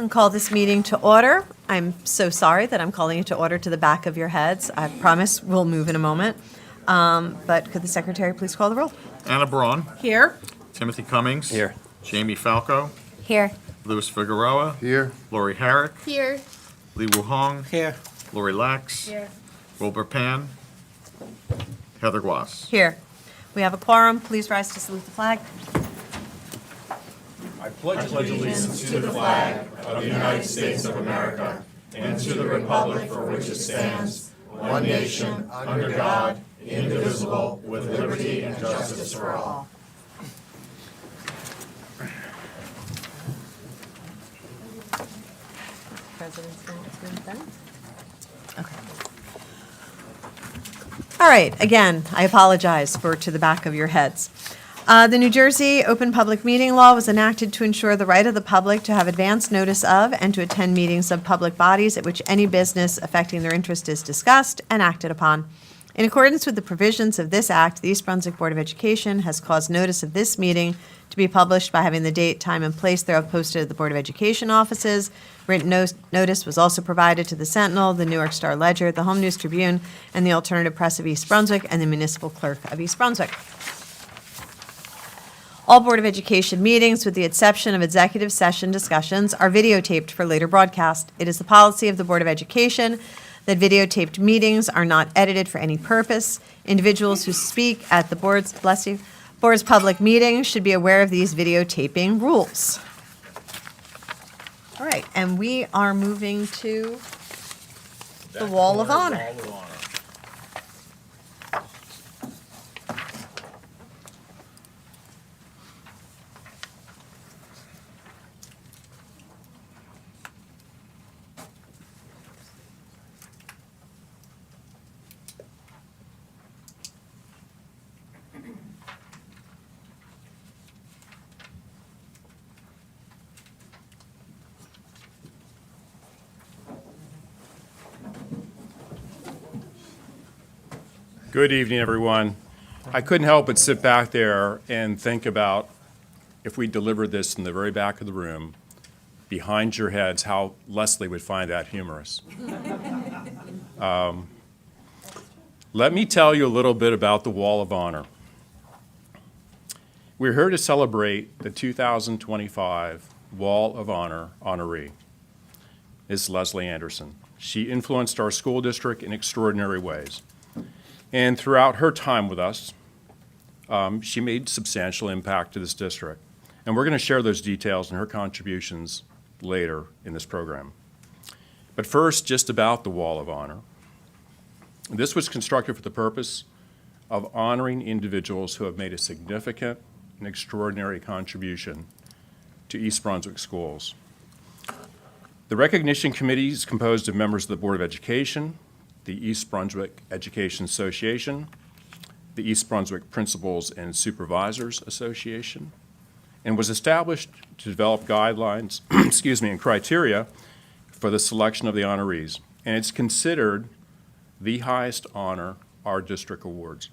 And call this meeting to order. I'm so sorry that I'm calling it to order to the back of your heads. I promise we'll move in a moment. But could the secretary please call the roll? Anna Braun. Here. Timothy Cummings. Here. Jamie Falco. Here. Louis Figueroa. Here. Lori Herrick. Here. Lee Woo Hong. Here. Lori Lax. Here. Wilbur Pan. Heather Guas. Here. We have a quorum. Please rise to salute the flag. Okay. All right, again, I apologize for to the back of your heads. The New Jersey Open Public Meeting Law was enacted to ensure the right of the public to have advance notice of and to attend meetings of public bodies at which any business affecting their interest is discussed and acted upon. In accordance with the provisions of this act, the East Brunswick Board of Education has caused notice of this meeting to be published by having the date, time, and place thereof posted at the Board of Education offices. Written notice was also provided to the Sentinel, the New York Star Ledger, the Home News Tribune, and the Alternative Press of East Brunswick, and the Municipal Clerk of East Brunswick. All Board of Education meetings, with the exception of executive session discussions, are videotaped for later broadcast. It is the policy of the Board of Education that videotaped meetings are not edited for any purpose. Individuals who speak at the board's public meetings should be aware of these videotaping rules. All right, and we are moving to the Wall of Honor. Good evening, everyone. I couldn't help but sit back there and think about if we delivered this in the very back of the room, behind your heads, how Leslie would find that humorous. Let me tell you a little bit about the Wall of Honor. We're here to celebrate the 2025 Wall of Honor honoree, Ms. Leslie Anderson. She influenced our school district in extraordinary ways. And throughout her time with us, she made substantial impact to this district. And we're going to share those details and her contributions later in this program. But first, just about the Wall of Honor. This was constructed for the purpose of honoring individuals who have made a significant and extraordinary contribution to East Brunswick schools. The recognition committee is composed of members of the Board of Education, the East Brunswick Education Association, the East Brunswick Principals and Supervisors Association, and was established to develop guidelines, and criteria for the selection of the honorees. And it's considered the highest honor our district awards.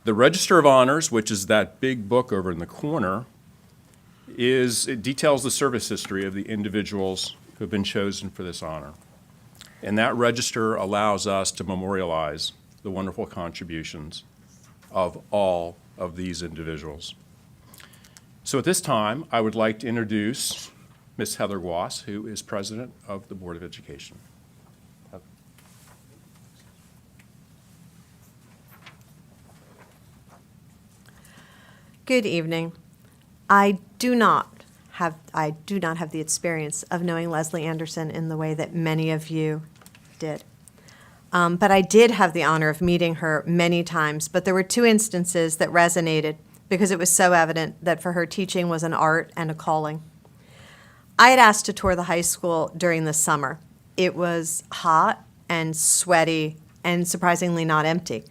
The Register of Honors, which is that big book over in the corner, it details the service history of the individuals who have been chosen for this honor. And that register allows us to memorialize the wonderful contributions of all of these individuals. So at this time, I would like to introduce Ms. Heather Guas, who is President of the Board of Education. Good evening. I do not have the experience of knowing Leslie Anderson in the way that many of you did. But I did have the honor of meeting her many times, but there were two instances that resonated because it was so evident that for her teaching was an art and a calling. I had asked to tour the high school during the summer. It was hot and sweaty and surprisingly not empty.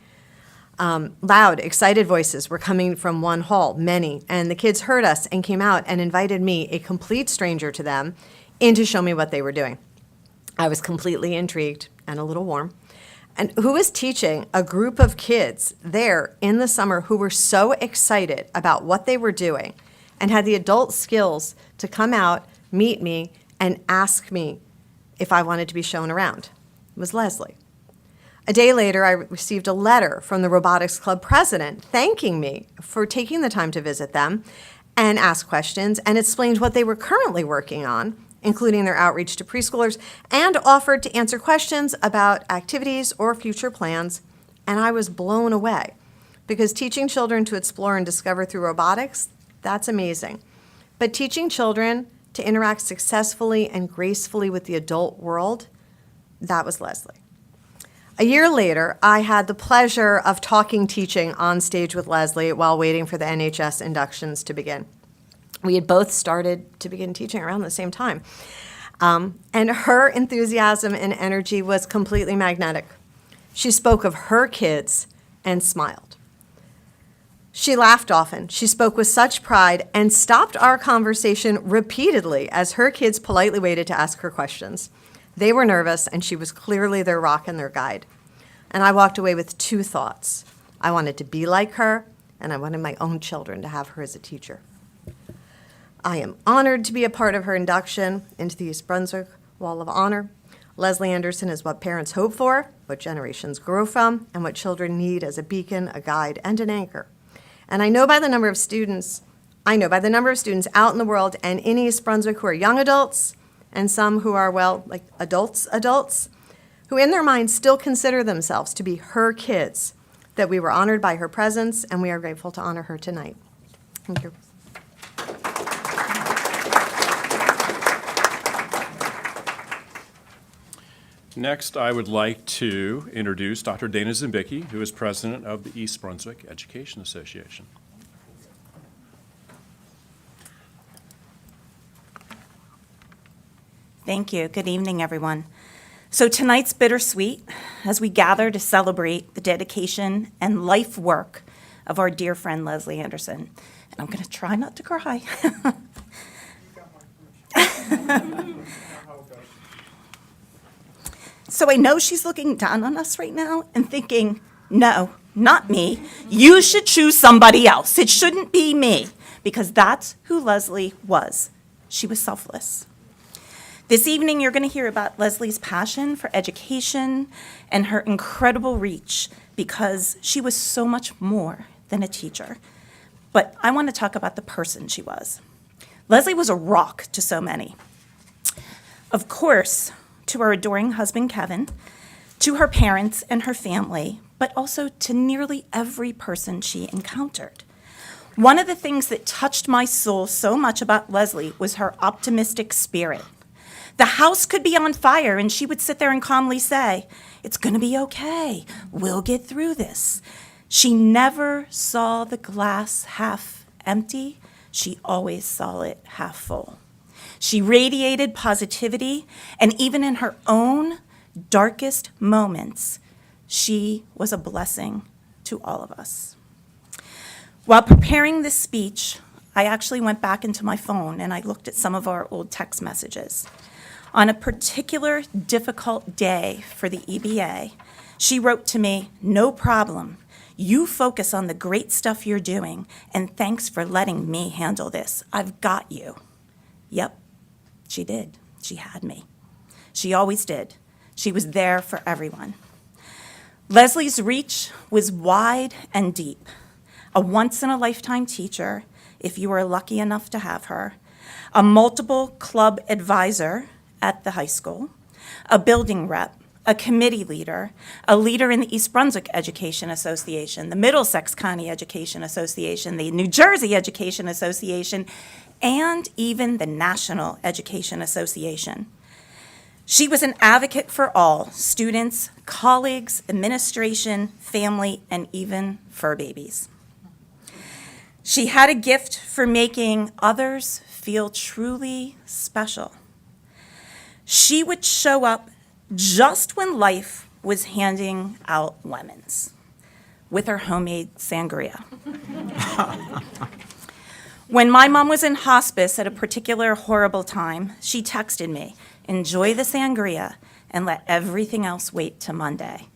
Loud, excited voices were coming from one hall, many, and the kids heard us and came out and invited me, a complete stranger to them, in to show me what they were doing. I was completely intrigued and a little warm. And who was teaching a group of kids there in the summer who were so excited about what they were doing and had the adult skills to come out, meet me, and ask me if I wanted to be shown around was Leslie. A day later, I received a letter from the robotics club president thanking me for taking the time to visit them and ask questions, and explained what they were currently working on, including their outreach to preschoolers, and offered to answer questions about activities or future plans. And I was blown away, because teaching children to explore and discover through robotics, that's amazing. But teaching children to interact successfully and gracefully with the adult world, that was Leslie. A year later, I had the pleasure of talking teaching on stage with Leslie while waiting for the NHS inductions to begin. We had both started to begin teaching around the same time. And her enthusiasm and energy was completely magnetic. She spoke of her kids and smiled. She laughed often. She spoke with such pride and stopped our conversation repeatedly as her kids politely waited to ask her questions. They were nervous, and she was clearly their rock and their guide. And I walked away with two thoughts. I wanted to be like her, and I wanted my own children to have her as a teacher. I am honored to be a part of her induction into the East Brunswick Wall of Honor. Leslie Anderson is what parents hope for, what generations grow from, and what children need as a beacon, a guide, and an anchor. And I know by the number of students out in the world and in East Brunswick who are young adults, and some who are, well, like adults, who in their minds still consider themselves to be her kids, that we were honored by her presence, and we are grateful to honor her tonight. Thank you. Next, I would like to introduce Dr. Dana Zimbicki, who is president of the East Brunswick Education Association. Thank you. Good evening, everyone. So tonight's bittersweet as we gather to celebrate the dedication and life work of our dear friend Leslie Anderson. And I'm going to try not to cry. So I know she's looking down on us right now and thinking, no, not me. You should choose somebody else. It shouldn't be me, because that's who Leslie was. She was selfless. This evening, you're going to hear about Leslie's passion for education and her incredible reach, because she was so much more than a teacher. But I want to talk about the person she was. Leslie was a rock to so many. Of course, to her adoring husband, Kevin, to her parents and her family, but also to nearly every person she encountered. One of the things that touched my soul so much about Leslie was her optimistic spirit. The house could be on fire, and she would sit there and calmly say, "It's going to be okay. We'll get through this." She never saw the glass half empty. She always saw it half full. She radiated positivity, and even in her own darkest moments, she was a blessing to all of us. While preparing this speech, I actually went back into my phone and I looked at some of our old text messages. On a particular difficult day for the EBA, she wrote to me, "No problem. You focus on the great stuff you're doing, and thanks for letting me handle this. I've got you." Yep, she did. She had me. She always did. She was there for everyone. Leslie's reach was wide and deep. A once-in-a-lifetime teacher, if you were lucky enough to have her, a multiple club advisor at the high school, a building rep, a committee leader, a leader in the East Brunswick Education Association, the Middlesex County Education Association, the New Jersey Education Association, and even the National Education Association. She was an advocate for all, students, colleagues, administration, family, and even fur babies. She had a gift for making others feel truly special. She would show up just when life was handing out lemons with her homemade sangria. When my mom was in hospice at a particular horrible time, she texted me, "Enjoy the sangria and let everything else wait till Monday."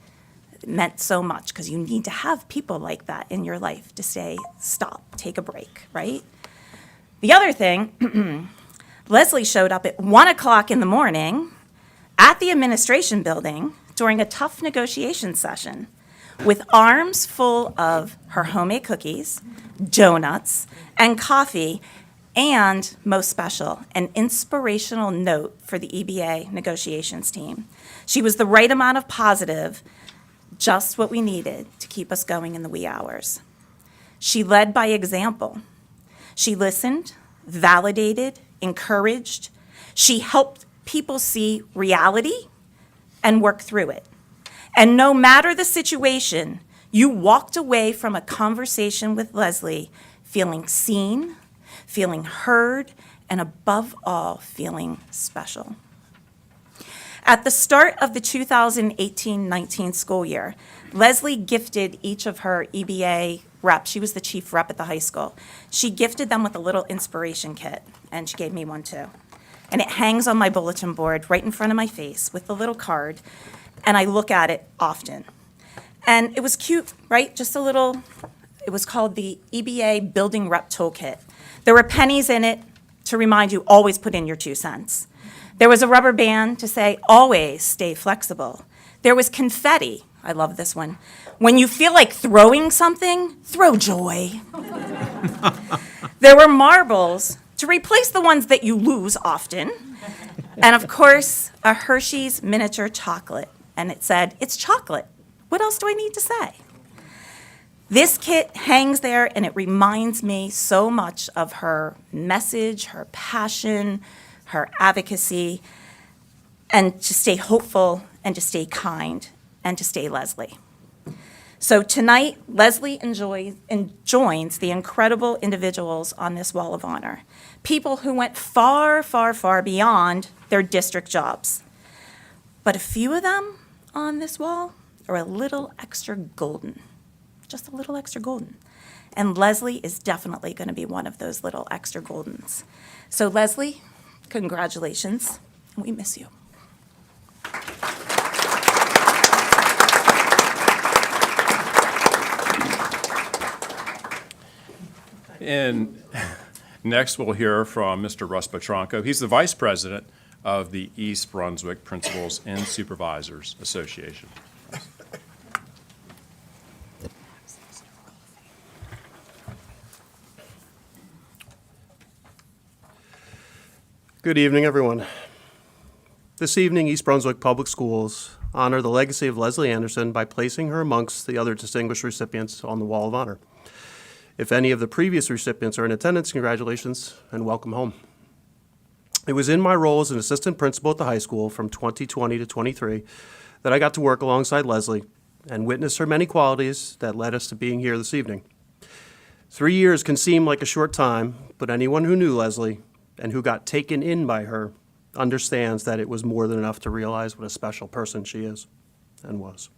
It meant so much because you need to have people like that in your life to say, stop, take a break, right? The other thing, Leslie showed up at 1 o'clock in the morning at the administration building during a tough negotiation session with arms full of her homemade cookies, donuts, and coffee, and, most special, an inspirational note for the EBA negotiations team. She was the right amount of positive, just what we needed to keep us going in the wee hours. She led by example. She listened, validated, encouraged. She helped people see reality and work through it. And no matter the situation, you walked away from a conversation with Leslie feeling seen, feeling heard, and above all, feeling special. At the start of the 2018-19 school year, Leslie gifted each of her EBA reps. She was the chief rep at the high school. She gifted them with a little inspiration kit, and she gave me one too. And it hangs on my bulletin board right in front of my face with the little card, and I look at it often. And it was cute, right? Just a little, it was called the EBA Building Rep Toolkit. There were pennies in it to remind you, always put in your 2 cents. There was a rubber band to say, always stay flexible. There was confetti. I love this one. When you feel like throwing something, throw joy. There were marbles to replace the ones that you lose often. And of course, a Hershey's miniature chocolate. And it said, it's chocolate. What else do I need to say? This kit hangs there, and it reminds me so much of her message, her passion, her advocacy, and to stay hopeful, and to stay kind, and to stay Leslie. So tonight, Leslie joins the incredible individuals on this Wall of Honor, people who went far, far, far beyond their district jobs. But a few of them on this wall are a little extra golden, just a little extra golden. And Leslie is definitely going to be one of those little extra goldens. So Leslie, congratulations, and we miss you. And next, we'll hear from Mr. Russ Petranco. He's the Vice President of the East Brunswick Principals and Supervisors Association. Good evening, everyone. This evening, East Brunswick Public Schools honor the legacy of Leslie Anderson by placing her amongst the other distinguished recipients on the Wall of Honor. If any of the previous recipients are in attendance, congratulations and welcome home. It was in my role as an assistant principal at the high school from 2020 to 23 that I got to work alongside Leslie and witness her many qualities that led us to being here this evening. 3 years can seem like a short time, but anyone who knew Leslie and who got taken in by her understands that it was more than enough to realize what a special person she is and was.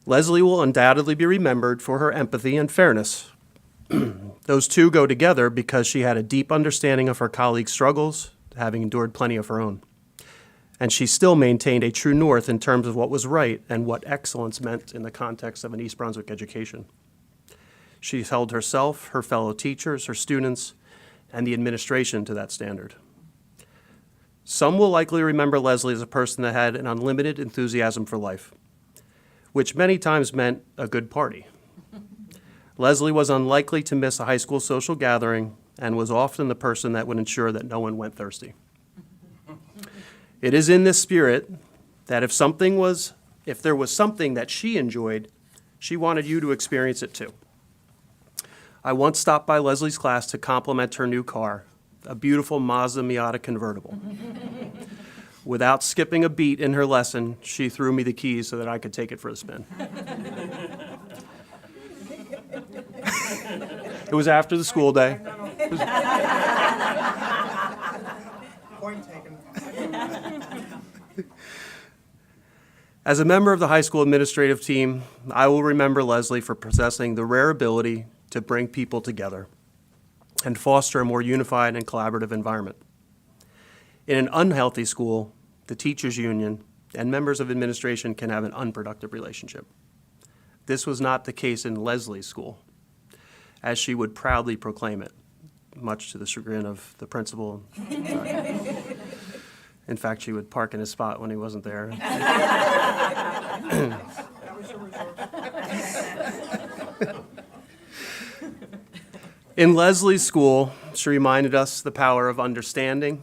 Leslie will undoubtedly be remembered for her empathy and fairness. Those two go together because she had a deep understanding of her colleagues' struggles, having endured plenty of her own. And she still maintained a true north in terms of what was right and what excellence meant in the context of an East Brunswick education. She held herself, her fellow teachers, her students, and the administration to that standard. Some will likely remember Leslie as a person that had an unlimited enthusiasm for life, which many times meant a good party. Leslie was unlikely to miss a high school social gathering and was often the person that would ensure that no one went thirsty. It is in this spirit that if there was something that she enjoyed, she wanted you to experience it too. I once stopped by Leslie's class to compliment her new car, a beautiful Mazda Miata convertible. Without skipping a beat in her lesson, she threw me the keys so that I could take it for a spin. It was after the school day. Point taken. As a member of the high school administrative team, I will remember Leslie for possessing the rare ability to bring people together and foster a more unified and collaborative environment. In an unhealthy school, the teachers' union and members of administration can have an unproductive relationship. This was not the case in Leslie's school, as she would proudly proclaim it. much to the chagrin of the principal. In fact, she would park in his spot when he wasn't there. In Leslie's school, she reminded us the power of understanding,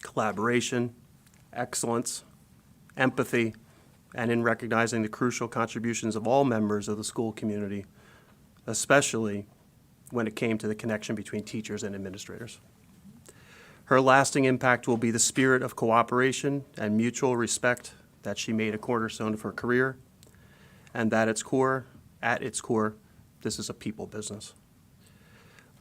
collaboration, excellence, empathy, and in recognizing the crucial contributions of all members of the school community, especially when it came to the connection between teachers and administrators. Her lasting impact will be the spirit of cooperation and mutual respect that she made a cornerstone of her career, and that at its core, this is a people business.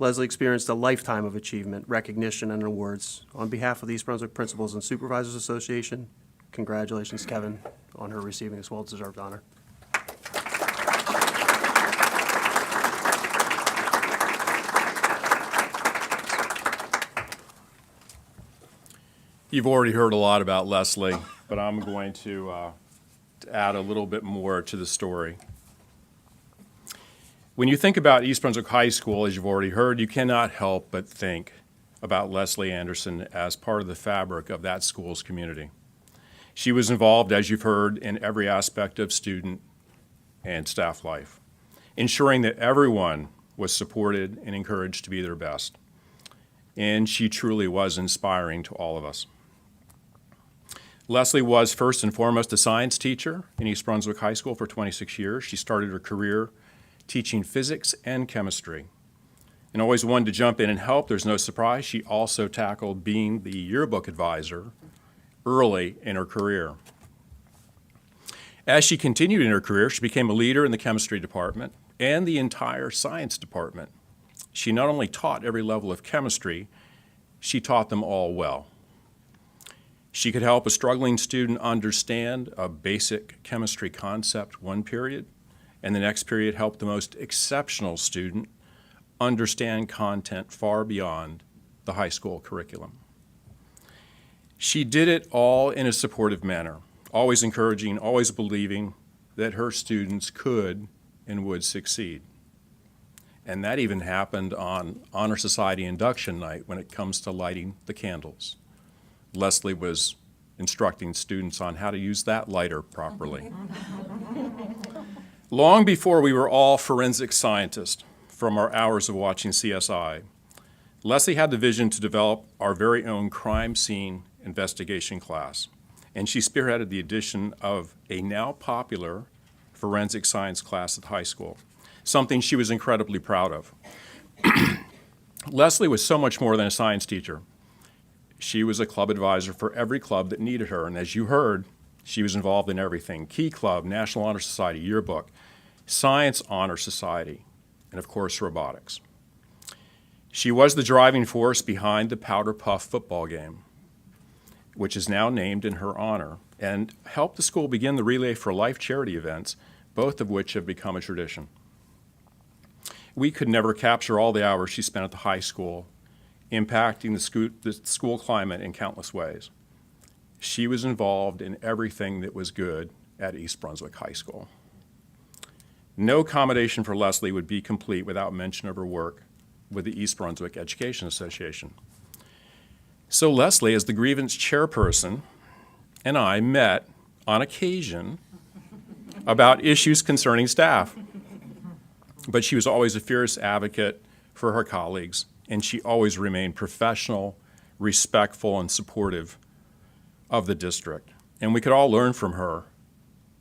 Leslie experienced a lifetime of achievement, recognition, and awards. On behalf of the East Brunswick Principals and Supervisors Association, congratulations, Kevin, on her receiving this well-deserved honor. You've already heard a lot about Leslie, but I'm going to add a little bit more to the story. When you think about East Brunswick High School, as you've already heard, you cannot help but think about Leslie Anderson as part of the fabric of that school's community. She was involved, as you've heard, in every aspect of student and staff life, ensuring that everyone was supported and encouraged to be their best. And she truly was inspiring to all of us. Leslie was first and foremost a science teacher in East Brunswick High School for 26 years. She started her career teaching physics and chemistry, and always wanted to jump in and help. There's no surprise. She also tackled being the yearbook advisor early in her career. As she continued in her career, she became a leader in the chemistry department and the entire science department. She not only taught every level of chemistry, she taught them all well. She could help a struggling student understand a basic chemistry concept one period, and the next period help the most exceptional student understand content far beyond the high school curriculum. She did it all in a supportive manner, always encouraging, always believing that her students could and would succeed. And that even happened on Honor Society induction night when it comes to lighting the candles. Leslie was instructing students on how to use that lighter properly. Long before we were all forensic scientists from our hours of watching CSI, Leslie had the vision to develop our very own crime scene investigation class, and she spearheaded the addition of a now popular forensic science class at high school, something she was incredibly proud of. Leslie was so much more than a science teacher. She was a club advisor for every club that needed her, and as you heard, she was involved in everything: Key Club, National Honor Society, Yearbook, Science Honor Society, and of course, robotics. She was the driving force behind the Powder Puff football game, which is now named in her honor, and helped the school begin the Relay for Life charity events, both of which have become a tradition. We could never capture all the hours she spent at the high school, impacting the school climate in countless ways. She was involved in everything that was good at East Brunswick High School. No accommodation for Leslie would be complete without mention of her work with the East Brunswick Education Association. So Leslie, as the grievance chairperson, and I met on occasion about issues concerning staff. But she was always a fierce advocate for her colleagues, and she always remained professional, respectful, and supportive of the district. And we could all learn from her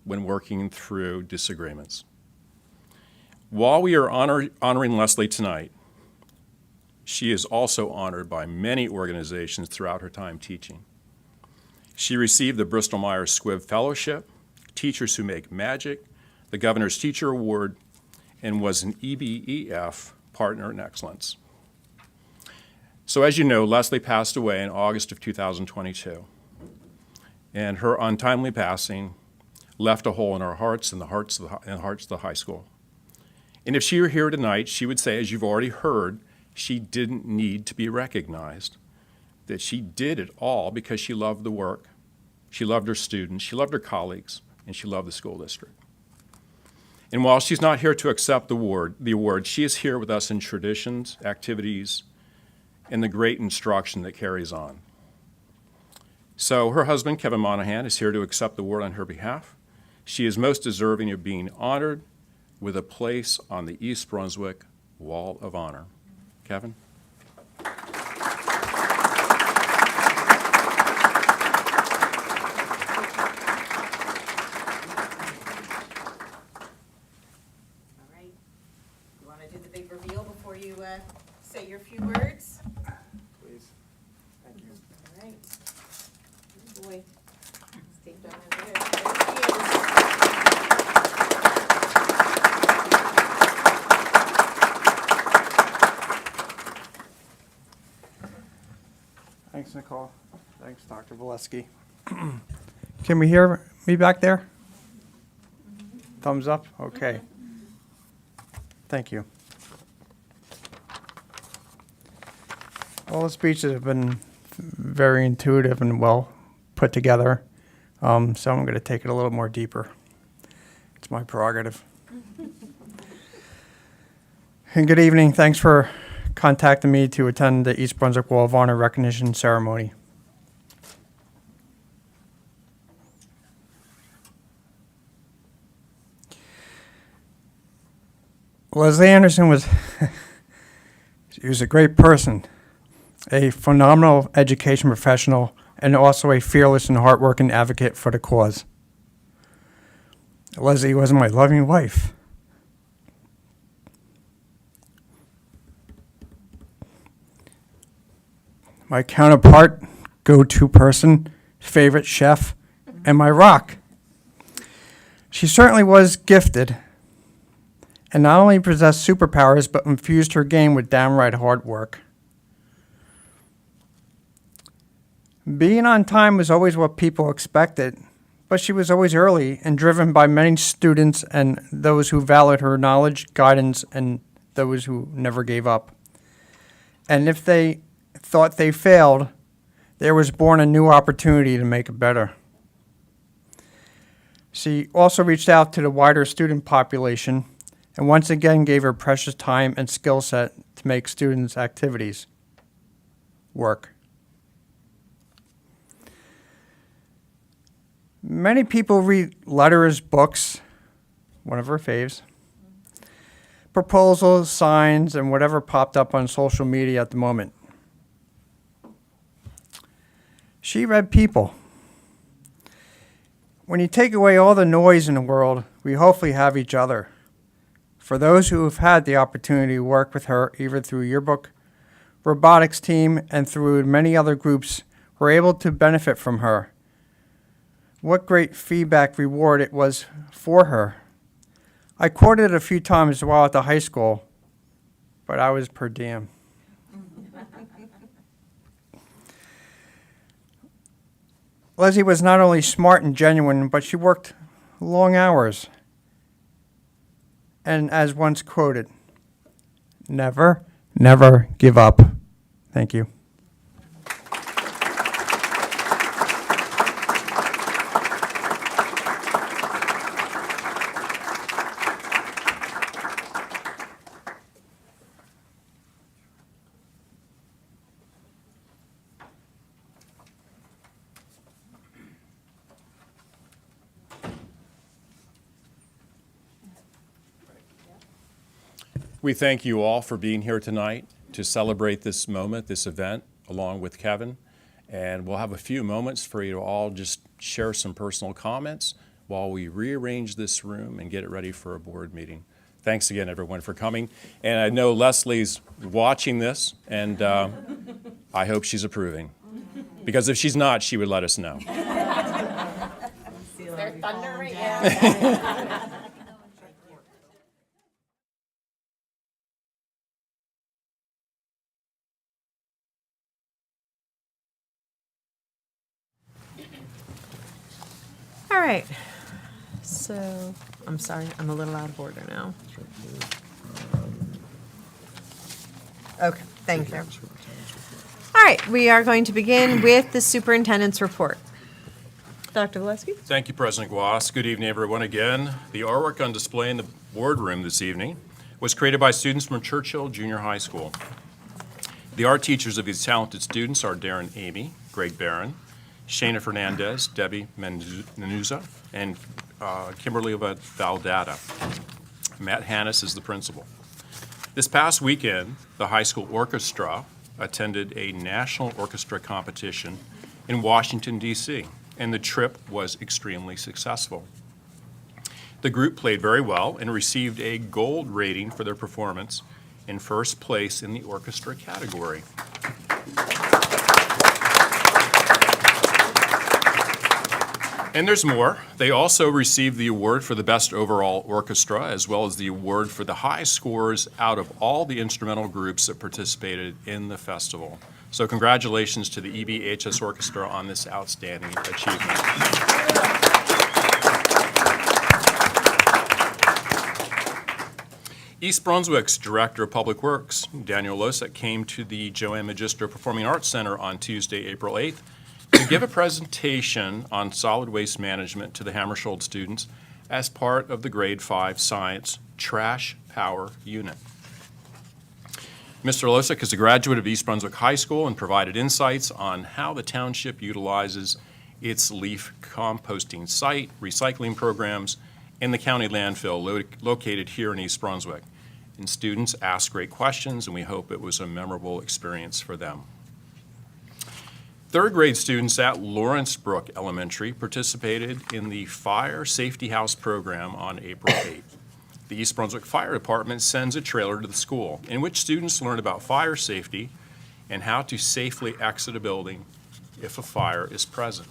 when working through disagreements. While we are honoring Leslie tonight, she is also honored by many organizations throughout her time teaching. She received the Bristol-Myers Squibb Fellowship, Teachers Who Make Magic, the Governor's Teacher Award, and was an EBEF Partner in Excellence. So as you know, Leslie passed away in August of 2022, and her untimely passing left a hole in our hearts and the hearts of the high school. And if she were here tonight, she would say, as you've already heard, she didn't need to be recognized, that she did it all because she loved the work, she loved her students, she loved her colleagues, and she loved the school district. And while she's not here to accept the award, she is here with us in traditions, activities, and the great instruction that carries on. So her husband, Kevin Monahan, is here to accept the award on her behalf. She is most deserving of being honored with a place on the East Brunswick Wall of Honor. Kevin? All right. You want to do the big reveal before you say your few words? Please. Thank you. All right. Good boy. Steve down over there. There he is. Thanks, Nicole. Thanks, Dr. Valesky. Can we hear me back there? Thumbs up? Okay. Thank you. All the speeches have been very intuitive and well put together, so I'm going to take it a little more deeper. It's my prerogative. And good evening. Thanks for contacting me to attend the East Brunswick Wall of Honor recognition ceremony. Leslie Anderson was she was a great person, a phenomenal education professional, and also a fearless and hardworking advocate for the cause. Leslie was my loving wife. My counterpart, go-to person, favorite chef, and my rock. She certainly was gifted, and not only possessed superpowers, but infused her game with downright hard work. Being on time was always what people expected, but she was always early and driven by many students and those who valued her knowledge, guidance, and those who never gave up. And if they thought they failed, there was born a new opportunity to make it better. She also reached out to the wider student population and once again gave her precious time and skill set to make students' activities work. Many people read letters, books, one of her faves, proposals, signs, and whatever popped up on social media at the moment. She read people. When you take away all the noise in the world, we hopefully have each other. For those who have had the opportunity to work with her, either through yearbook, robotics team, and through many other groups, were able to benefit from her. What great feedback reward it was for her. I quoted it a few times while at the high school, but I was per diem. Leslie was not only smart and genuine, but she worked long hours. And as once quoted, never, never give up. Thank you. We thank you all for being here tonight to celebrate this moment, this event, along with Kevin. And we'll have a few moments for you to all just share some personal comments while we rearrange this room and get it ready for a board meeting. Thanks again, everyone, for coming. And I know Leslie's watching this, and I hope she's approving. Because if she's not, she would let us know. Is there thunder right now? All right. So, I'm sorry, I'm a little out of order now. Okay, thank you. All right, we are going to begin with the superintendent's report. Dr. Valesky? Thank you, President Guas. Good evening, everyone, again. The artwork on display in the boardroom this evening was created by students from Churchill Junior High School. The art teachers of these talented students are Darren Amy, Greg Barron, Shana Fernandez, Debbie Menuza, and Kimberly Valdata. Matt Hannes is the principal. This past weekend, the high school orchestra attended a national orchestra competition in Washington, D.C., and the trip was extremely successful. The group played very well and received a gold rating for their performance in first place in the orchestra category. And there's more. They also received the award for the best overall orchestra, as well as the award for the high scores out of all the instrumental groups that participated in the festival. So congratulations to the EBHS Orchestra on this outstanding achievement. East Brunswick's Director of Public Works, Daniel Losek, came to the Joanne Magister Performing Arts Center on Tuesday, April 8th, to give a presentation on solid waste management to the Hammersholt students as part of the Grade 5 Science Trash Power Unit. Mr. Losek is a graduate of East Brunswick High School and provided insights on how the township utilizes its leaf composting site, recycling programs, and the county landfill located here in East Brunswick. And students asked great questions, and we hope it was a memorable experience for them. Third grade students at Lawrence Brook Elementary participated in the Fire Safety House program on April 8th. The East Brunswick Fire Department sends a trailer to the school in which students learn about fire safety and how to safely exit a building if a fire is present.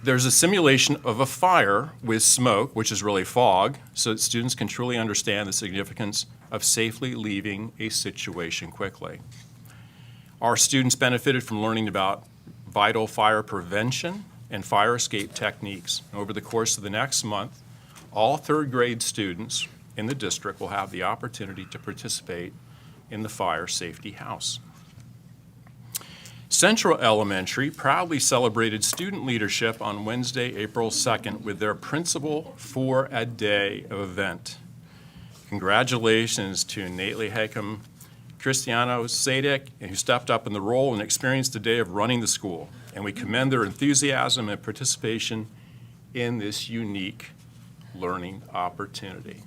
There's a simulation of a fire with smoke, which is really fog, so that students can truly understand the significance of safely leaving a situation quickly. Our students benefited from learning about vital fire prevention and fire escape techniques. Over the course of the next month, all third grade students in the district will have the opportunity to participate in the Fire Safety House. Central Elementary proudly celebrated student leadership on Wednesday, April 2nd with their Principal for a Day event. Congratulations to Nately Hackham, Cristiano Sadek, who stepped up in the role and experienced a day of running the school. And we commend their enthusiasm and participation in this unique learning opportunity.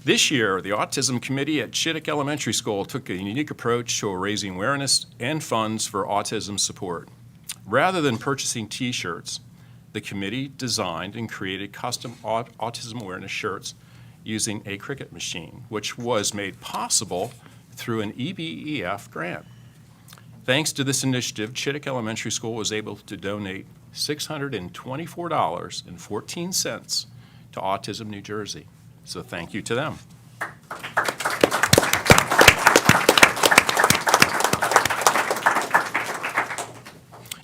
This year, the Autism Committee at Chittick Elementary School took a unique approach to raising awareness and funds for autism support. Rather than purchasing T-shirts, the committee designed and created custom autism awareness shirts using a Cricut machine, which was made possible through an EBEF grant. Thanks to this initiative, Chittick Elementary School was able to donate $624.14 to Autism New Jersey. So thank you to them.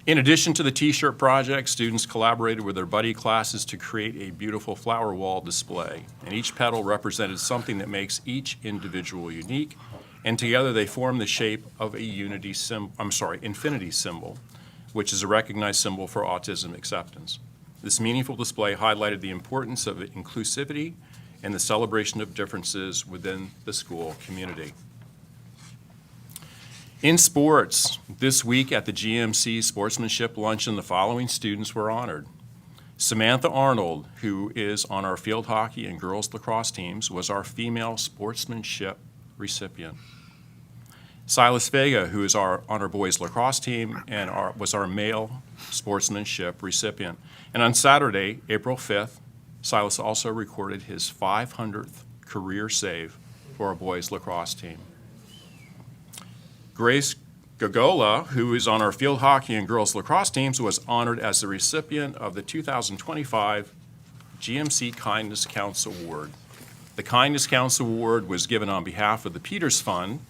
In addition to the T-shirt project, students collaborated with their buddy classes to create a beautiful flower wall display. And each petal represented something that makes each individual unique. And together they form the shape of a infinity symbol, which is a recognized symbol for autism acceptance. This meaningful display highlighted the importance of inclusivity and the celebration of differences within the school community. In sports, this week at the GMC Sportsmanship Luncheon, the following students were honored. Samantha Arnold, who is on our field hockey and girls lacrosse teams, was our female sportsmanship recipient. Silas Vega, who is on our boys lacrosse team and was our male sportsmanship recipient. And on Saturday, April 5th, Silas also recorded his 500th career save for our boys lacrosse team. Grace Gogola, who is on our field hockey and girls lacrosse teams, was honored as the recipient of the 2025 GMC Kindness Counts Award. The Kindness Counts Award was given on behalf of the Peters Fund,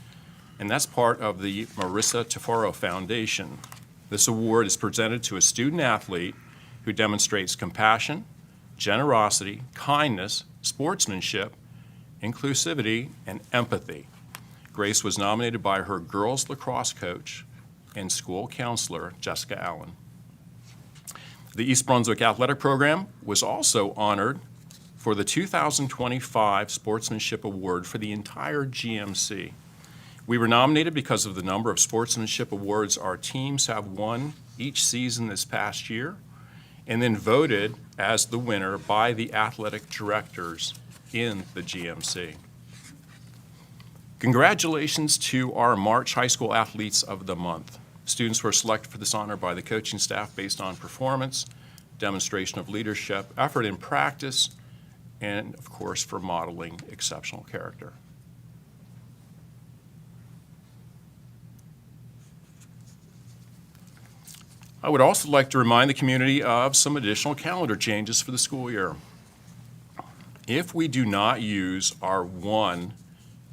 and that's part of the Marissa Tafaro Foundation. This award is presented to a student athlete who demonstrates compassion, generosity, kindness, sportsmanship, inclusivity, and empathy. Grace was nominated by her girls lacrosse coach and school counselor, Jessica Allen. The East Brunswick Athletic Program was also honored for the 2025 Sportsmanship Award for the entire GMC. We were nominated because of the number of sportsmanship awards our teams have won each season this past year, and then voted as the winner by the athletic directors in the GMC. Congratulations to our March High School Athletes of the Month. Students were selected for this honor by the coaching staff based on performance, demonstration of leadership, effort in practice, and of course for modeling exceptional character. I would also like to remind the community of some additional calendar changes for the school year. If we do not use our one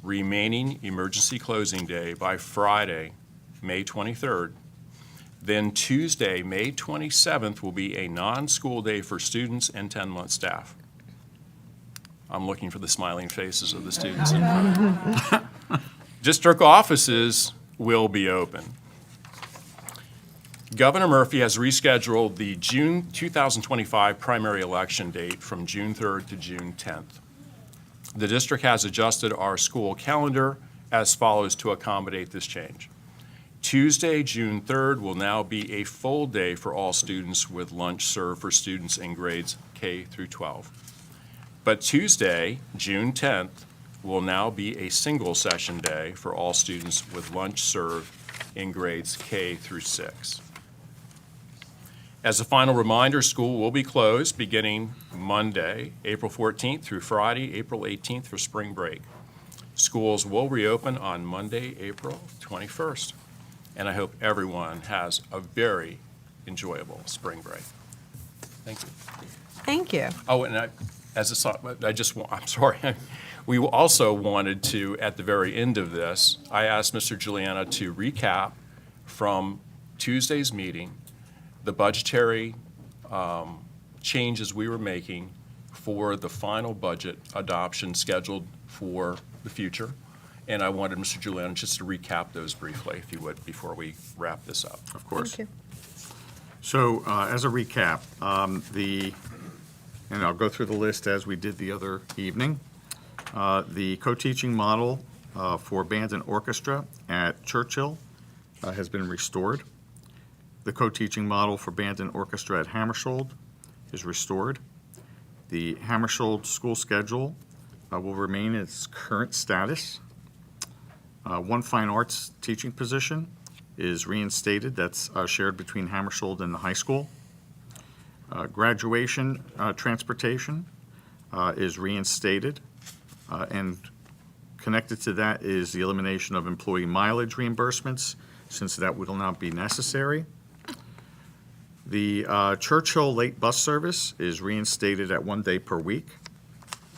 remaining emergency closing day by Friday, May 23rd, then Tuesday, May 27th will be a non-school day for students and 10-month staff. I'm looking for the smiling faces of the students in front. District offices will be open. Governor Murphy has rescheduled the June 2025 primary election date from June 3rd to June 10th. The district has adjusted our school calendar as follows to accommodate this change. Tuesday, June 3rd will now be a full day for all students with lunch served for students in grades K through 12. But Tuesday, June 10th, will now be a single session day for all students with lunch served in grades K through 6. As a final reminder, school will be closed beginning Monday, April 14th through Friday, April 18th for spring break. Schools will reopen on Monday, April 21st. And I hope everyone has a very enjoyable spring break. Thank you. Thank you. Oh, and I'm sorry. We also wanted to, at the very end of this, I asked Mr. Juliana to recap from Tuesday's meeting the budgetary changes we were making for the final budget adoption scheduled for the future. And I wanted Mr. Juliana just to recap those briefly, if you would, before we wrap this up. Of course. Thank you. So as a recap, and I'll go through the list as we did the other evening. The co-teaching model for band and orchestra at Churchill has been restored. The co-teaching model for band and orchestra at Hammersholt is restored. The Hammersholt school schedule will remain in its current status. One fine arts teaching position is reinstated. That's shared between Hammersholt and the high school. Graduation transportation is reinstated, and connected to that is the elimination of employee mileage reimbursements, since that will not be necessary. The Churchill late bus service is reinstated at 1 day per week.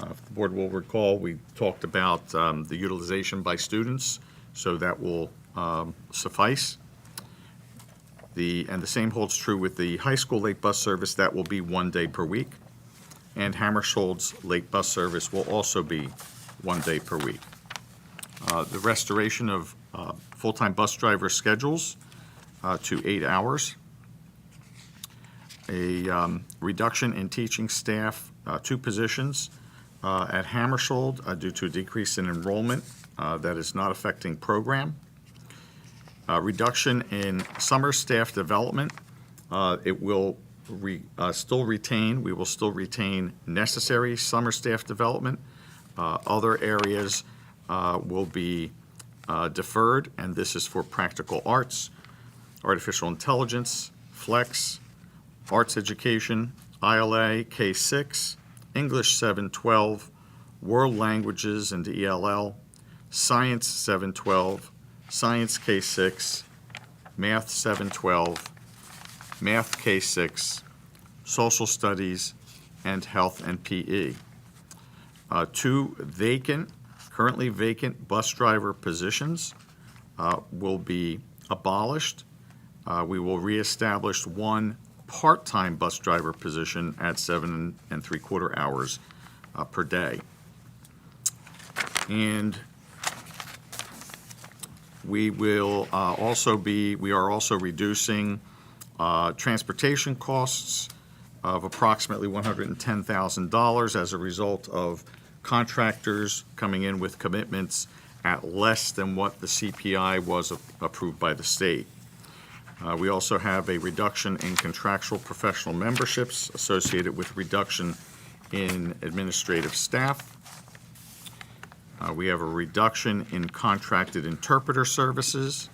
If the board will recall, we talked about the utilization by students, so that will suffice. And the same holds true with the high school late bus service. That will be 1 day per week. And Hammersholt's late bus service will also be 1 day per week. The restoration of full-time bus driver schedules to 8 hours. A reduction in teaching staff, 2 positions at Hammersholt due to a decrease in enrollment that is not affecting program. Reduction in summer staff development. It will we will still retain necessary summer staff development. Other areas will be deferred, and this is for practical arts, artificial intelligence, flex, arts education, ILA, K-6, English 712, world languages and ELL, science 712, science K-6, math 712, math K-6, social studies, and health and PE. 2 currently vacant bus driver positions will be abolished. We will reestablish 1 part-time bus driver position at 7 3/4 hours per day. And we are also reducing transportation costs of approximately $110,000 as a result of contractors coming in with commitments at less than what the CPI was approved by the state. We also have a reduction in contractual professional memberships associated with reduction in administrative staff. We have a reduction in contracted interpreter services,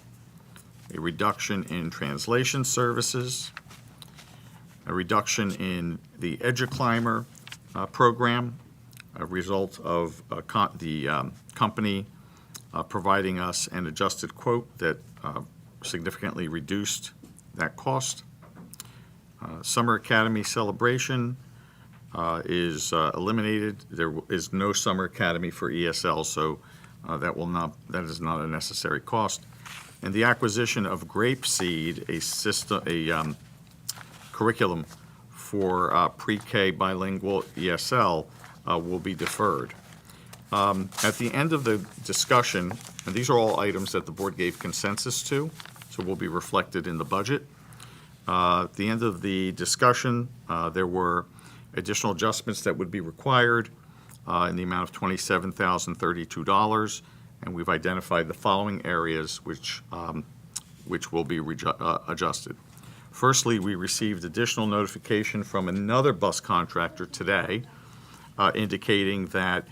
a reduction in translation services, a reduction in the EduClimber program, a result of the company providing us an adjusted quote that significantly reduced that cost. Summer Academy celebration is eliminated. There is no Summer Academy for ESL, so that is not a necessary cost. And the acquisition of Grapeseed, a curriculum for pre-K bilingual ESL, will be deferred. At the end of the discussion, and these are all items that the board gave consensus to, so will be reflected in the budget. At the end of the discussion, there were additional adjustments that would be required in the amount of $27,032, and we've identified the following areas which will be adjusted. Firstly, we received additional notification from another bus contractor today indicating that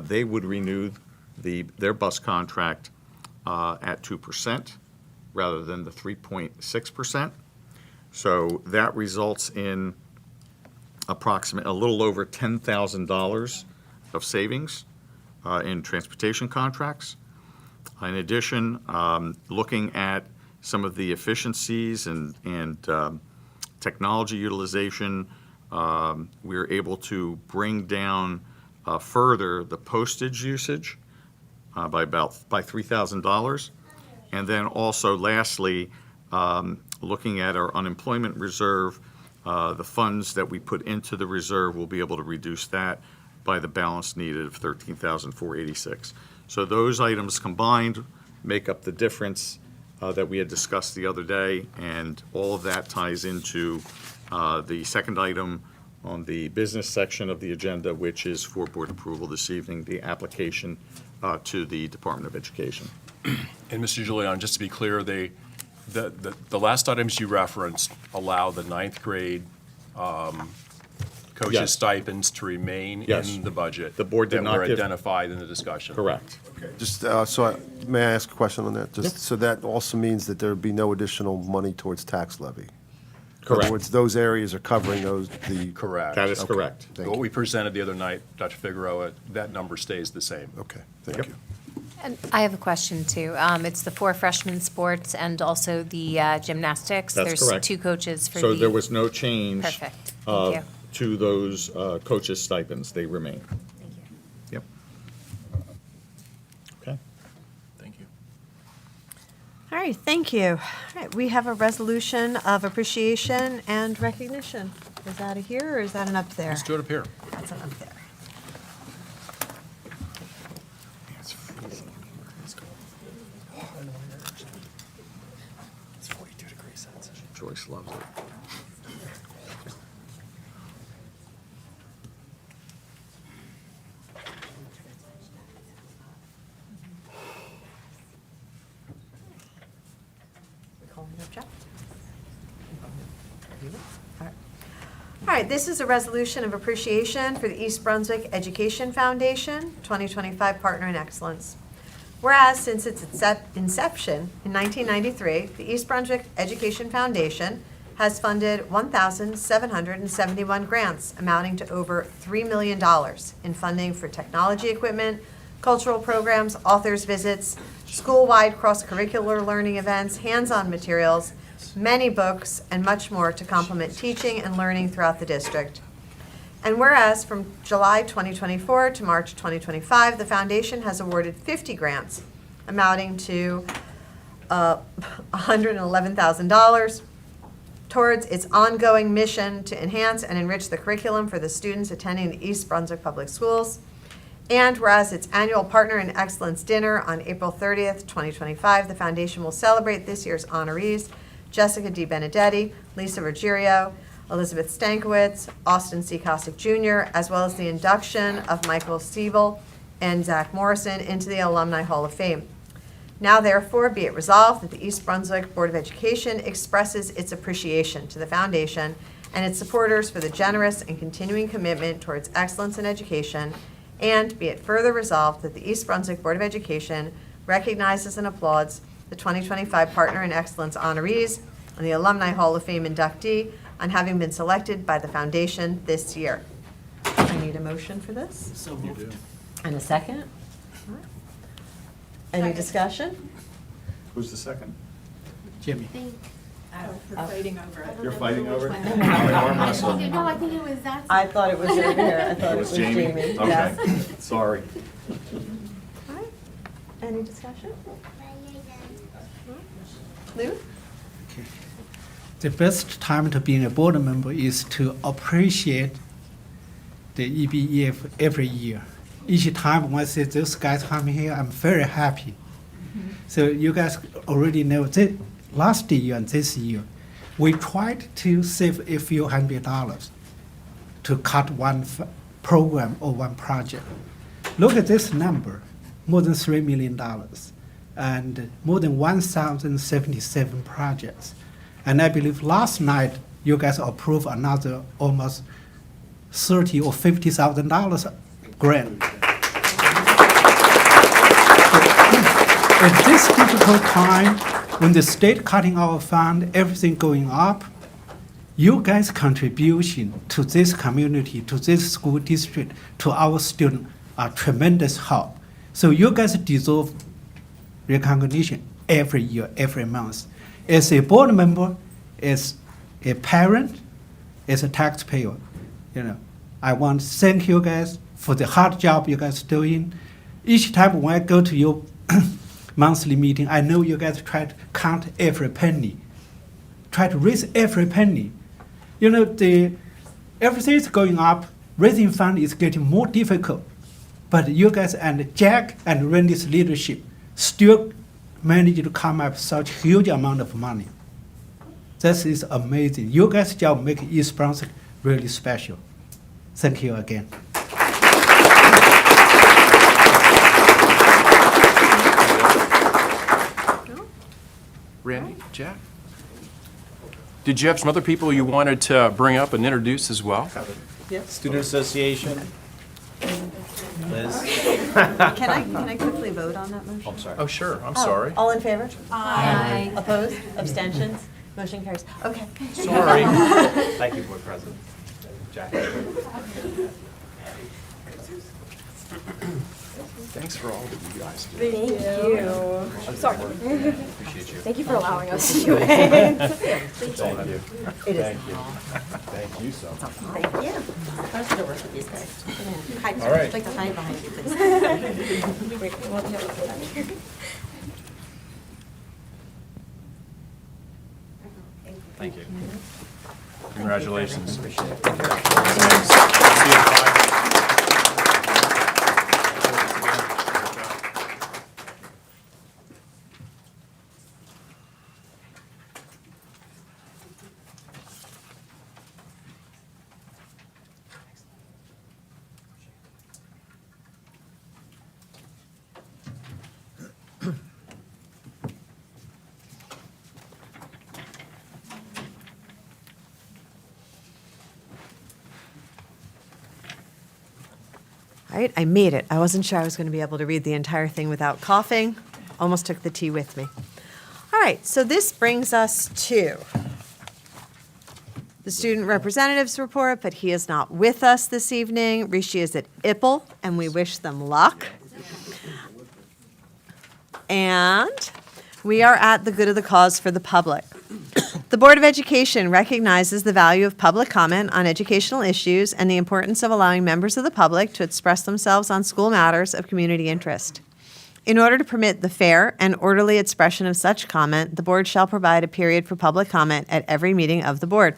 they would renew their bus contract at 2% rather than the 3.6%. So that results in a little over $10,000 of savings in transportation contracts. In addition, looking at some of the efficiencies and technology utilization, we were able to bring down further the postage usage by $3,000. And then also lastly, looking at our unemployment reserve, the funds that we put into the reserve, will be able to reduce that by the balance needed of $13,486. So those items combined make up the difference that we had discussed the other day, and all of that ties into the second item on the business section of the agenda, which is for board approval this evening, the application to the Department of Education. And Mr. Giuliano, just to be clear, the last items you referenced allow the ninth grade coaches' Yes. stipends to remain Yes. in the budget. The board did not that were give- identified in the discussion. Correct. Just, may I ask a question on that? Just, so that also means that there would be no additional money towards tax levy? In Correct. other words, those areas are covering the. Correct. That is Okay. correct. Thank What you. we presented the other night, Dr. Figueroa, that number stays the same. Okay, thank Yep. you. And I have a question too. It's the 4 freshman sports and also the gymnastics. That's There's correct. 2 coaches for So the. there was no change Perfect. uh, Thank you. to those coaches' stipends. They remain. Thank you. Yep. Okay. Thank you. All right, thank you. All right, we have a resolution of appreciation and recognition. Is that a here or is that an up there? Let's do it up here. That's an up there. It's freezing. It's 42 degrees Celsius. Joyce loves it. Calling it object. All right, this is a resolution of appreciation for the East Brunswick Education Foundation, 2025 Partner in Excellence. Whereas since its inception in 1993, the East Brunswick Education Foundation has funded 1,771 grants amounting to over $3 million in funding for technology equipment, cultural programs, authors' visits, school-wide cross-curricular learning events, hands-on materials, many books, and much more to complement teaching and learning throughout the district. And whereas from July 2024 to March 2025, the foundation has awarded 50 grants amounting to $111,000 towards its ongoing mission to enhance and enrich the curriculum for the students attending the East Brunswick Public Schools. And whereas its annual Partner in Excellence Dinner on April 30th, 2025, the foundation will celebrate this year's honorees, Jessica D. Benedetti, Lisa Ruggiero, Elizabeth Stankiewicz, Austin C. Cossack Jr., as well as the induction of Michael Siebel and Zach Morrison into the Alumni Hall of Fame. Now therefore be it resolved that the East Brunswick Board of Education expresses its appreciation to the foundation and its supporters for the generous and continuing commitment towards excellence in education, and be it further resolved that the East Brunswick Board of Education recognizes and applauds the 2025 Partner in Excellence honorees and the Alumni Hall of Fame inductee on having been selected by the foundation this year. I need a motion for this. So moved. And a second? Any discussion? Who's the second? Jimmy. We're fighting over it. You're fighting over it? No, I think it was that. I thought it was over here. I thought It was Jamie? Yes. Okay, sorry. All right. Any discussion? Lou? The best time to be a board member is to appreciate the EBEF every year. Each time when I see those guys coming here, I'm very happy. So you guys already know that last year and this year, we tried to save a few $100 to cut one program or one project. Look at this number, more than $3 million, and more than 1,077 projects. And I believe last night you guys approved another almost $30,000 or $50,000 grant. At this difficult time, when the state cutting our fund, everything going up, you guys' contribution to this community, to this school district, to our students are tremendous help. So you guys deserve recognition every year, every month. As a board member, as a parent, as a taxpayer, I want to thank you guys for the hard job you guys doing. Each time when I go to your monthly meeting, I know you guys try to count every penny, try to raise every penny. Everything is going up, raising fund is getting more difficult. But you guys and Jack and Randy's leadership still managed to come up with such huge amount of money. This is amazing. You guys' job make East Brunswick really special. Thank you again. Randy, Jack? Did you have some other people you wanted to bring up and introduce as well? Student Association. Liz? Can I quickly vote on that motion? I'm sorry. Oh, sure, I'm sorry. All in favor? Aye. Opposed? Abstentions? Motion carries. Okay. Sorry. Thank you, Board President. Jack. Thanks for all that you guys do. Thank you. I'm sorry. Appreciate you. Thank you for allowing us to do it. Thank you. It is. Thank you. Thank you so much. Thank you. I was going to work with these guys. Hide, All right. I'd like to hide behind you, please. Wait, well, no. Thank you. Congratulations. Appreciate it. All right, I made it. I wasn't sure I was going to be able to read the entire thing without coughing. Almost took the tea with me. All right, so this brings us to the student representative's report, but he is not with us this evening. Rishi is at IPPL, and we wish them luck. And we are at the good of the cause for the public. The Board of Education recognizes the value of public comment on educational issues and the importance of allowing members of the public to express themselves on school matters of community interest. In order to permit the fair and orderly expression of such comment, the board shall provide a period for public comment at every meeting of the board.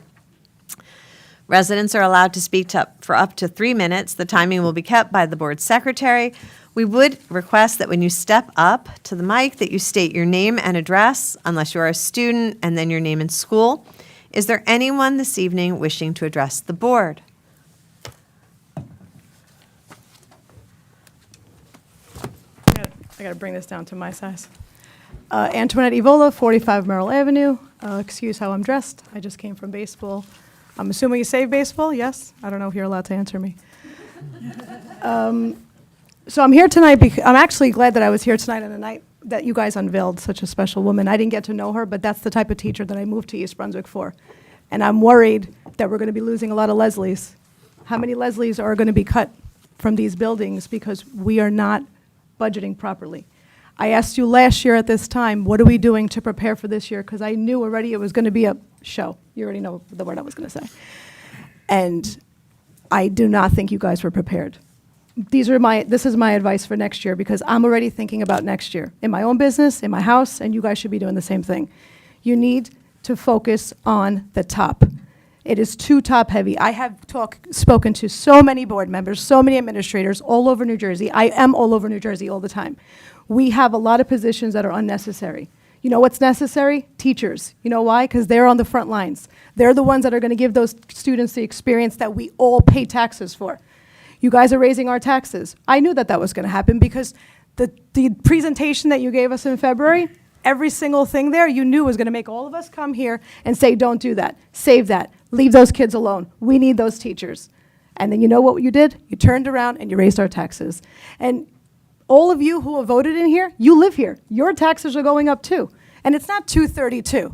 Residents are allowed to speak for up to 3 minutes. The timing will be kept by the board secretary. We would request that when you step up to the mic that you state your name and address, unless you are a student, and then your name and school. Is there anyone this evening wishing to address the board? I gotta bring this down to my size. Antoinette Evola, 45 Merrill Avenue. Excuse how I'm dressed. I just came from baseball. I'm assuming you save baseball, yes? I don't know if you're allowed to answer me. So I'm here tonight because I'm actually glad that I was here tonight on the night that you guys unveiled such a special woman. I didn't get to know her, but that's the type of teacher that I moved to East Brunswick for. And I'm worried that we're going to be losing a lot of Leslies. How many Leslies are going to be cut from these buildings because we are not budgeting properly? I asked you last year at this time, what are we doing to prepare for this year? Because I knew already it was going to be a show. You already know the word I was going to say. And I do not think you guys were prepared. This is my advice for next year, because I'm already thinking about next year in my own business, in my house, and you guys should be doing the same thing. You need to focus on the top. It is too top heavy. I have spoken to so many board members, so many administrators all over New Jersey. I am all over New Jersey all the time. We have a lot of positions that are unnecessary. You know what's necessary? Teachers. You know why? Because they're on the front lines. They're the ones that are going to give those students the experience that we all pay taxes for. You guys are raising our taxes. I knew that that was going to happen because the presentation that you gave us in February, every single thing there you knew was going to make all of us come here and say, don't do that, save that, leave those kids alone. We need those teachers. And then you know what you did? You turned around and you raised our taxes. And all of you who have voted in here, you live here. Your taxes are going up too. And it's not 232.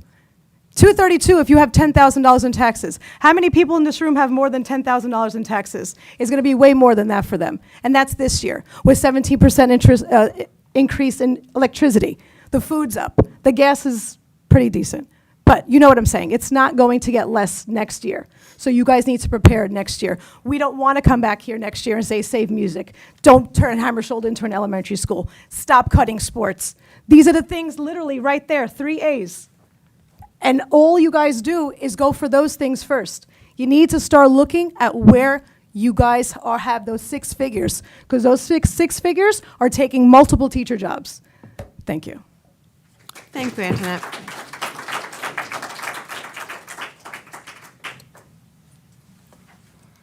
232 if you have $10,000 in taxes. How many people in this room have more than $10,000 in taxes? It's going to be way more than that for them. And that's this year with 17% increase in electricity. The food's up. The gas is pretty decent. But you know what I'm saying. It's not going to get less next year. So you guys need to prepare next year. We don't want to come back here next year and say, save music. Don't turn Hammersholt into an elementary school. Stop cutting sports. These are the things literally right there, 3 A's. And all you guys do is go for those things first. You need to start looking at where you guys have those 6 figures, because those six figures are taking multiple teacher jobs. Thank you. Thank you, Antoinette.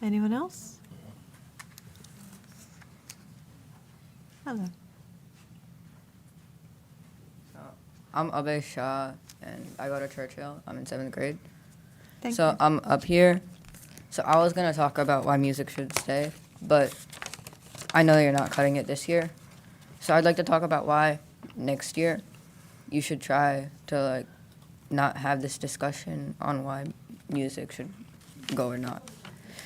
Anyone else? Hello. I'm Abhay Shah, and I go to Churchill. I'm in 7th grade. Thank So you. I'm up here. So I was going to talk about why music should stay, but I know you're not cutting it this year. So I'd like to talk about why next year you should try to not have this discussion on why music should go or not.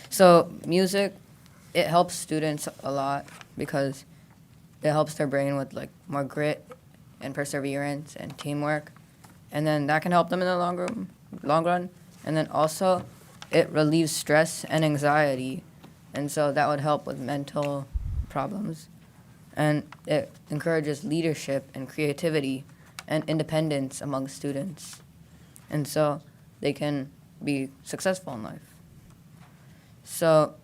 So music, it helps students a lot because it helps their brain with more grit and perseverance and teamwork. And then that can help them in the long run. And then also, it relieves stress and anxiety. And so that would help with mental problems. And it encourages leadership and creativity and independence among students. And so they can be successful in life. So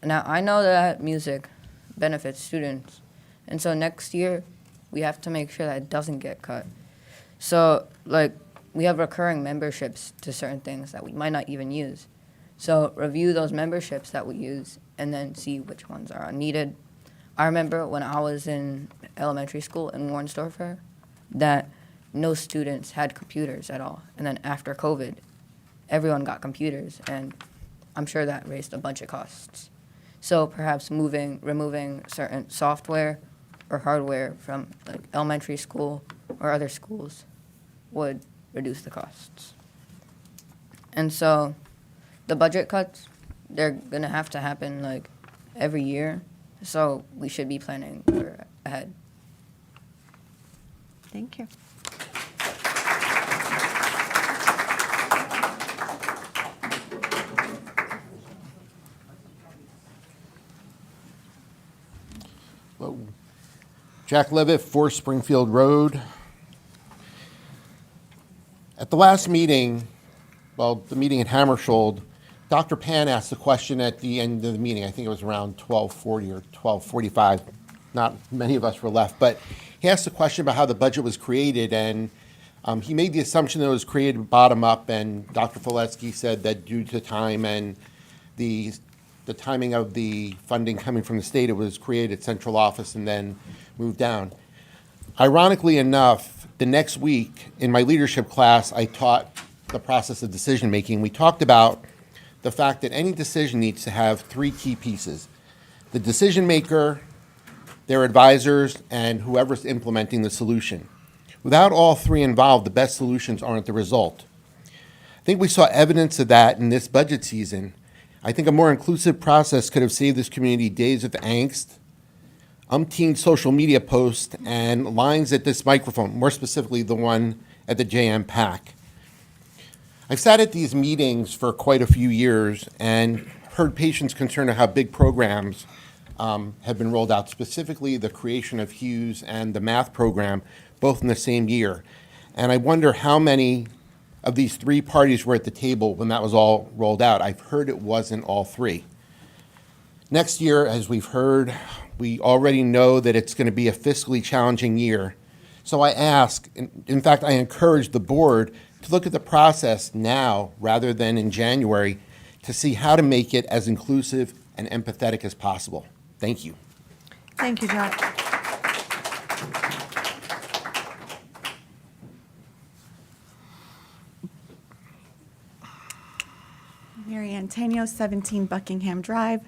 now I know that music benefits students. And so next year, we have to make sure that it doesn't get cut. So, we have recurring memberships to certain things that we might not even use. So review those memberships that we use and then see which ones are unneeded. I remember when I was in elementary school in Warnsdorfer that no students had computers at all. And then after COVID, everyone got computers, and I'm sure that raised a bunch of costs. So perhaps removing certain software or hardware from elementary school or other schools would reduce the costs. And so the budget cuts, they're going to have to happen every year. So we should be planning ahead. Thank you. Hello. Jack Levitt, 4 Springfield Road. At the last meeting, the meeting at Hammersholt, Dr. Pan asked the question at the end of the meeting. I think it was around 12:40 or 12:45. Not many of us were left, but he asked the question about how the budget was created, and He made the assumption that it was created bottom up, and Dr. Foletsky said that due to time and the timing of the funding coming from the state, it was created central office and then moved down. Ironically enough, the next week in my leadership class, I taught the process of decision-making. We talked about the fact that any decision needs to have three key pieces: the decision maker, their advisors, and whoever's implementing the solution. Without all three involved, the best solutions aren't the result. I think we saw evidence of that in this budget season. I think a more inclusive process could have saved this community days of angst, umpteen social media posts, and lines at this microphone, more specifically the one at the JM PAC. I've sat at these meetings for quite a few years and heard patients concerned about how big programs have been rolled out, specifically the creation of Hughes and the math program, both in the same year. And I wonder how many of these three parties were at the table when that was all rolled out. I've heard it wasn't all three. Next year, as we've heard, we already know that it's going to be a fiscally challenging year. So I ask, in fact, I encourage the board to look at the process now rather than in January to see how to make it as inclusive and empathetic as possible. Thank you. Thank you, John. Mary Antonio, 17 Buckingham Drive.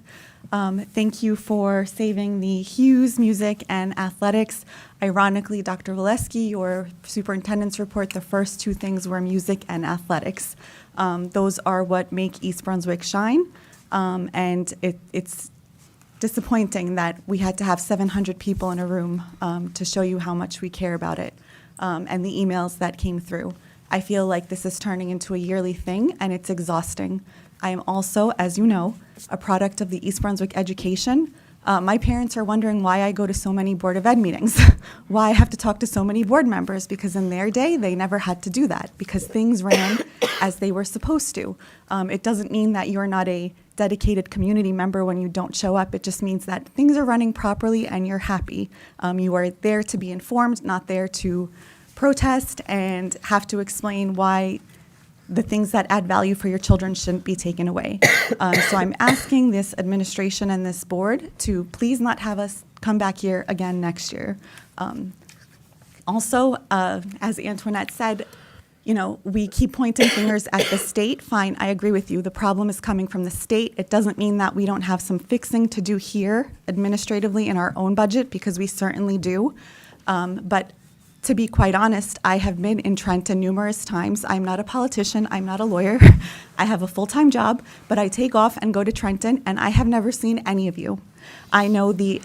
Thank you for saving the Hughes, music, and athletics. Ironically, Dr. Volesky, your superintendent's report, the first two things were music and athletics. Those are what make East Brunswick shine, and it's disappointing that we had to have 700 people in a room to show you how much we care about it, and the emails that came through. I feel like this is turning into a yearly thing, and it's exhausting. I am also, as you know, a product of the East Brunswick education. My parents are wondering why I go to so many Board of Ed meetings, why I have to talk to so many board members, because in their day, they never had to do that, because things ran as they were supposed to. It doesn't mean that you're not a dedicated community member when you don't show up. It just means that things are running properly and you're happy. You are there to be informed, not there to protest and have to explain why the things that add value for your children shouldn't be taken away. So I'm asking this administration and this board to please not have us come back here again next year. Also, as Antoinette said, you know, we keep pointing fingers at the state. Fine, I agree with you. The problem is coming from the state. It doesn't mean that we don't have some fixing to do here administratively in our own budget, because we certainly do. But to be quite honest, I have been in Trenton numerous times. I'm not a politician. I'm not a lawyer. I have a full-time job, but I take off and go to Trenton, and I have never seen any of you. I know the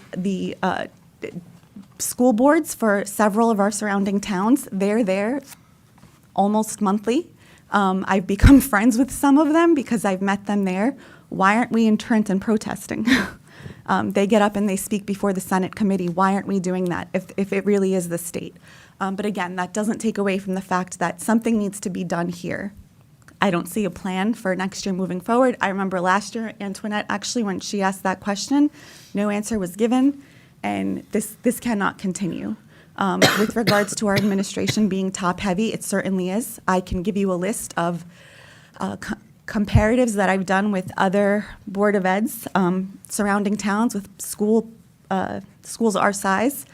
school boards for several of our surrounding towns. They're there almost monthly. I've become friends with some of them because I've met them there. Why aren't we in Trenton protesting? They get up and they speak before the Senate committee. Why aren't we doing that if it really is the state? But again, that doesn't take away from the fact that something needs to be done here. I don't see a plan for next year moving forward. I remember last year, Antoinette, actually, when she asked that question, no answer was given, and this cannot continue. With regards to our administration being top-heavy, it certainly is. I can give you a list of comparatives that I've done with other Board of Eds surrounding towns with schools our size.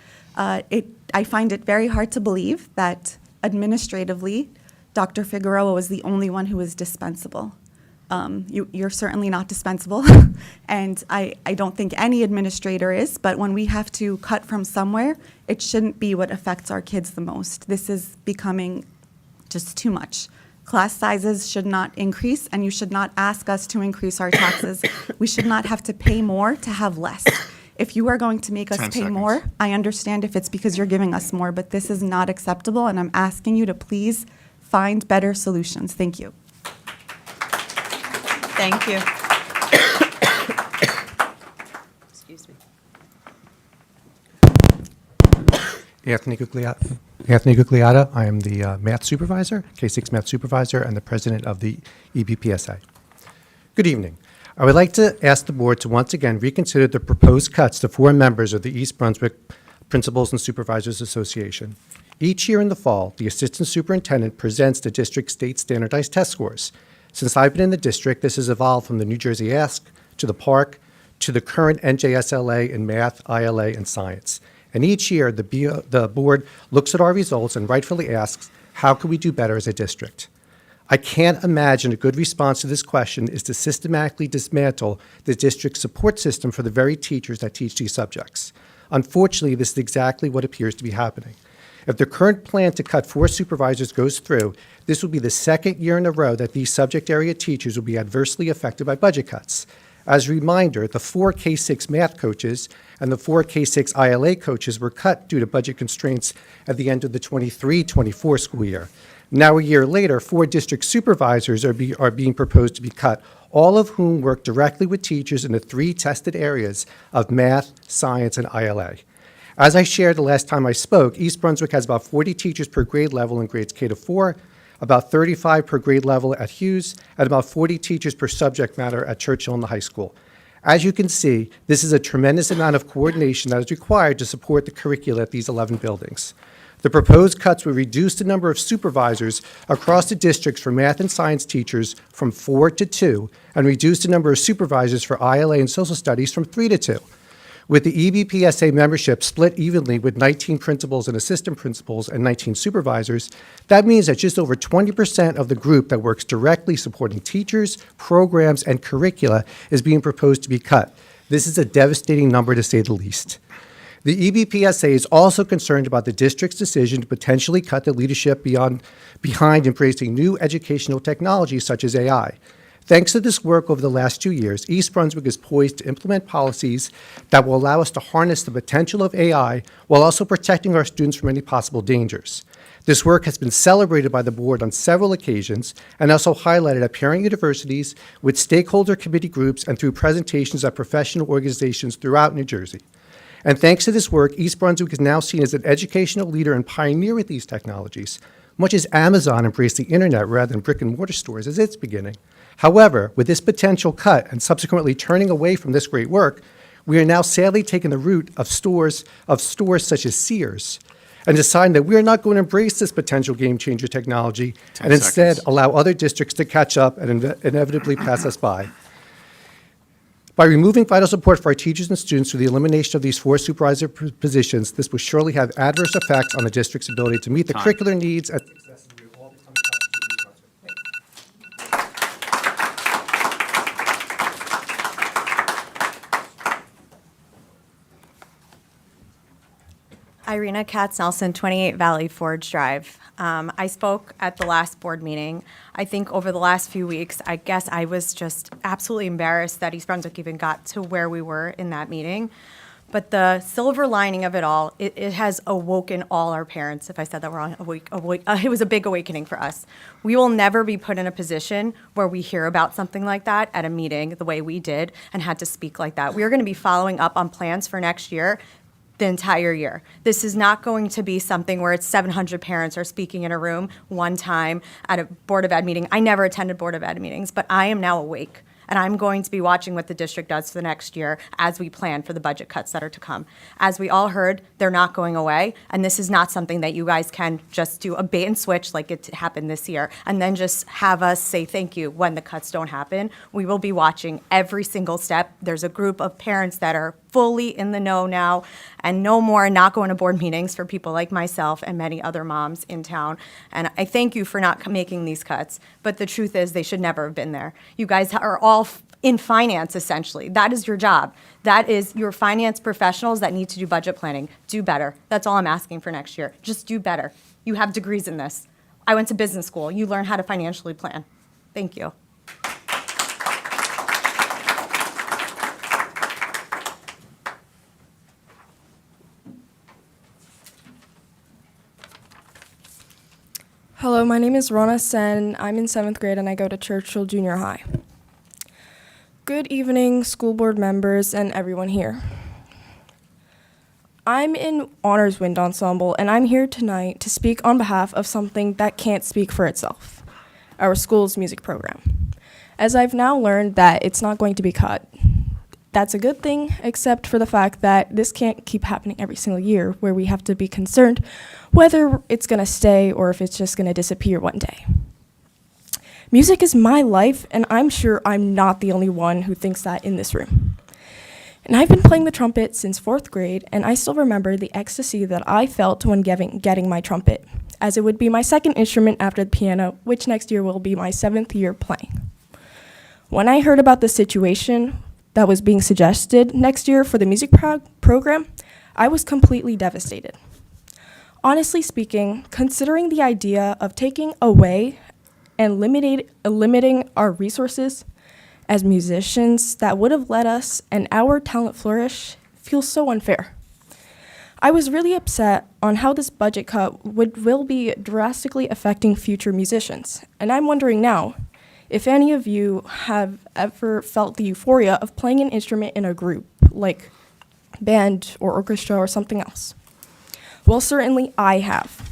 I find it very hard to believe that administratively, Dr. Figueroa was the only one who was dispensable. You're certainly not dispensable, and I don't think any administrator is, but when we have to cut from somewhere, it shouldn't be what affects our kids the most. This is becoming just too much. Class sizes should not increase, and you should not ask us to increase our taxes. We should not have to pay more to have less. If you are going to make us 10 pay seconds. more, I understand if it's because you're giving us more, but this is not acceptable, and I'm asking you to please find better solutions. Thank you. Thank you. Excuse me. Anthony Gugliata. I am the math supervisor, K-6 math supervisor, and the president of the EBPSA. Good evening. I would like to ask the board to once again reconsider the proposed cuts to 4 members of the East Brunswick Principals and Supervisors Association. Each year in the fall, the assistant superintendent presents the district's state standardized test scores. Since I've been in the district, this has evolved from the New Jersey Ask to the Park to the current NJSLA in math, ILA, and science. And each year, the board looks at our results and rightfully asks, how can we do better as a district? I can't imagine a good response to this question is to systematically dismantle the district's support system for the very teachers that teach these subjects. Unfortunately, this is exactly what appears to be happening. If the current plan to cut 4 supervisors goes through, this will be the second year in a row that these subject area teachers will be adversely affected by budget cuts. As a reminder, the 4 K-6 math coaches and the 4 K-6 ILA coaches were cut due to budget constraints at the end of the 23-24 school year. Now, a year later, 4 district supervisors are being proposed to be cut, all of whom work directly with teachers in the 3 tested areas of math, science, and ILA. As I shared the last time I spoke, East Brunswick has about 40 teachers per grade level in grades K to 4, about 35 per grade level at Hughes, and about 40 teachers per subject matter at Churchill and the high school. As you can see, this is a tremendous amount of coordination that is required to support the curricula at these 11 buildings. The proposed cuts will reduce the number of supervisors across the districts for math and science teachers from 4 to 2, and reduce the number of supervisors for ILA and social studies from 3 to 2. With the EBPSA membership split evenly with 19 principals and assistant principals and 19 supervisors, that means that just over 20% of the group that works directly supporting teachers, programs, and curricula is being proposed to be cut. This is a devastating number to say the least. The EBPSA is also concerned about the district's decision to potentially cut the leadership behind embracing new educational technologies such as AI. Thanks to this work over the last 2 years, East Brunswick is poised to implement policies that will allow us to harness the potential of AI while also protecting our students from any possible dangers. This work has been celebrated by the board on several occasions and also highlighted at parent universities, with stakeholder committee groups, and through presentations at professional organizations throughout New Jersey. And thanks to this work, East Brunswick is now seen as an educational leader and pioneer with these technologies, much as Amazon embraced the internet rather than brick-and-mortar stores as its beginning. However, with this potential cut and subsequently turning away from this great work, we are now sadly taking the route of stores such as Sears and deciding that we are not going to embrace this potential game-changer technology and instead allow other districts to catch up and inevitably pass us by. By removing vital support for our teachers and students through the elimination of these 4 supervisor positions, this will surely have adverse effects on the district's ability to meet the curricular needs at the accessibility of all the coming up to East Brunswick. Irina Katz-Nelson, 28 Valley Forge Drive. I spoke at the last board meeting. I think over the last few weeks, I guess I was just absolutely embarrassed that East Brunswick even got to where we were in that meeting. But the silver lining of it all, it has awoken all our parents. If I said that wrong, it was a big awakening for us. We will never be put in a position where we hear about something like that at a meeting the way we did and had to speak like that. We are going to be following up on plans for next year the entire year. This is not going to be something where it's 700 parents are speaking in a room one time at a Board of Ed meeting. I never attended Board of Ed meetings, but I am now awake. And I'm going to be watching what the district does for the next year as we plan for the budget cuts that are to come. As we all heard, they're not going away, and this is not something that you guys can just do a bait and switch like it happened this year, and then just have us say thank you when the cuts don't happen. We will be watching every single step. There's a group of parents that are fully in the know now, and no more not going to board meetings for people like myself and many other moms in town. And I thank you for not making these cuts, but the truth is they should never have been there. You guys are all in finance, essentially. That is your job. That is your finance professionals that need to do budget planning. Do better. That's all I'm asking for next year. Just do better. You have degrees in this. I went to business school. You learn how to financially plan. Thank you. Hello, my name is Rona Sen. I'm in 7th grade and I go to Churchill Junior High. Good evening, school board members and everyone here. I'm in Honors Wind Ensemble and I'm here tonight to speak on behalf of something that can't speak for itself, our school's music program. As I've now learned that it's not going to be cut, that's a good thing, except for the fact that this can't keep happening every single year, where we have to be concerned whether it's going to stay or if it's just going to disappear one day. Music is my life, and I'm sure I'm not the only one who thinks that in this room. And I've been playing the trumpet since 4th grade, and I still remember the ecstasy that I felt when getting my trumpet, as it would be my second instrument after the piano, which next year will be my 7th year playing. When I heard about the situation that was being suggested next year for the music program, I was completely devastated. Honestly speaking, considering the idea of taking away and limiting our resources as musicians that would have let us and our talent flourish feels so unfair. I was really upset on how this budget cut will be drastically affecting future musicians, and I'm wondering now if any of you have ever felt the euphoria of playing an instrument in a group, like band or orchestra or something else. Well, certainly I have.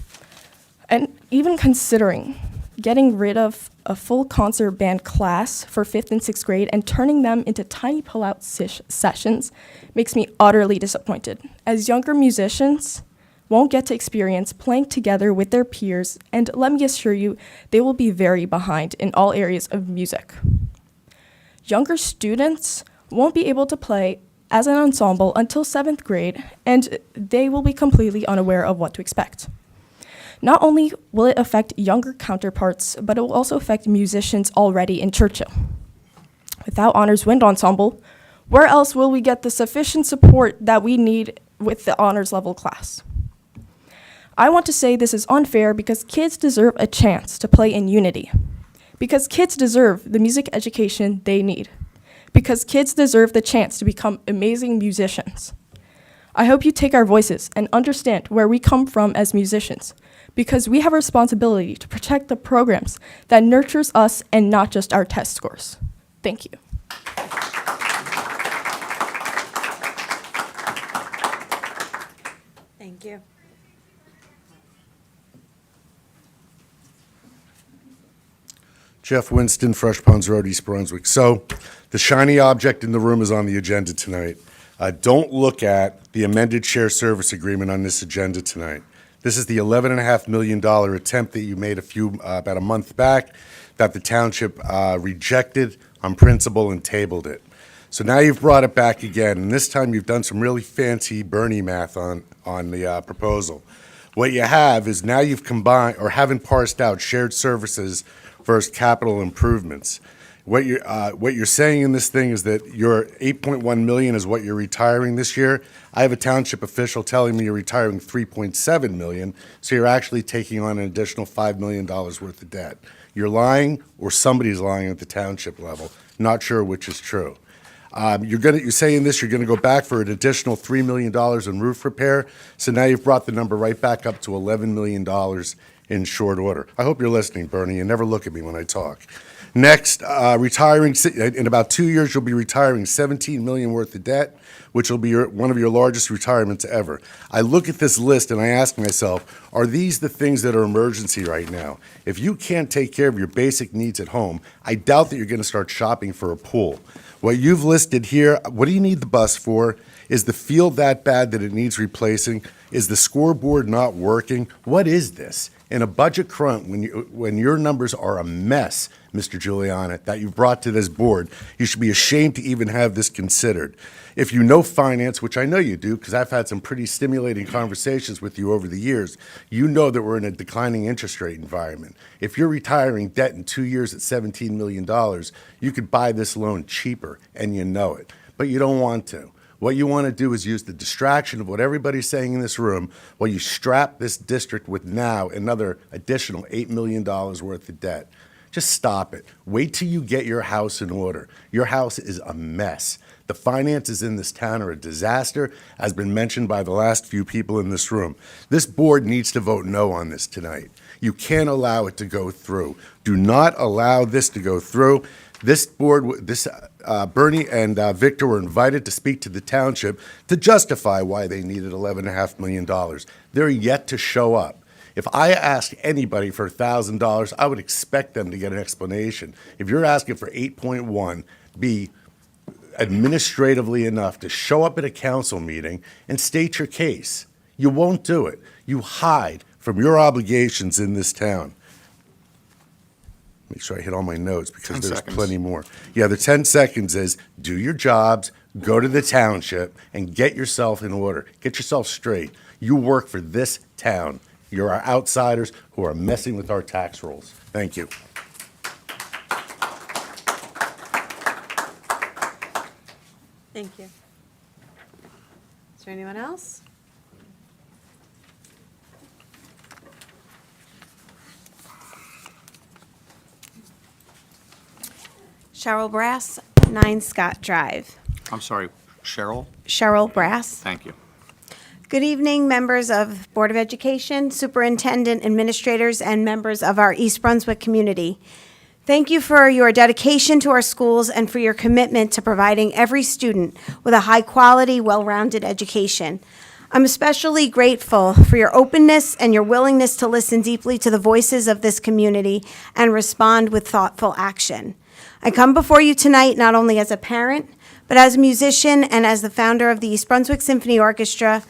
And even considering getting rid of a full concert band class for 5th and 6th grade and turning them into tiny pull-out sessions makes me utterly disappointed, as younger musicians won't get to experience playing together with their peers, and let me assure you, they will be very behind in all areas of music. Younger students won't be able to play as an ensemble until 7th grade, and they will be completely unaware of what to expect. Not only will it affect younger counterparts, but it will also affect musicians already in Churchill. Without Honors Wind Ensemble, where else will we get the sufficient support that we need with the honors level class? I want to say this is unfair because kids deserve a chance to play in unity. Because kids deserve the music education they need. Because kids deserve the chance to become amazing musicians. I hope you take our voices and understand where we come from as musicians, because we have a responsibility to protect the programs that nurtures us and not just our test scores. Thank you. Thank you. Jeff Winston, Fresh Ponds Road, East Brunswick. So the shiny object in the room is on the agenda tonight. Don't look at the amended share service agreement on this agenda tonight. This is the $11.5 million attempt that you made about a month back that the township rejected on principle and tabled it. So now you've brought it back again, and this time you've done some really fancy Bernie math on the proposal. What you have is now you've combined, or haven't parsed out, shared services versus capital improvements. What you're saying in this thing is that your $8.1 million is what you're retiring this year. I have a township official telling me you're retiring $3.7 million, so you're actually taking on an additional $5 million worth of debt. You're lying, or somebody's lying at the township level. Not sure which is true. You're saying this, you're gonna go back for an additional $3 million in roof repair, so now you've brought the number right back up to $11 million in short order. I hope you're listening, Bernie, and never look at me when I talk. Next, retiring, in about 2 years, you'll be retiring $17 million worth of debt, which will be one of your largest retirements ever. I look at this list and I ask myself, are these the things that are emergency right now? If you can't take care of your basic needs at home, I doubt that you're gonna start shopping for a pool. What you've listed here, what do you need the bus for? Is the field that bad that it needs replacing? Is the scoreboard not working? What is this? In a budget crunch, when your numbers are a mess, Mr. Giuliani, that you've brought to this board, you should be ashamed to even have this considered. If you know finance, which I know you do, because I've had some pretty stimulating conversations with you over the years, you know that we're in a declining interest rate environment. If you're retiring debt in 2 years at $17 million, you could buy this loan cheaper, and you know it, but you don't want to. What you want to do is use the distraction of what everybody's saying in this room while you strap this district with now another additional $8 million worth of debt. Just stop it. Wait till you get your house in order. Your house is a mess. The finances in this town are a disaster, as been mentioned by the last few people in this room. This board needs to vote no on this tonight. You can't allow it to go through. Do not allow this to go through. This board, Bernie and Victor were invited to speak to the township to justify why they needed $11.5 million. They're yet to show up. If I asked anybody for $1,000, I would expect them to get an explanation. If you're asking for 8.1, be administratively enough to show up at a council meeting and state your case. You won't do it. You hide from your obligations in this town. Make sure I hit all my notes because 10 there's seconds. plenty more. Yeah, the 10 seconds is do your jobs, go to the township, and get yourself in order. Get yourself straight. You work for this town. You're our outsiders who are messing with our tax rolls. Thank you. Thank you. Is there anyone else? Cheryl Brass, 9 Scott Drive. I'm sorry, Cheryl? Cheryl Brass. Thank you. Good evening, members of Board of Education, superintendent, administrators, and members of our East Brunswick community. Thank you for your dedication to our schools and for your commitment to providing every student with a high-quality, well-rounded education. I'm especially grateful for your openness and your willingness to listen deeply to the voices of this community and respond with thoughtful action. I come before you tonight not only as a parent, but as a musician and as the founder of the East Brunswick Symphony Orchestra,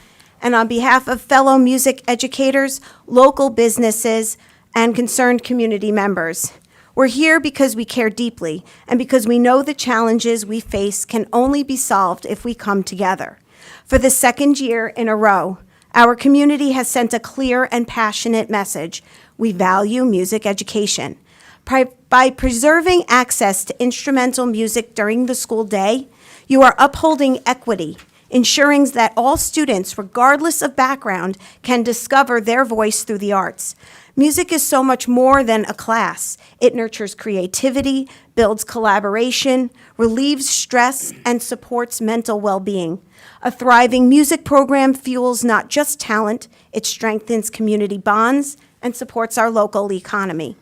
and on behalf of fellow music educators, local businesses, and concerned community members. We're here because we care deeply and because we know the challenges we face can only be solved if we come together. For the second year in a row, our community has sent a clear and passionate message. We value music education. By preserving access to instrumental music during the school day, you are upholding equity, ensuring that all students, regardless of background, can discover their voice through the arts. Music is so much more than a class. It nurtures creativity, builds collaboration, relieves stress, and supports mental well-being. A thriving music program fuels not just talent, it strengthens community bonds and supports our local economy.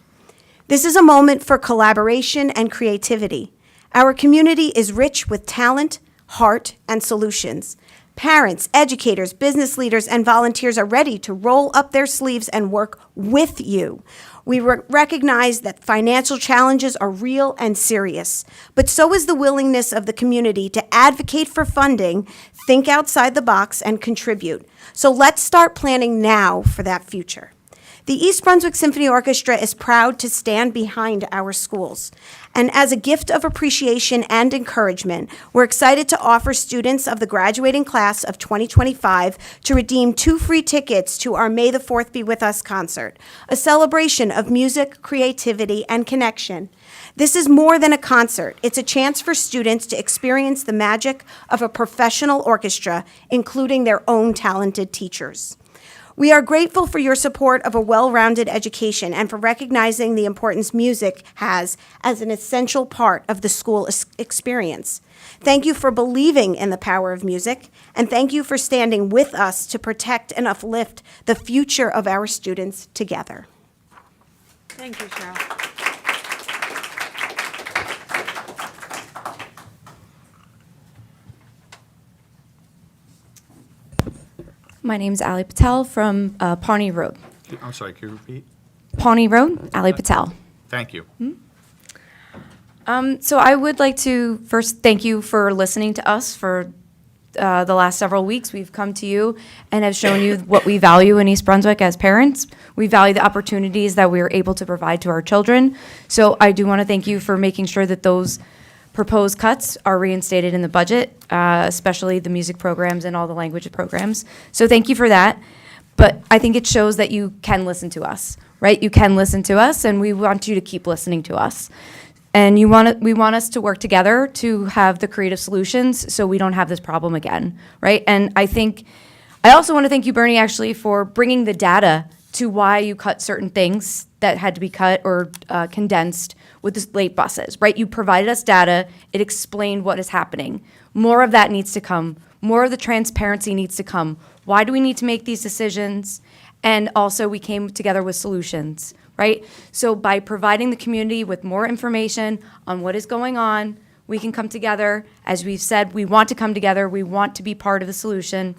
This is a moment for collaboration and creativity. Our community is rich with talent, heart, and solutions. Parents, educators, business leaders, and volunteers are ready to roll up their sleeves and work with you. We recognize that financial challenges are real and serious, but so is the willingness of the community to advocate for funding, think outside the box, and contribute. So let's start planning now for that future. The East Brunswick Symphony Orchestra is proud to stand behind our schools. And as a gift of appreciation and encouragement, we're excited to offer students of the graduating class of 2025 to redeem 2 free tickets to our May the 4th Be With Us concert, a celebration of music, creativity, and connection. This is more than a concert. It's a chance for students to experience the magic of a professional orchestra, including their own talented teachers. We are grateful for your support of a well-rounded education and for recognizing the importance music has as an essential part of the school experience. Thank you for believing in the power of music, and thank you for standing with us to protect and uplift the future of our students together. Thank you, Cheryl. My name's Ali Patel from Pawnee Road. I'm sorry, can you repeat? Pawnee Road, Ali Patel. Thank you. So I would like to first thank you for listening to us for the last several weeks. We've come to you and have shown you what we value in East Brunswick as parents. We value the opportunities that we are able to provide to our children. So I do want to thank you for making sure that those proposed cuts are reinstated in the budget, especially the music programs and all the language programs. So thank you for that. But I think it shows that you can listen to us, right? You can listen to us, and we want you to keep listening to us. And we want us to work together to have the creative solutions so we don't have this problem again, right? And I also want to thank you, Bernie, actually, for bringing the data to why you cut certain things that had to be cut or condensed with the late buses, right? You provided us data. It explained what is happening. More of that needs to come. More of the transparency needs to come. Why do we need to make these decisions? And also, we came together with solutions, right? So by providing the community with more information on what is going on, we can come together. As we've said, we want to come together. We want to be part of the solution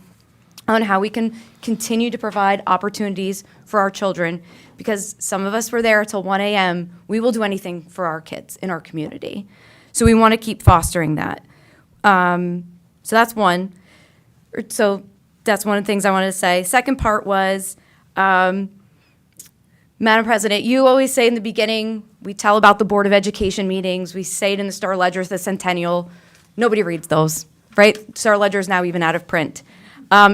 on how we can continue to provide opportunities for our children, because some of us were there till 1 a.m. We will do anything for our kids in our community. So we want to keep fostering that. So that's one. So that's one of the things I wanted to say. Second part was, Madam President, you always say in the beginning, we tell about the Board of Education meetings, we say it in the Star Ledger, the Centennial. Nobody reads those, right? Star Ledger is now even out of print.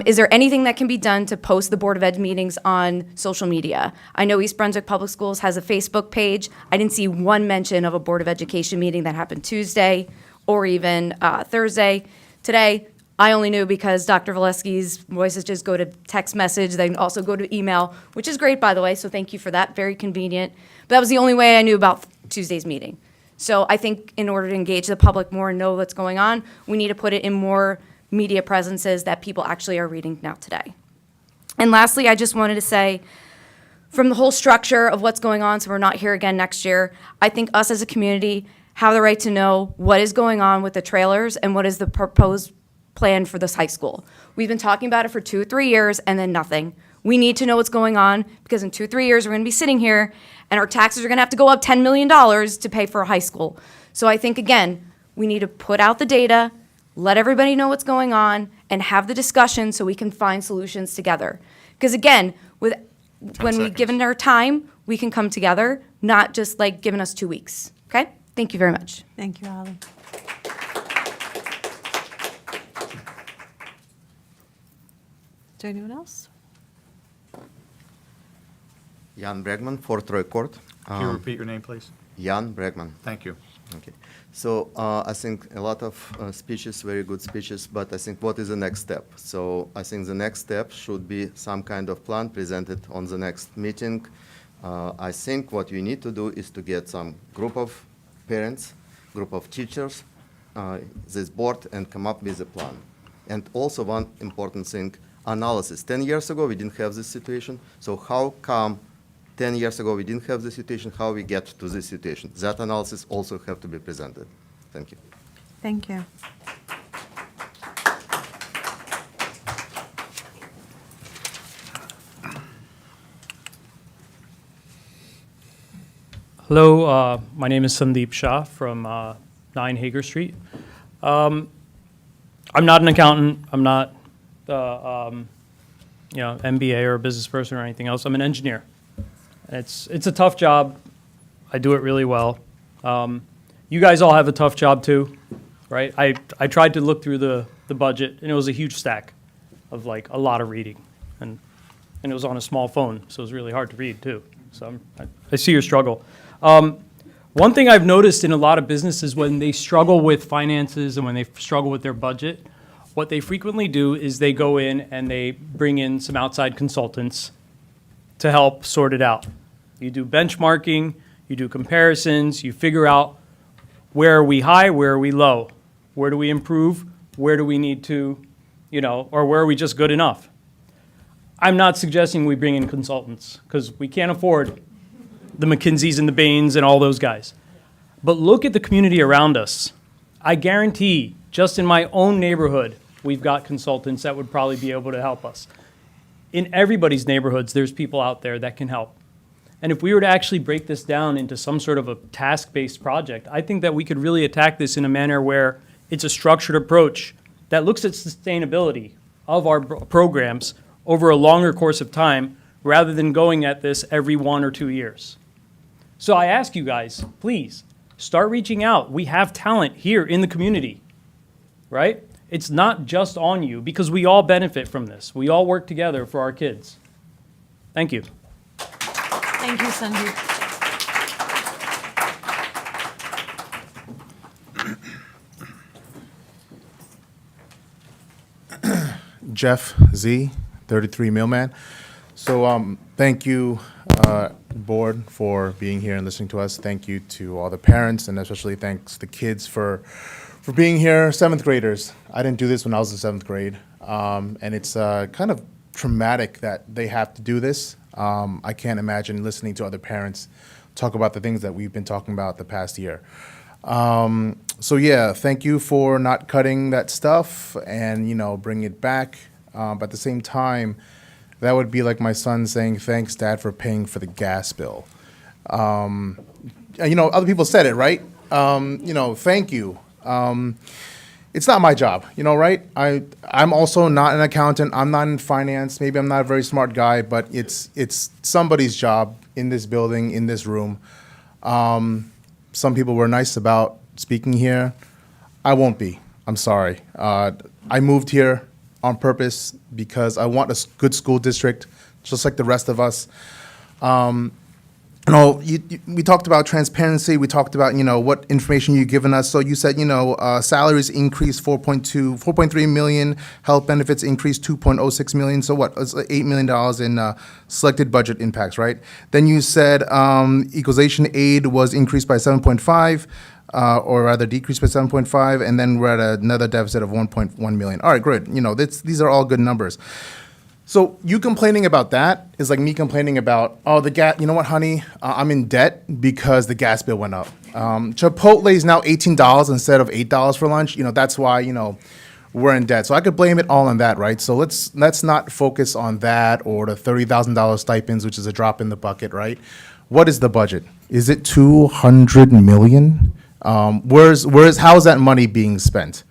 Is there anything that can be done to post the Board of Ed meetings on social media? I know East Brunswick Public Schools has a Facebook page. I didn't see one mention of a Board of Education meeting that happened Tuesday or even Thursday. Today, I only knew because Dr. Valesky's voices just go to text message, they also go to email, which is great, by the way, so thank you for that, very convenient. But that was the only way I knew about Tuesday's meeting. So I think in order to engage the public more and know what's going on, we need to put it in more media presences that people actually are reading now today. And lastly, I just wanted to say, from the whole structure of what's going on, so we're not here again next year, I think us as a community have the right to know what is going on with the trailers and what is the proposed plan for this high school. We've been talking about it for 2 or 3 years and then nothing. We need to know what's going on because in 2 or 3 years, we're gonna be sitting here and our taxes are gonna have to go up $10 million to pay for a high school. So I think, again, we need to put out the data, let everybody know what's going on, and have the discussion so we can find solutions together. Because again, when we given our time, we can come together, not just like giving us 2 weeks, okay? Thank you very much. Thank you, Ali. Is there anyone else? Jan Bregman, Fourth Roy Court. Can you repeat your name, please? Jan Bregman. Thank you. Okay. So I think a lot of speeches, very good speeches, but I think what is the next step? So I think the next step should be some kind of plan presented on the next meeting. I think what you need to do is to get some group of parents, group of teachers, this board, and come up with a plan. And also one important thing, analysis. 10 years ago, we didn't have this situation. So how come 10 years ago we didn't have this situation, how we get to this situation? That analysis also have to be presented. Thank you. Thank you. Hello, my name is Sandeep Shah from 9 Hager Street. I'm not an accountant. I'm not, MBA or a business person or anything else. I'm an engineer. It's a tough job. I do it really well. You guys all have a tough job too, right? I tried to look through the budget, and it was a huge stack of like a lot of reading, and it was on a small phone, so it was really hard to read too. So I see your struggle. One thing I've noticed in a lot of businesses when they struggle with finances and when they struggle with their budget, what they frequently do is they go in and they bring in some outside consultants to help sort it out. You do benchmarking, you do comparisons, you figure out where are we high, where are we low, where do we improve, where do we need to, or where are we just good enough? I'm not suggesting we bring in consultants because we can't afford the McKinseys and the Bains and all those guys. But look at the community around us. I guarantee, just in my own neighborhood, we've got consultants that would probably be able to help us. In everybody's neighborhoods, there's people out there that can help. And if we were to actually break this down into some sort of a task-based project, I think that we could really attack this in a manner where it's a structured approach that looks at sustainability of our programs over a longer course of time rather than going at this every 1 or 2 years. So I ask you guys, please, start reaching out. We have talent here in the community, right? It's not just on you because we all benefit from this. We all work together for our kids. Thank you. Thank you, Sandeep. Jeff Z, 33 Millman. So thank you, board, for being here and listening to us. Thank you to all the parents, and especially thanks the kids for being here. 7th graders. I didn't do this when I was in 7th grade, and it's kind of traumatic that they have to do this. I can't imagine listening to other parents talk about the things that we've been talking about the past year. So yeah, thank you for not cutting that stuff and, bringing it back. But at the same time, that would be like my son saying, thanks, Dad, for paying for the gas bill. And, other people said it, right? Thank you. it's not my job, right? I'm also not an accountant. I'm not in finance. Maybe I'm not a very smart guy, but it's somebody's job in this building, in this room. Some people were nice about speaking here. I won't be. I'm sorry. I moved here on purpose because I want a good school district, just like the rest of us. We talked about transparency. We talked about, what information you've given us. So you said, salaries increased 4.3 million, health benefits increased 2.06 million. So what? It's $8 million in selected budget impacts, right? Then you said equalization aid was increased by 7.5, or rather decreased by 7.5, and then we're at another deficit of 1.1 million. All right, good. These are all good numbers. So you complaining about that is like me complaining about, the gas, you know what, honey, I'm in debt because the gas bill went up. Chipotle is now $18 instead of $8 for lunch. That's why, we're in debt. So I could blame it all on that, right? So let's not focus on that or the $30,000 stipends, which is a drop in the bucket, right? What is the budget? Is it $200 million? How's that money being spent?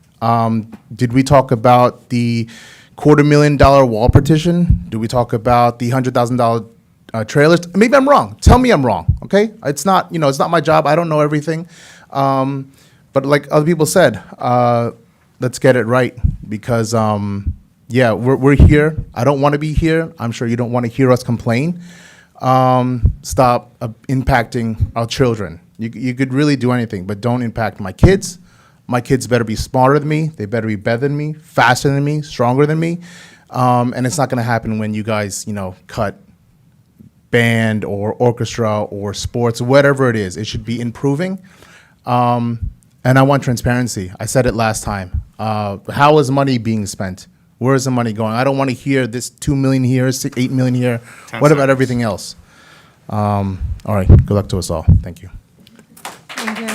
Did we talk about the $250,000 wall petition? Do we talk about the $100,000 trailers? Maybe I'm wrong. Tell me I'm wrong. Okay, it's not it's not my job. I don't know everything. But like other people said, let's get it right because we're here. I don't want to be here. I'm sure you don't want to hear us complain. Stop impacting our children. You could really do anything, but don't impact my kids. My kids better be smarter than me. They better be better than me, faster than me, stronger than me. And it's not going to happen when you guys, cut band or orchestra or sports, whatever it is. It should be improving. And I want transparency. I said it last time. How is money being spent? Where is the money going? I don't want to hear this 2 million here, 8 million here. What about everything else? All right. Good luck to us all. Thank you. Thank you.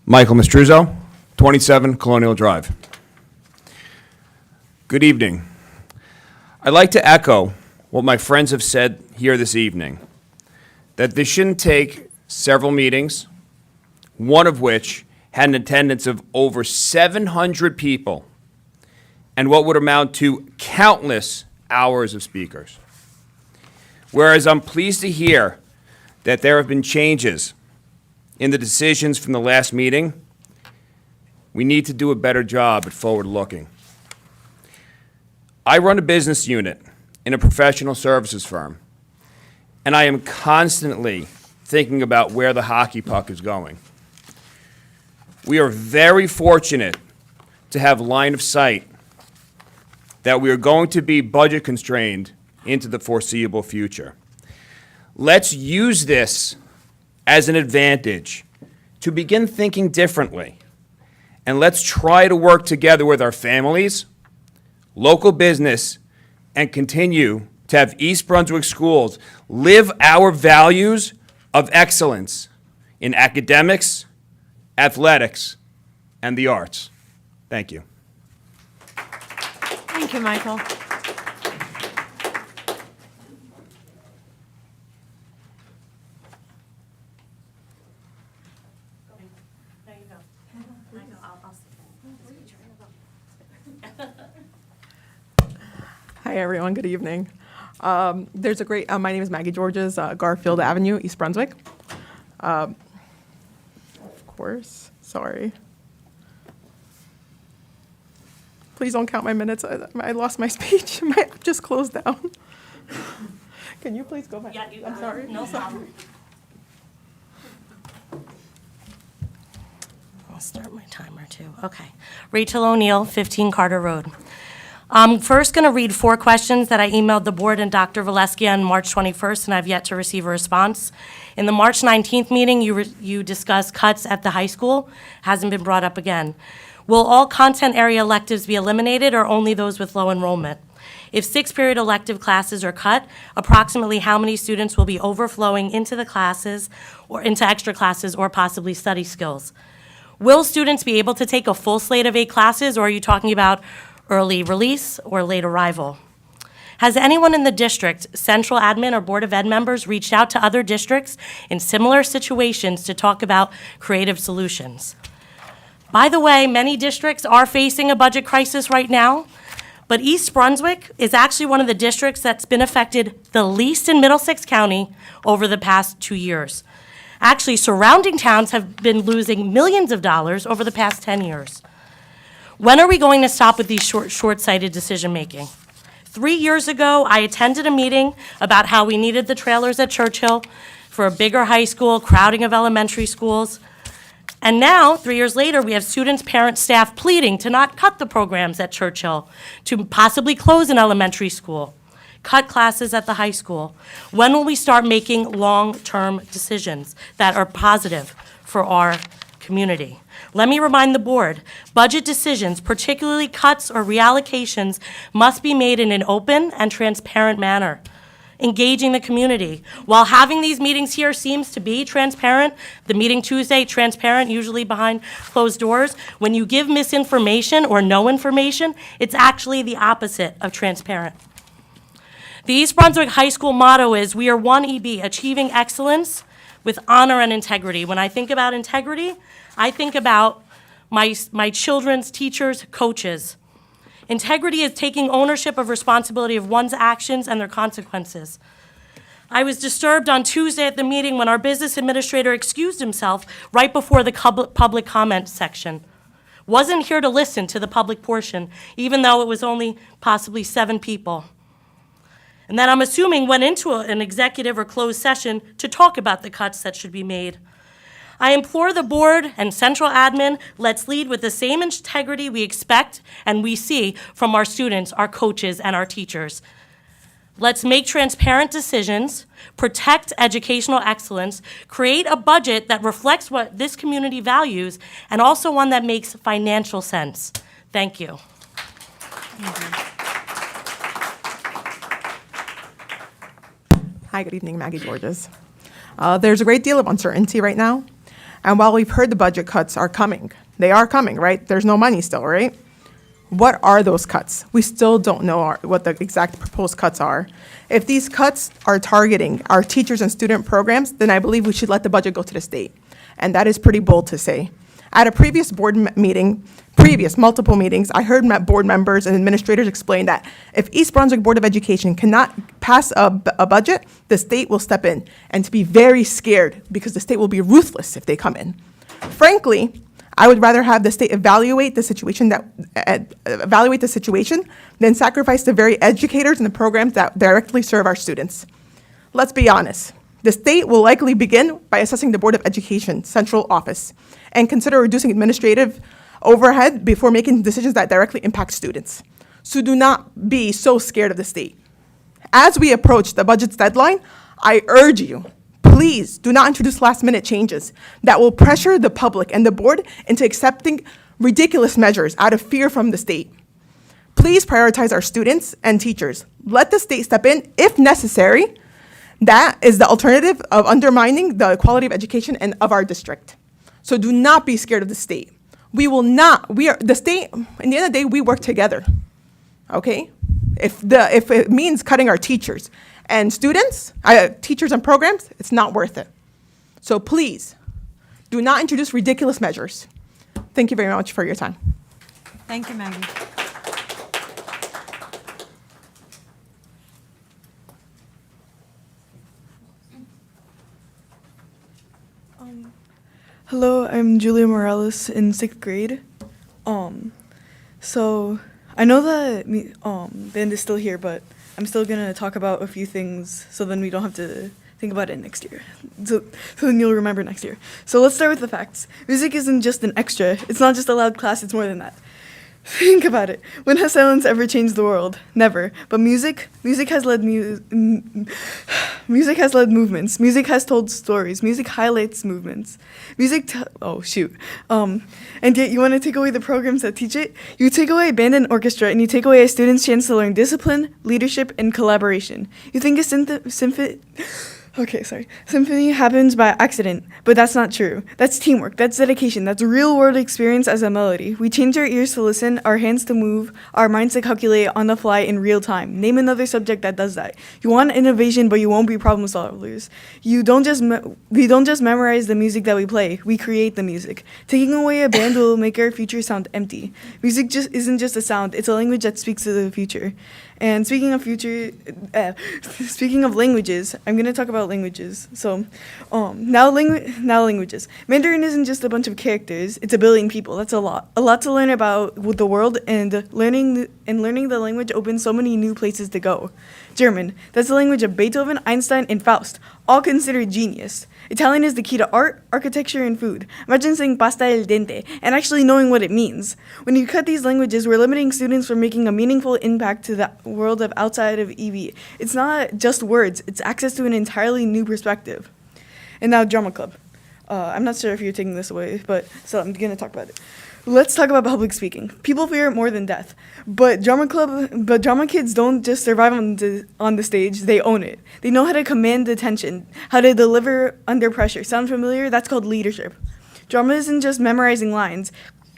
Michael Mistruzzo, 27 Colonial Drive. Good evening. I'd like to echo what my friends have said here this evening, that this shouldn't take several meetings, one of which had an attendance of over 700 people, and what would amount to countless hours of speakers. Whereas I'm pleased to hear that there have been changes in the decisions from the last meeting, we need to do a better job at forward-looking. I run a business unit in a professional services firm, and I am constantly thinking about where the hockey puck is going. We are very fortunate to have line of sight that we are going to be budget constrained into the foreseeable future. Let's use this as an advantage to begin thinking differently. And let's try to work together with our families, local business, and continue to have East Brunswick schools live our values of excellence in academics, athletics, and the arts. Thank you. Thank you, Michael. Hi, everyone. Good evening. There's a great, my name is Maggie Georges, Garfield Avenue, East Brunswick. Of course, sorry. Please don't count my minutes. I lost my speech. My app just closed down. Can you please go back? Yeah, I'm sorry. No problem. I'll start my timer too. Okay. Rachel O'Neill, 15 Carter Road. I'm first going to read 4 questions that I emailed the board and Dr. Valesky on March 21st, and I've yet to receive a response. In the March 19th meeting, you discussed cuts at the high school. Hasn't been brought up again. Will all content area electives be eliminated or only those with low enrollment? If 6-period elective classes are cut, approximately how many students will be overflowing into the classes or into extra classes or possibly study skills? Will students be able to take a full slate of 8 classes, or are you talking about early release, or late arrival. Has anyone in the district, central admin or Board of Ed members, reached out to other districts in similar situations to talk about creative solutions? By the way, many districts are facing a budget crisis right now, but East Brunswick is actually one of the districts that's been affected the least in Middlesex County over the past 2 years. Actually, surrounding towns have been losing millions of dollars over the past 10 years. When are we going to stop with these short-sighted decision-making? 3 years ago, I attended a meeting about how we needed the trailers at Churchill for a bigger high school, crowding of elementary schools. And now, 3 years later, we have students, parents, staff pleading to not cut the programs at Churchill, to possibly close an elementary school, cut classes at the high school. When will we start making long-term decisions that are positive for our community? Let me remind the board, budget decisions, particularly cuts or reallocations, must be made in an open and transparent manner, engaging the community. While having these meetings here seems to be transparent, the meeting Tuesday, transparent, usually behind closed doors, when you give misinformation or no information, it's actually the opposite of transparent. The East Brunswick High School motto is, "We are one EB, achieving excellence with honor and integrity." When I think about integrity, I think about my children's teachers, coaches. Integrity is taking ownership of responsibility of one's actions and their consequences. I was disturbed on Tuesday at the meeting when our business administrator excused himself right before the public comment section. Wasn't here to listen to the public portion, even though it was only possibly 7 people. And then I'm assuming went into an executive or closed session to talk about the cuts that should be made. I implore the board and central admin, let's lead with the same integrity we expect and we see from our students, our coaches, and our teachers. Let's make transparent decisions, protect educational excellence, create a budget that reflects what this community values, and also one that makes financial sense. Thank you. Hi, good evening, Maggie Georges. There's a great deal of uncertainty right now, and while we've heard the budget cuts are coming, they are coming, right? There's no money still, right? What are those cuts? We still don't know what the exact proposed cuts are. If these cuts are targeting our teachers and student programs, then I believe we should let the budget go to the state, and that is pretty bold to say. At a previous board meeting, multiple meetings, I heard board members and administrators explain that if East Brunswick Board of Education cannot pass a budget, the state will step in, and to be very scared because the state will be ruthless if they come in. Frankly, I would rather have the state evaluate the situation than sacrifice the very educators and the programs that directly serve our students. Let's be honest. The state will likely begin by assessing the Board of Education central office and consider reducing administrative overhead before making decisions that directly impact students. So do not be so scared of the state. As we approach the budget's deadline, I urge you, please do not introduce last-minute changes that will pressure the public and the board into accepting ridiculous measures out of fear from the state. Please prioritize our students and teachers. Let the state step in if necessary. That is the alternative of undermining the quality of education and of our district. So do not be scared of the state. The state, in the end of the day, we work together, okay? If it means cutting our teachers and students, teachers and programs, it's not worth it. So please, do not introduce ridiculous measures. Thank you very much for your time. Thank you, Maggie. Hello, I'm Julia Morales in 6th grade. So I know that the band is still here, but I'm still gonna talk about a few things so then we don't have to think about it next year. So then you'll remember next year. So let's start with the facts. Music isn't just an extra. It's not just a loud class, it's more than that. Think about it. When has silence ever changed the world? Never. But music has led music has led movements. Music has told stories. Music highlights movements. And yet you want to take away the programs that teach it? You take away band and orchestra, and you take away a student's chance to learn discipline, leadership, and collaboration. You think a Okay, sorry. Symphony happens by accident, but that's not true. That's teamwork, that's dedication, that's real world experience as a melody. We change our ears to listen, our hands to move, our minds to calculate on the fly in real time. Name another subject that does that. You want innovation, but you won't be problem solvers. We don't just memorize the music that we play, we create the music. Taking away a band will make our future sound empty. Music just isn't just a sound, it's a language that speaks to the future. And speaking of languages, I'm going to talk about languages. So, now languages. Mandarin isn't just a bunch of characters; it's a billion people. That's a lot to learn about with the world, and learning the language opens so many new places to go. German, that's the language of Beethoven, Einstein, and Faust, all considered genius. Italian is the key to art, architecture, and food. Imagine saying pasta al dente and actually knowing what it means. When you cut these languages, we're limiting students from making a meaningful impact to the world of outside of EV. It's not just words, it's access to an entirely new perspective. And now drama club. I'm not sure if you're taking this away, but so I'm going to talk about it. Let's talk about public speaking. People fear it more than death. But drama kids don't just survive on the stage, they own it. They know how to command attention, how to deliver under pressure. Sound familiar? That's called leadership. Drama isn't just memorizing lines.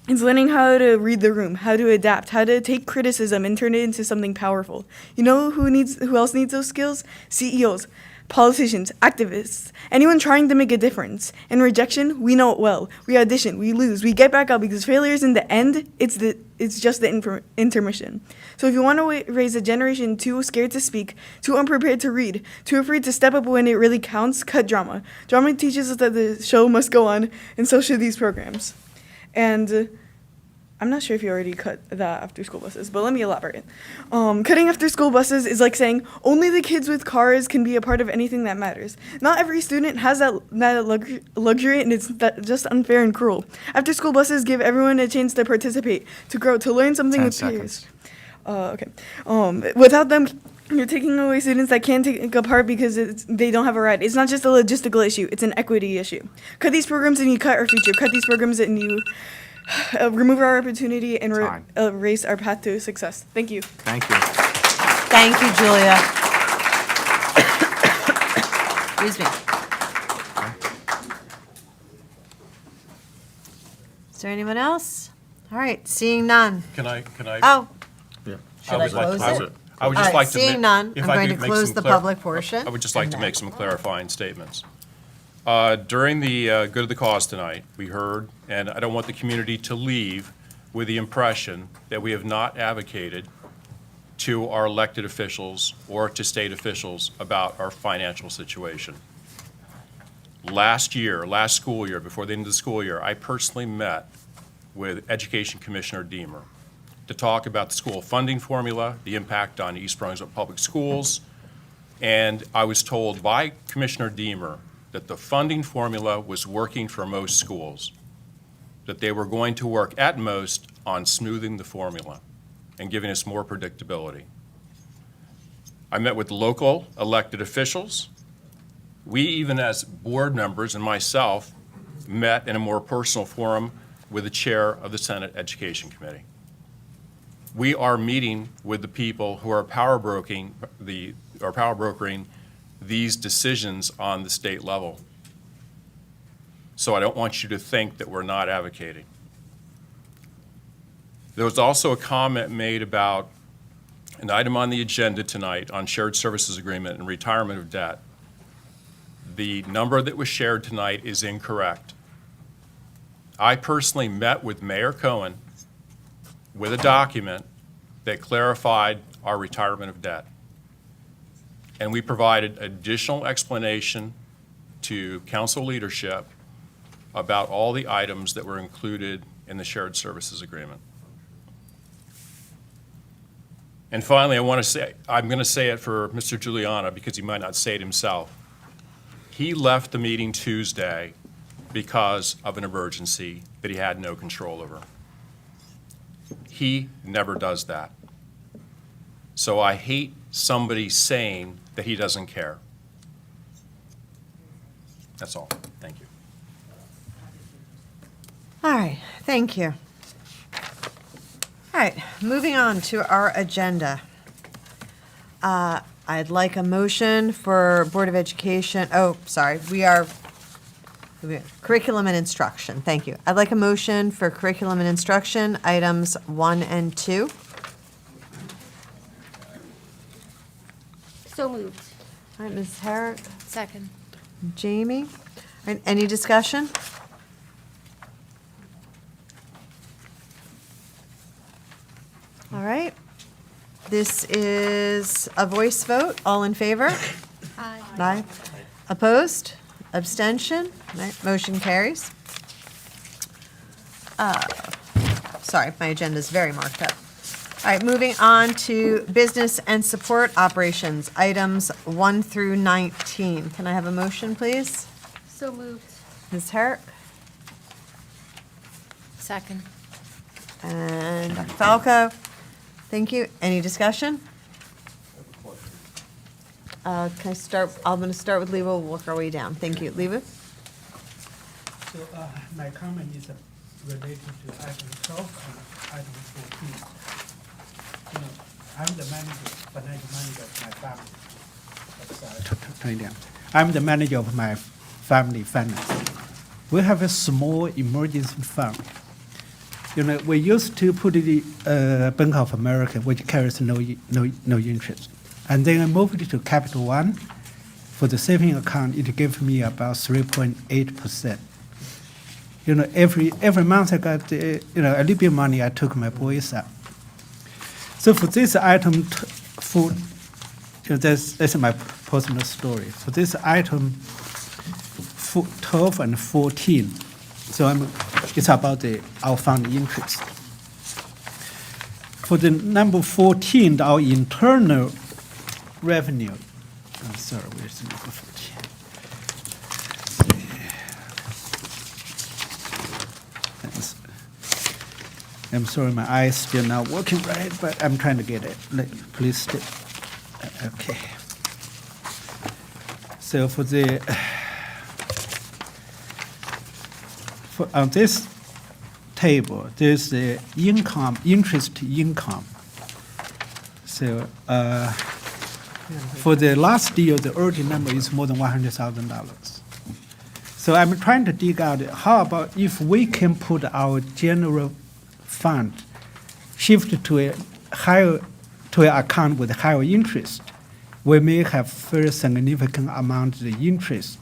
It's learning how to read the room, how to adapt, how to take criticism and turn it into something powerful. You know who else needs those skills? CEOs. Politicians, activists, anyone trying to make a difference. And rejection, we know it well. We audition, we lose, we get back up because failure is in the end, it's just the intermission. So if you want to raise a generation too scared to speak, too unprepared to read, too afraid to step up when it really counts, cut drama. Drama teaches us that the show must go on, and so should these programs. And I'm not sure if you already cut that after school buses, but let me elaborate. Cutting after school buses is like saying only the kids with cars can be a part of anything that matters. Not every student has that luxury, and it's just unfair and cruel. After school buses give everyone a chance to participate, to grow, to learn something with peers. Without them, you're taking away students that can't take a part because they don't have a ride. It's not just a logistical issue, it's an equity issue. Cut these programs and you cut our future. Cut these programs and you remove our opportunity and erase our path to success. Thank you. Thank you. Thank you, Julia. Excuse me. Is there anyone else? All right, seeing none. Can I? Oh. Yeah. Should I close it? I would All just right, like to. seeing none, if I'm I going could to make close some the public portion. I would just like to make some clarifying statements. During the good of the cause tonight, we heard, and I don't want the community to leave with the impression that we have not advocated to our elected officials or to state officials about our financial situation. Last school year, before the end of the school year, I personally met with Education Commissioner Deemer to talk about the school funding formula, the impact on East Brunswick Public Schools, and I was told by Commissioner Deemer that the funding formula was working for most schools, that they were going to work at most on smoothing the formula and giving us more predictability. I met with local elected officials. We, even as board members and myself, met in a more personal forum with the chair of the Senate Education Committee. We are meeting with the people who are power brokering these decisions on the state level. So I don't want you to think that we're not advocating. There was also a comment made about an item on the agenda tonight on shared services agreement and retirement of debt. The number that was shared tonight is incorrect. I personally met with Mayor Cohen with a document that clarified our retirement of debt. And we provided additional explanation to council leadership about all the items that were included in the shared services agreement. And finally, I'm going to say it for Mr. Giuliano because he might not say it himself. He left the meeting Tuesday because of an emergency that he had no control over. He never does that. So I hate somebody saying that he doesn't care. That's all. Thank you. All right, thank you. All right, moving on to our agenda. I'd like a motion for Board of Education, curriculum and instruction, thank you. I'd like a motion for curriculum and instruction, items 1 and 2. So moved. All right, Ms. Herrick, Second. Jamie. All right, any discussion? All right. This is a voice vote. All in favor? Aye. Aye. Opposed? Abstention? All right, motion carries. Sorry, my agenda is very marked up. All right, moving on to business and support operations, items 1 through 19. Can I have a motion, please? So moved. Ms. Herrick Second. and Dr. Falco. Thank you. Any discussion? Can I start? I'm going to start with Leva. We'll work our way down. Thank you. Leva? So my comment is related to item 12 and item 14. You know, I'm the financial manager of my family. Turn it down. I'm the manager of my family finance. We have a small emergency fund. You know, we used to put it Bank of America, which carries no interest. And then I moved it to Capital One. For the saving account, it gave me about 3.8%. You know, every month I got a little bit of money. I took my boys up. So for this item, that's my personal story. For this item, 12 and 14, so it's about our fund interest. For the number 14, our internal revenue. I'm sorry, where's the number 14? I'm sorry, my eyes still not working right, but I'm trying to get it. Please stay. Okay. So on this table, there's the interest income. So for the last year, the early number is more than $100,000. So I'm trying to dig out, how about if we can put our general fund shift to an account with higher interest, we may have very significant amount of the interest.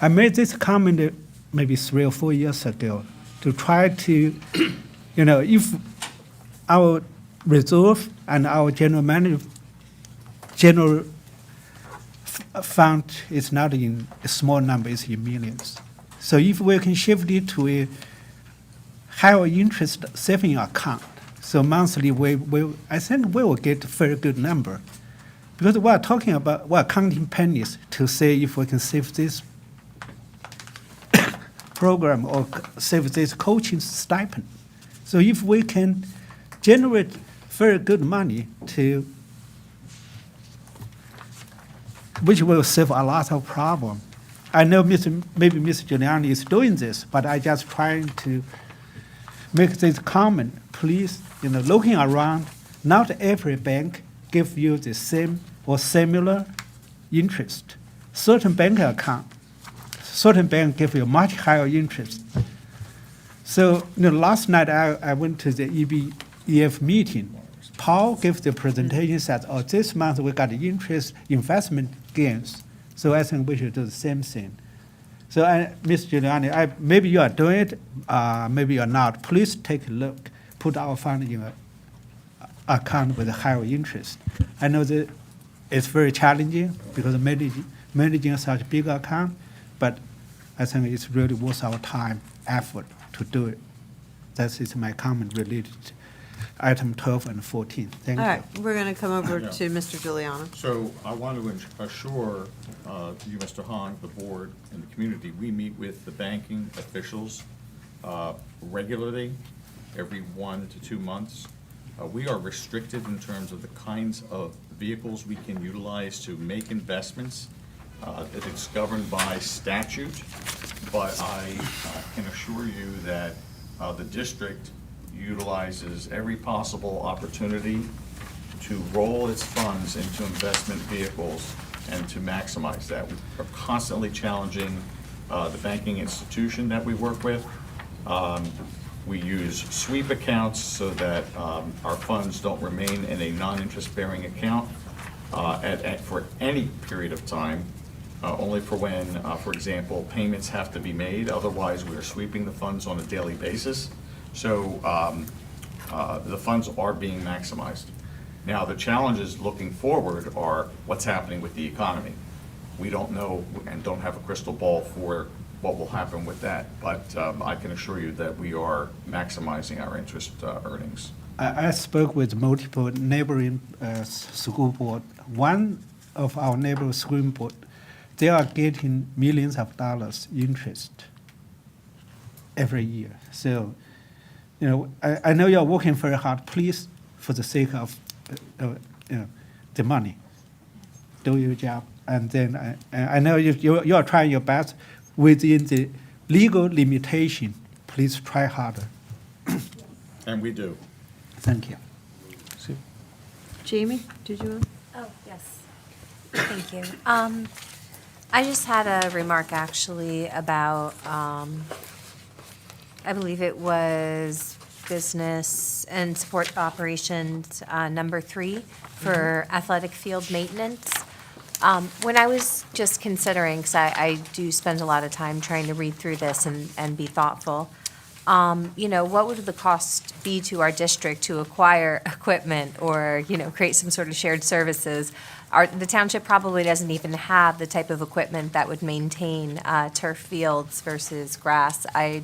I made this comment maybe 3 or 4 years ago to try to, if our reserve and our general fund is not in a small number, it's in millions. So if we can shift it to a higher interest saving account, so monthly I think we will get a very good number. Because we're counting pennies to say if we can save this program or save this coaching stipend. So if we can generate very good money which will save a lot of problem. I know maybe Mr. Giuliani is doing this, but I just trying to make this comment. Please, looking around, not every bank give you the same or similar interest. Certain bank give you much higher interest. So last night I went to the EF meeting. Paul gave the presentation, said, this month we got interest investment gains. So I think we should do the same thing. So Ms. Giuliani, maybe you are doing it, maybe you're not. Please take a look. Put our fund in an account with a higher interest. I know that it's very challenging because managing such a big account, but I think it's really worth our time, effort to do it. That is my comment related to item 12 and 14. Thank you. All right, we're going to come over to Mr. Giuliano. So I want to assure you, Mr. Hong, the board, and the community, we meet with the banking officials regularly, every 1 to 2 months. We are restricted in terms of the kinds of vehicles we can utilize to make investments. That it's governed by statute, but I can assure you that the district utilizes every possible opportunity to roll its funds into investment vehicles and to maximize that. We're constantly challenging the banking institution that we work with. We use sweep accounts so that our funds don't remain in a non-interest-bearing account for any period of time, only for when, for example, payments have to be made. Otherwise, we are sweeping the funds on a daily basis. So the funds are being maximized. Now, the challenges looking forward are what's happening with the economy. We don't know and don't have a crystal ball for what will happen with that, but I can assure you that we are maximizing our interest earnings. I spoke with multiple neighboring school board. One of our neighboring school board, they are getting millions of dollars interest every year. So, I know you're working very hard. Please, for the sake of the money, do your job. And then I know you are trying your best within the legal limitation. Please try harder. And we do. Thank you. Jamie, did you? Oh, yes. Thank you. I just had a remark actually about, I believe it was business and support operations number 3 for athletic field maintenance. When I was just considering, because I do spend a lot of time trying to read through this and be thoughtful, what would the cost be to our district to acquire equipment or, create some sort of shared services? The township probably doesn't even have the type of equipment that would maintain turf fields versus grass. I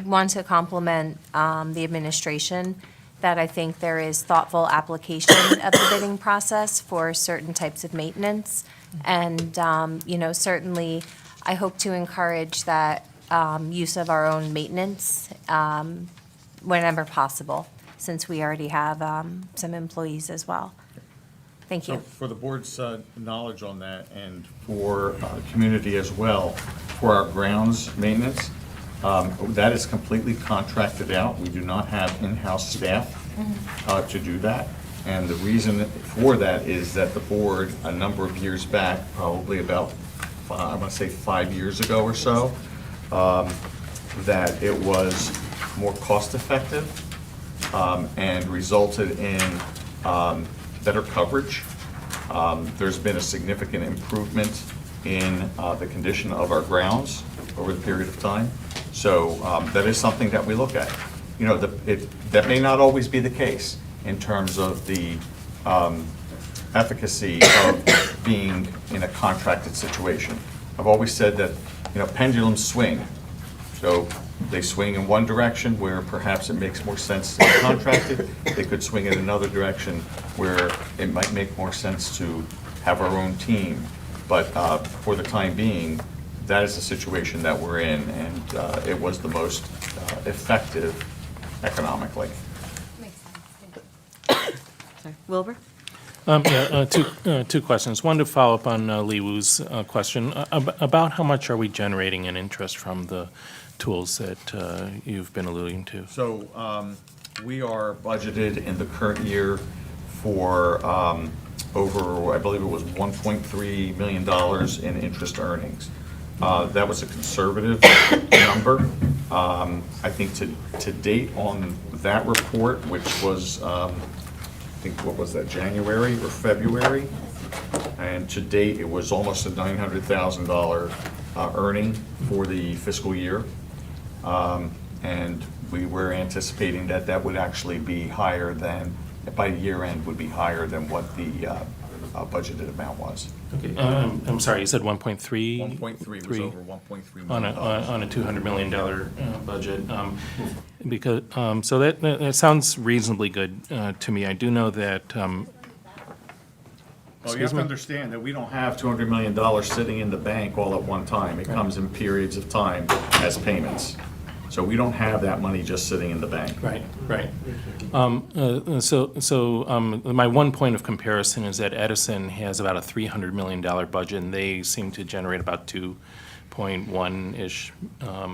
want to compliment the administration that I think there is thoughtful application of the bidding process for certain types of maintenance. And, certainly, I hope to encourage that use of our own maintenance whenever possible, since we already have some employees as well. Thank you. So for the board's knowledge on that and for the community as well, for our grounds maintenance, that is completely contracted out. We do not have in-house staff to do that. And the reason for that is that the board, a number of years back, probably about, I want to say 5 years ago or so, that it was more cost-effective and resulted in better coverage. There's been a significant improvement in the condition of our grounds over the period of time. So that is something that we look at. That may not always be the case in terms of the efficacy of being in a contracted situation. I've always said that, pendulums swing. So they swing in one direction where perhaps it makes more sense to be contracted. They could swing in another direction where it might make more sense to have our own team. But for the time being, that is the situation that we're in, and it was the most effective economically. Sorry, Wilbur? Two questions. One to follow up on Lee Wu's question about how much are we generating in interest from the tools that you've been alluding to? So we are budgeted in the current year for over, I believe it was $1.3 million in interest earnings. That was a conservative number. I think to date on that report, which was, I think, what was that, January or February? And to date, it was almost a $900,000 earning for the fiscal year. And we were anticipating that that would actually be higher than, by year end, would be higher than what the budgeted amount was. Okay. I'm sorry, you said 1.3? 1.3 was over $1.3 million. On a $200 million budget. Because, so that sounds reasonably good to me. I do know that. Well, you have to understand that we don't have $200 million sitting in the bank all at one time. It comes in periods of time as payments. So we don't have that money just sitting in the bank. Right, right. So my one point of comparison is that Edison has about a $300 million budget, and they seem to generate about $2.8 1.1-ish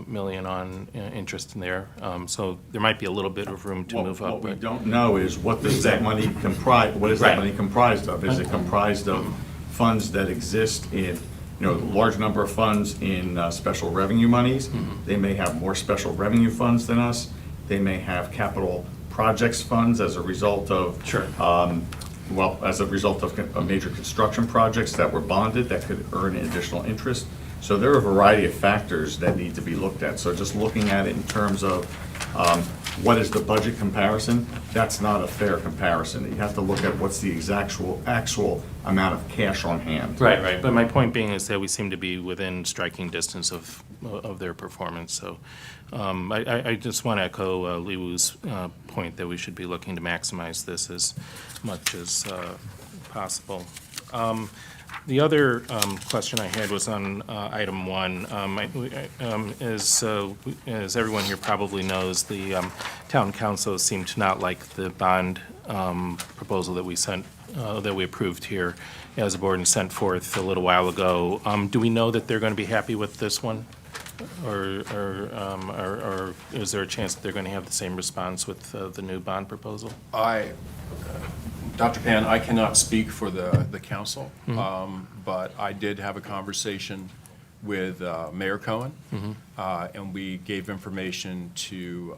million on interest in there. So there might be a little bit of room to move up. What we but- don't know is what does that money comprise, what is that Right. money comprised of? Is it comprised of funds that exist in, a large number of funds in special revenue monies? They may have more special revenue funds than us. They may have capital projects funds as a result of. Sure. As a result of major construction projects that were bonded that could earn additional interest. So there are a variety of factors that need to be looked at. So just looking at it in terms of what is the budget comparison, that's not a fair comparison. You have to look at what's the actual amount of cash on hand. Right. But my point being is that we seem to be within striking distance of their performance. So I just want to echo Lee Wu's point that we should be looking to maximize this as much as possible. The other question I had was on item 1. As everyone here probably knows, the town council seemed to not like the bond proposal that we sent, that we approved here as a board and sent forth a little while ago. Do we know that they're going to be happy with this one? Or is there a chance that they're going to have the same response with the new bond proposal? Dr. Pan, I cannot speak for the council, but I did have a conversation with Mayor Cohen, and we gave information to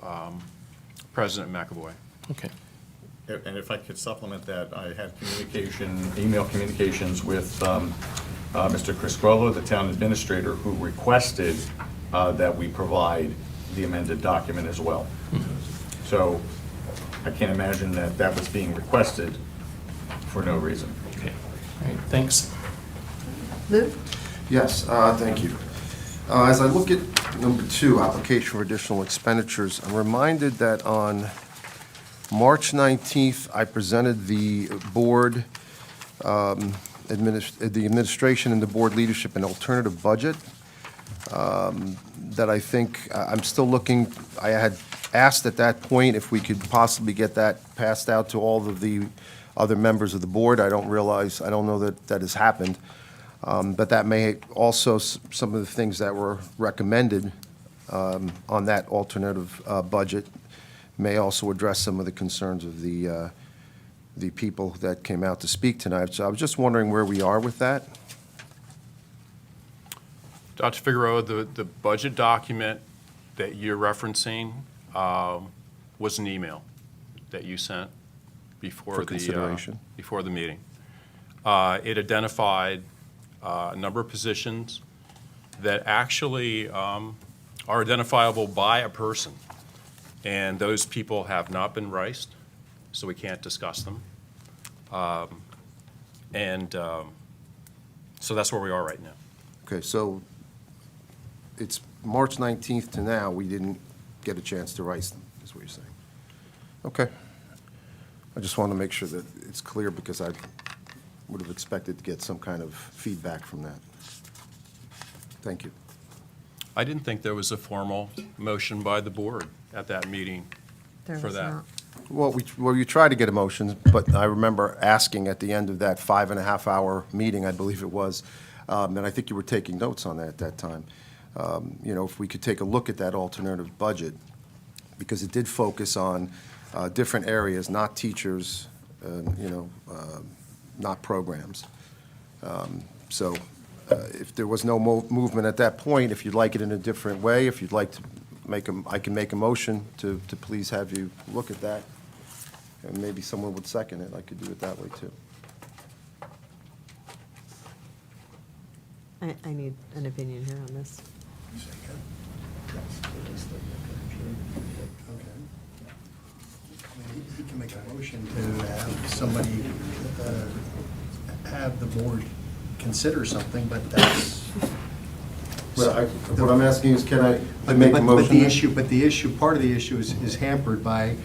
President McAvoy. Okay. And if I could supplement that, I had email communications with Mr. Criscuolo, the town administrator, who requested that we provide the amended document as well. So I can't imagine that that was being requested for no reason. Okay. All right. Thanks. Lou? Yes, thank you. As I look at number 2, application for additional expenditures, I'm reminded that on March 19th, I presented the board, the administration and the board leadership an alternative budget that I think I'm still looking. I had asked at that point if we could possibly get that passed out to all of the other members of the board. I don't know that that has happened. But that may also, some of the things that were recommended on that alternative budget may also address some of the concerns of the people that came out to speak tonight. So I was just wondering where we are with that. Dr. Figueroa, the budget document that you're referencing was an email that you sent before For consideration. Before the meeting. It identified a number of positions that actually are identifiable by a person, and those people have not been riced, so we can't discuss them. So that's where we are right now. Okay, so it's March 19th to now, we didn't get a chance to rice them, is what you're saying. Okay. I just want to make sure that it's clear because I would have expected to get some kind of feedback from that. Thank you. I didn't think there was a formal motion by the board at that meeting for that. Well, you tried to get a motion, but I remember asking at the end of that 5.5-hour meeting, I believe it was, and I think you were taking notes on that at that time, if we could take a look at that alternative budget, because it did focus on different areas, not teachers, not programs. So if there was no movement at that point, if you'd like it in a different way, if you'd like to I can make a motion to please have you look at that, and maybe someone would second it. I could do it that way, too. I need an opinion here on this. You can make a motion to have somebody, have the board consider something, but that's. Well, what I'm asking is, can I make a motion? But the issue, part of the issue is hampered by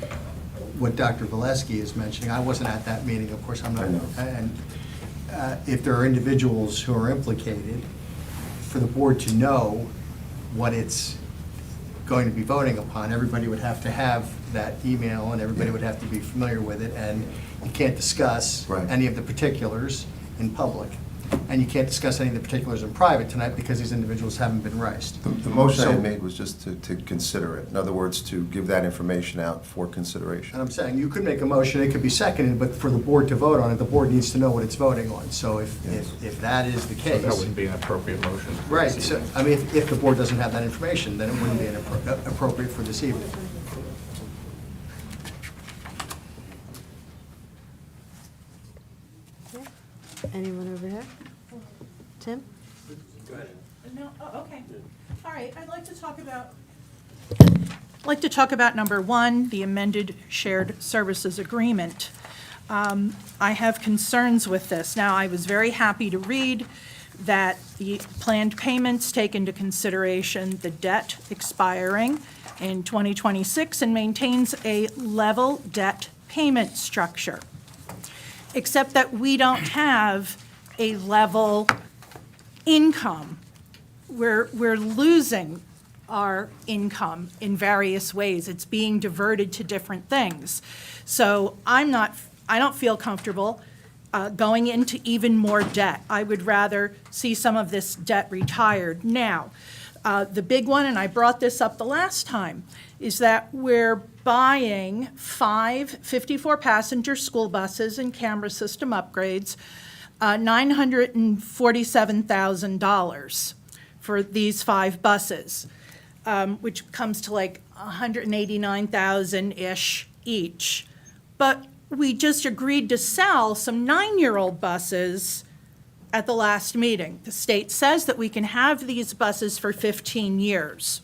what Dr. Valesky is mentioning. I wasn't at that meeting, of course, I'm not. I know. And if there are individuals who are implicated, for the board to know what it's going to be voting upon, everybody would have to have that email, and everybody would have to be familiar with it, and you can't discuss Right. any of the particulars in public. and you can't discuss any of the particulars in private tonight because these individuals haven't been raised. The motion I So- had made was just to consider it. In other words, to give that information out for consideration. And I'm saying, you could make a motion, it could be seconded, but for the board to vote on it, the board needs to know what it's voting on. So if that is the case. That wouldn't be an appropriate motion. Right, so, I mean, if the board doesn't have that information, then it wouldn't be appropriate for this evening. Anyone over here? Tim? No, oh, okay. All right, I'd like to talk about number one, the amended shared services agreement. I have concerns with this. Now, I was very happy to read that the planned payments take into consideration the debt expiring in 2026 and maintains a level debt payment structure, except that we don't have a level income. We're losing our income in various ways. It's being diverted to different things. So I don't feel comfortable going into even more debt. I would rather see some of this debt retired. Now, the big one, and I brought this up the last time, is that we're buying 5 54-passenger school buses and camera system upgrades, $947,000 for these 5 buses, which comes to like $189,000-ish each. But we just agreed to sell some 9-year-old buses at the last meeting. The state says that we can have these buses for 15 years.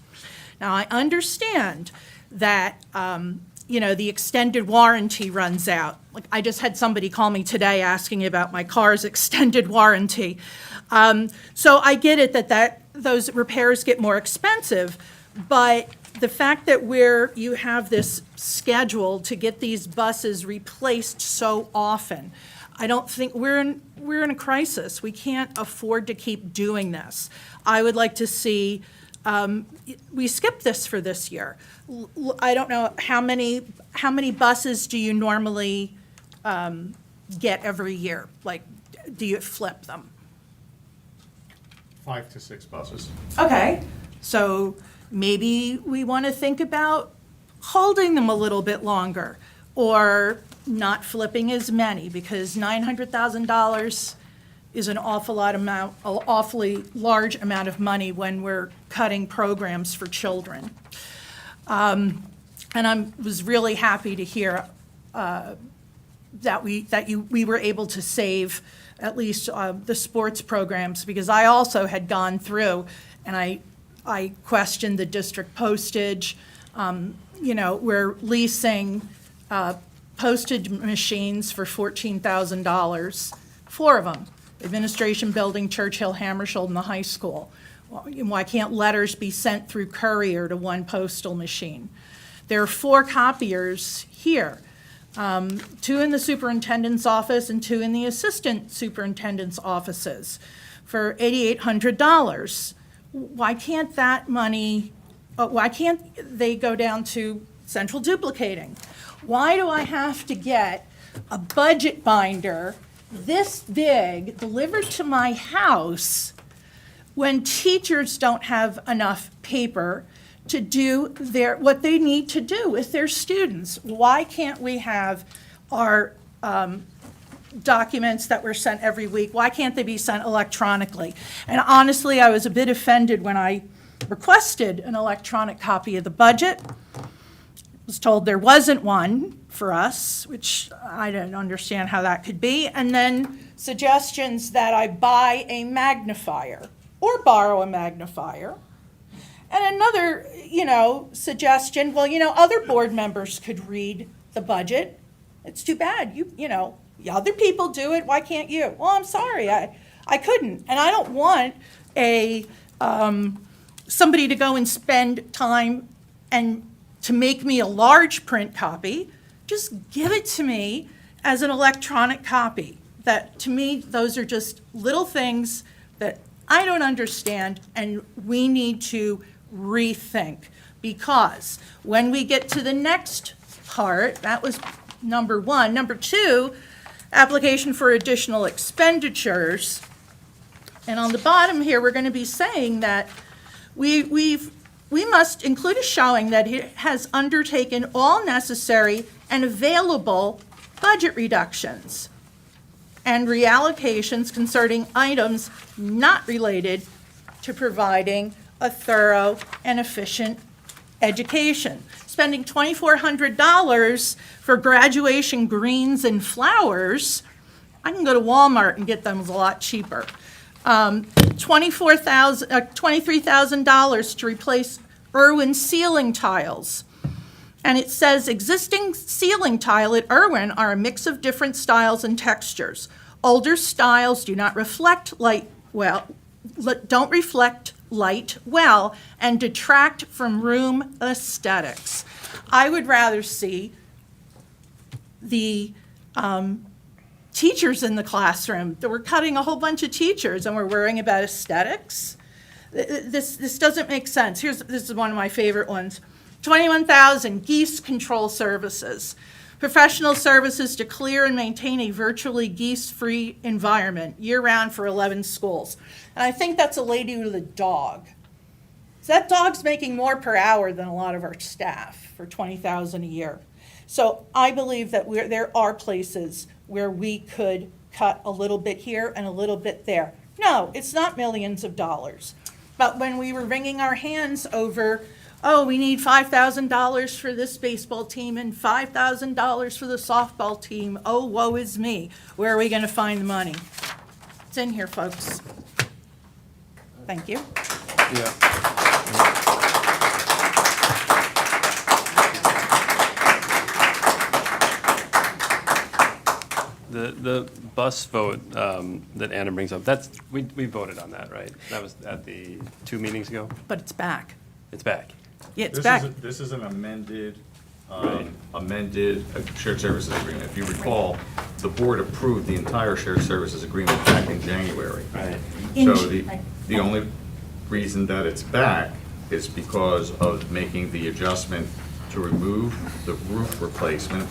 Now, I understand that, the extended warranty runs out. Like, I just had somebody call me today asking about my car's extended warranty. So I get it that those repairs get more expensive, but the fact that you have this schedule to get these buses replaced so often, I don't think we're in a crisis. We can't afford to keep doing this. I would like to see we skip this for this year. I don't know how many buses do you normally get every year? Like, do you flip them? 5 to 6 buses. Okay, so maybe we want to think about holding them a little bit longer or not flipping as many, because $900,000 is an awfully large amount of money when we're cutting programs for children. And I was really happy to hear that we were able to save at least the sports programs, because I also had gone through and I questioned the district postage. We're leasing postage machines for $14,000, 4 of them. Administration Building, Churchill, Hammersholt, and the high school. Why can't letters be sent through courier to one postal machine? There are 4 copiers here, 2 in the superintendent's office and 2 in the assistant superintendent's offices for $8,800. Why can't why can't they go down to central duplicating? Why do I have to get a budget binder this big delivered to my house when teachers don't have enough paper to do what they need to do with their students? Why can't we have our documents that were sent every week, why can't they be sent electronically? And honestly, I was a bit offended when I requested an electronic copy of the budget. Was told there wasn't one for us, which I don't understand how that could be. And then suggestions that I buy a magnifier or borrow a magnifier. And another, suggestion, other board members could read the budget. It's too bad, other people do it, why can't you? Well, I'm sorry, I couldn't. And I don't want somebody to go and spend time and to make me a large print copy. Just give it to me as an electronic copy. That, to me, those are just little things that I don't understand, and we need to rethink. Because when we get to the next part, that was number 1. Number 2, application for additional expenditures. And on the bottom here, we're going to be saying that we must include a showing that it has undertaken all necessary and available budget reductions and reallocations concerning items not related to providing a thorough and efficient education. Spending $2,400 for graduation greens and flowers, I can go to Walmart and get them a lot cheaper. $23,000 to replace Irwin ceiling tiles. And it says existing ceiling tile at Irwin are a mix of different styles and textures. Older styles do not reflect don't reflect light well and detract from room aesthetics. I would rather see the teachers in the classroom, that we're cutting a whole bunch of teachers and we're worrying about aesthetics. This doesn't make sense. This is one of my favorite ones. 21,000 geese control services. Professional services to clear and maintain a virtually geese-free environment year-round for 11 schools. And I think that's a lady with a dog. So that dog's making more per hour than a lot of our staff for $20,000 a year. So I believe that there are places where we could cut a little bit here and a little bit there. No, it's not millions of dollars. But when we were wringing our hands over, oh, we need $5,000 for this baseball team and $5,000 for the softball team, oh, woe is me. Where are we going to find the money? It's in here, folks. Thank you. The bus vote that Anna brings up, we voted on that, right? That was at the 2 meetings ago? But it's back. It's back. Yeah, it's back. This is an amended shared services agreement. If you recall, the board approved the entire shared services agreement back in January. Right. So the only reason that it's back is because of making the adjustment to remove the roof replacement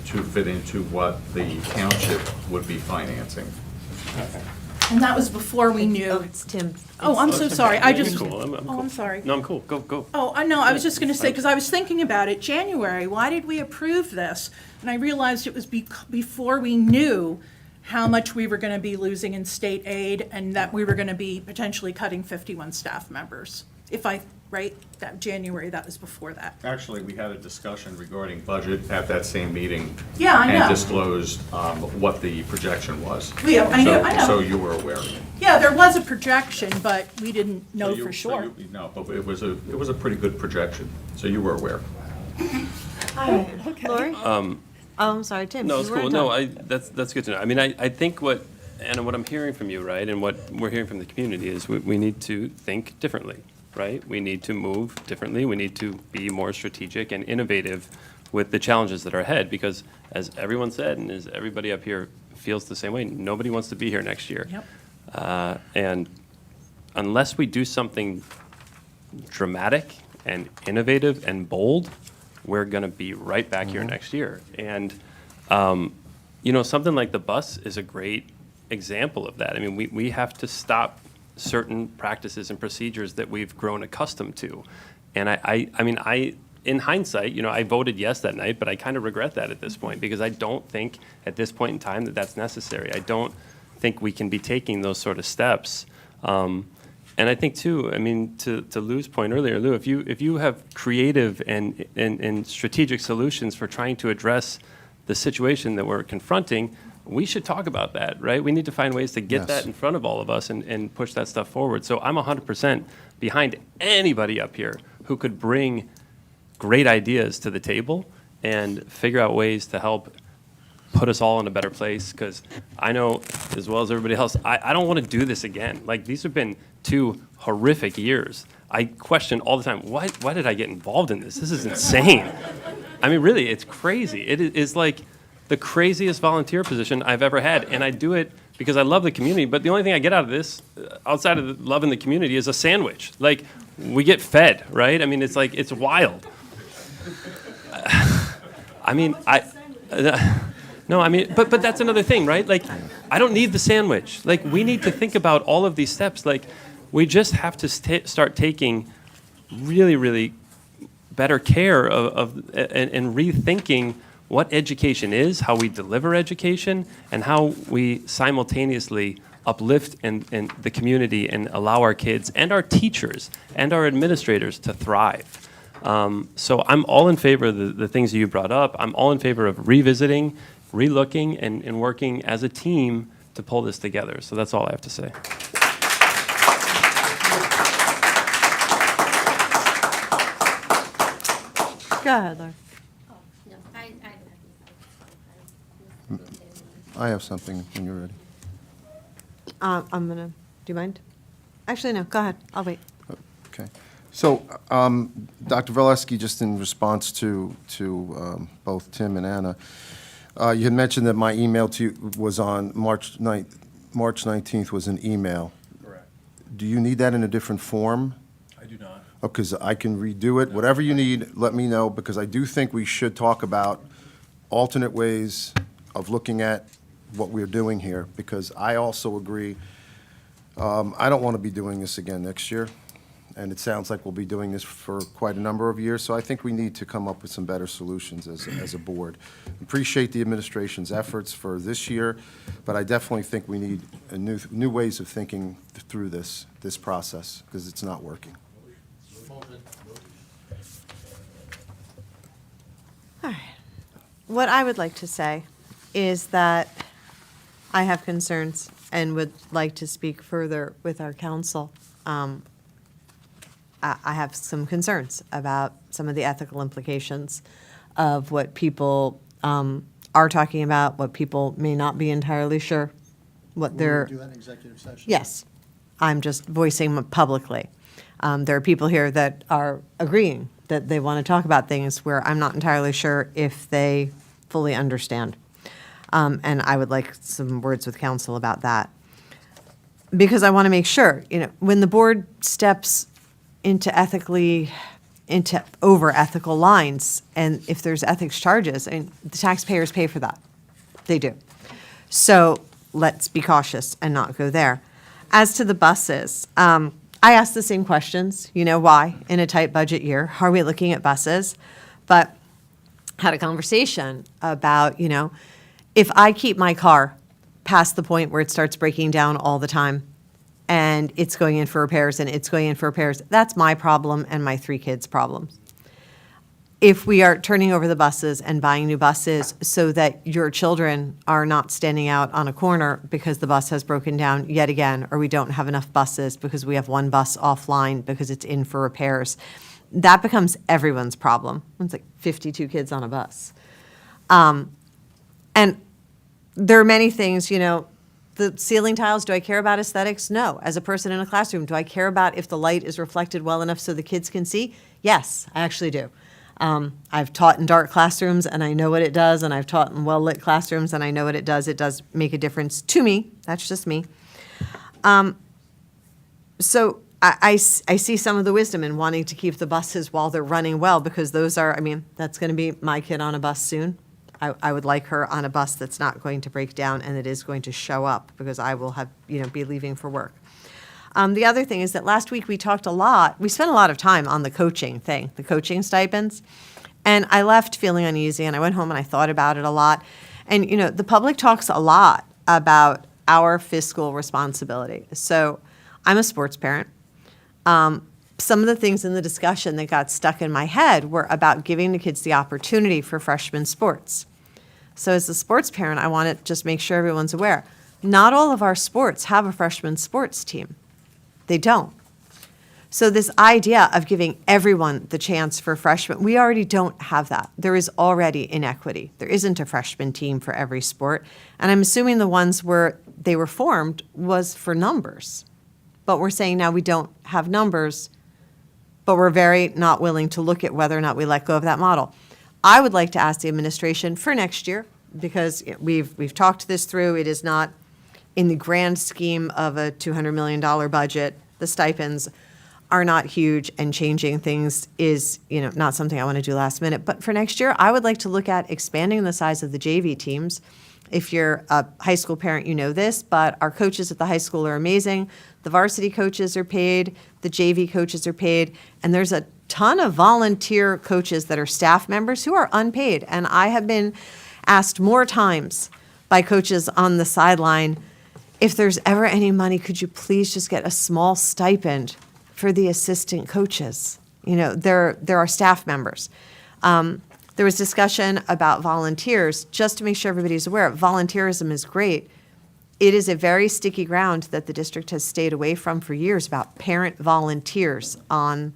to fit into what the township would be financing. And that was before we knew. Oh, it's Tim. Oh, I'm so sorry. I just, Cool. I'm cool. I'm sorry. No, I'm cool. Go. Oh, I know, I was just going to say, because I was thinking about it, January, why did we approve this? And I realized it was before we knew how much we were going to be losing in state aid and that we were going to be potentially cutting 51 staff members. Right, that January, that was before that. Actually, we had a discussion regarding budget at that same meeting. Yeah, I know. And disclosed what the projection was. Yeah, I know. So you were aware of it. Yeah, there was a projection, but we didn't know So for sure. No, but it was a pretty good projection, so you were aware. Okay. Lori? Oh, I'm sorry, Tim. No, you it's were cool. done. No, that's good to know. I mean, I think what I'm hearing from you, right, and what we're hearing from the community is we need to think differently, right? We need to move differently. We need to be more strategic and innovative with the challenges that are ahead, because as everyone said, and as everybody up here feels the same way, nobody wants to be here next year. Yep. And unless we do something dramatic and innovative and bold, we're going to be right back here next year. And, something like the bus is a great example of that. I mean, we have to stop certain practices and procedures that we've grown accustomed to. And I in hindsight, I voted yes that night, but I kind of regret that at this point, because I don't think at this point in time that that's necessary. I don't think we can be taking those sort of steps. And I think too, I mean, to Lou's point earlier, Lou, if you have creative and strategic solutions for trying to address the situation that we're confronting, we should talk about that, right? We need to find ways to get that in front of all of us and push that stuff forward. So I'm 100% behind anybody up here who could bring great ideas to the table and figure out ways to help put us all in a better place, because I know, as well as everybody else, I don't want to do this again. Like, these have been 2 horrific years. I question all the time, why did I get involved in this? This is insane. I mean, really, it's crazy. It is like the craziest volunteer position I've ever had, and I do it because I love the community, but the only thing I get out of this, outside of loving the community, is a sandwich. Like, we get fed, right? I mean, it's like, it's wild. I mean, No, I mean, but that's another thing, right? Like, I don't need the sandwich. Like, we need to think about all of these steps. Like, we just have to start taking really, really better care and rethinking what education is, how we deliver education, and how we simultaneously uplift and the community and allow our kids and our teachers and our administrators to thrive. So I'm all in favor of the things that you brought up. I'm all in favor of revisiting, relooking, and working as a team to pull this together. So that's all I have to say. Go ahead, Laura. I have something when you're ready. I'm gonna, do you mind? Actually, no, go ahead, I'll wait. Okay. So, Dr. Valesky, just in response to both Tim and Anna, you had mentioned that my email to you was on March 19th was an email. Correct. Do you need that in a different form? I do not. Because I can redo it. Whatever you need, let me know, because I do think we should talk about alternate ways of looking at what we're doing here, because I also agree, I don't want to be doing this again next year, and it sounds like we'll be doing this for quite a number of years, so I think we need to come up with some better solutions as a board. Appreciate the administration's efforts for this year, but I definitely think we need new ways of thinking through this process, because it's not working. All right. What I would like to say is that I have concerns and would like to speak further with our council. I have some concerns about some of the ethical implications of what people are talking about, what people may not be entirely sure, what they're. Do that in executive session? Yes, I'm just voicing publicly. There are people here that are agreeing that they want to talk about things where I'm not entirely sure if they fully understand. And I would like some words with council about that. Because I want to make sure, when the board steps into over-ethical lines, and if there's ethics charges, the taxpayers pay for that. They do. So let's be cautious and not go there. As to the buses, I asked the same questions, why, in a tight budget year, are we looking at buses? But had a conversation about, if I keep my car past the point where it starts breaking down all the time, and it's going in for repairs, and it's going in for repairs, that's my problem and my 3 kids' problems. If we are turning over the buses and buying new buses so that your children are not standing out on a corner because the bus has broken down yet again, or we don't have enough buses because we have one bus offline because it's in for repairs, that becomes everyone's problem. It's like 52 kids on a bus. And there are many things, the ceiling tiles, do I care about aesthetics? No. As a person in a classroom, do I care about if the light is reflected well enough so the kids can see? Yes, I actually do. I've taught in dark classrooms, and I know what it does, and I've taught in well-lit classrooms, and I know what it does. It does make a difference to me. That's just me. So I see some of the wisdom in wanting to keep the buses while they're running well, because those are, that's going to be my kid on a bus soon. I would like her on a bus that's not going to break down and that is going to show up, because I will have, be leaving for work. The other thing is that last week we spent a lot of time on the coaching thing, the coaching stipends. And I left feeling uneasy, and I went home and I thought about it a lot. And, the public talks a lot about our fiscal responsibility. So I'm a sports parent. Some of the things in the discussion that got stuck in my head were about giving the kids the opportunity for freshman sports. So as a sports parent, I want to just make sure everyone's aware. Not all of our sports have a freshman sports team. They don't. So this idea of giving everyone the chance for freshmen, we already don't have that. There is already inequity. There isn't a freshman team for every sport. And I'm assuming the ones where they were formed was for numbers. But we're saying now we don't have numbers, but we're very not willing to look at whether or not we let go of that model. I would like to ask the administration for next year, because we've talked this through. It is not in the grand scheme of a $200 million budget, the stipends. are not huge, and changing things is, not something I want to do last minute. But for next year, I would like to look at expanding the size of the JV teams. If you're a high school parent, you know this, but our coaches at the high school are amazing. The varsity coaches are paid, the JV coaches are paid, and there's a ton of volunteer coaches that are staff members who are unpaid. And I have been asked more times by coaches on the sideline, if there's ever any money, could you please just get a small stipend for the assistant coaches? They're our staff members. There was discussion about volunteers. Just to make sure everybody's aware, volunteerism is great. It is a very sticky ground that the district has stayed away from for years about parent volunteers on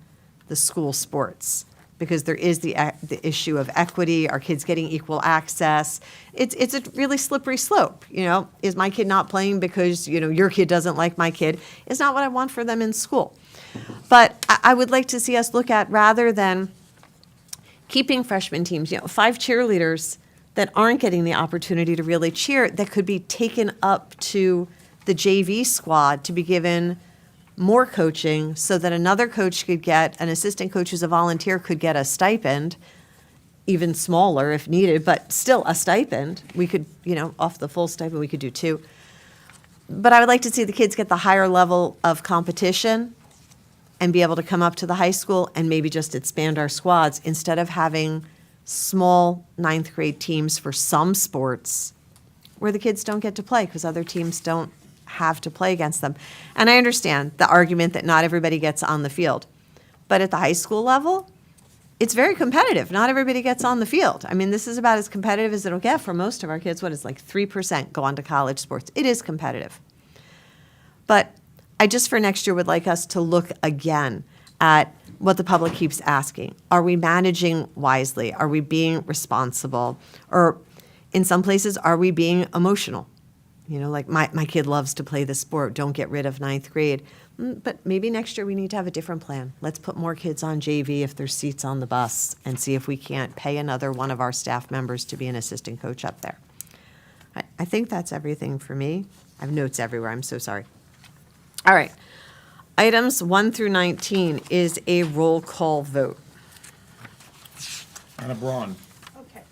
the school sports, because there is the issue of equity, are kids getting equal access? It's a really slippery slope. Is my kid not playing because, your kid doesn't like my kid? It's not what I want for them in school. But I would like to see us look at, rather than keeping freshman teams, 5 cheerleaders that aren't getting the opportunity to really cheer, that could be taken up to the JV squad to be given more coaching, so that another coach could get, an assistant coach who's a volunteer could get a stipend, even smaller if needed, but still a stipend. We could, off the full stipend, we could do 2. But I would like to see the kids get the higher level of competition and be able to come up to the high school and maybe just expand our squads, instead of having small 9th grade teams for some sports where the kids don't get to play because other teams don't have to play against them. And I understand the argument that not everybody gets on the field. But at the high school level, it's very competitive. Not everybody gets on the field. I mean, this is about as competitive as it'll get for most of our kids. What is like 3% go on to college sports? It is competitive. But I just for next year would like us to look again at what the public keeps asking. Are we managing wisely? Are we being responsible? Or in some places, are we being emotional? Like my kid loves to play this sport. Don't get rid of 9th grade. But maybe next year we need to have a different plan. Let's put more kids on JV if there's seats on the bus, and see if we can't pay another one of our staff members to be an assistant coach up there. I think that's everything for me. I have notes everywhere. I'm so sorry. All right. Items 1 through 19 is a roll call vote. Anna Braun. Okay.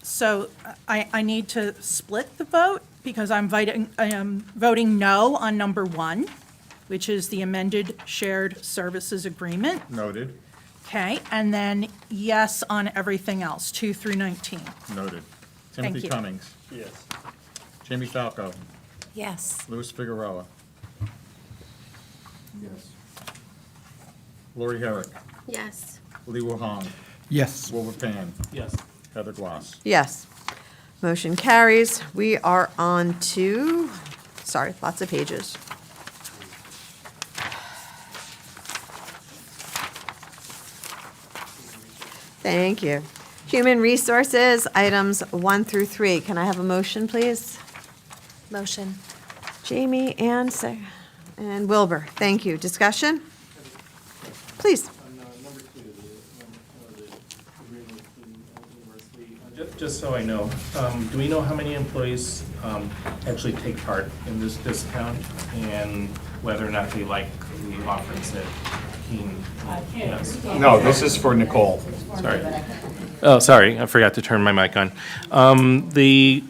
So I need to split the vote, because I am voting no on number 1, which is the amended shared services agreement. Noted. Okay, and then yes on everything else, 2 through 19. Noted. Thank Timothy you. Cummings. Yes. Jamie Falco. Yes. Louis Figueroa. Yes. Lori Herrick. Yes. Lee Woo-hong. Yes. Wilbur Pan. Yes. Heather Gloss. Yes. Motion carries. We are on to, sorry, lots of pages. Thank you. Human Resources, items 1 through 3. Can I have a motion, please? Motion. Jamie and Wilbur, thank you. Discussion? Please. Just so I know, do we know how many employees actually take part in this discount, and whether or not they like the offerings that Keene has? No, this is for Nicole. Sorry. Oh, sorry, I forgot to turn my mic on.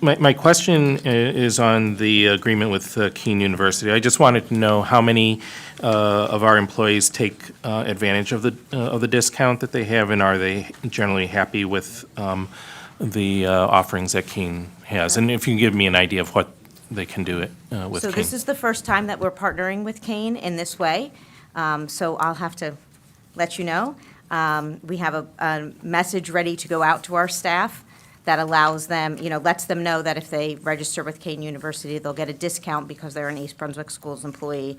My question is on the agreement with Keene University. I just wanted to know how many of our employees take advantage of the discount that they have, and are they generally happy with the offerings that Keene has? And if you can give me an idea of what they can do it with Keene. So this is the first time that we're partnering with Keene in this way, so I'll have to let you know. We have a message ready to go out to our staff that allows them, lets them know that if they register with Keene University, they'll get a discount because they're an East Brunswick Schools employee.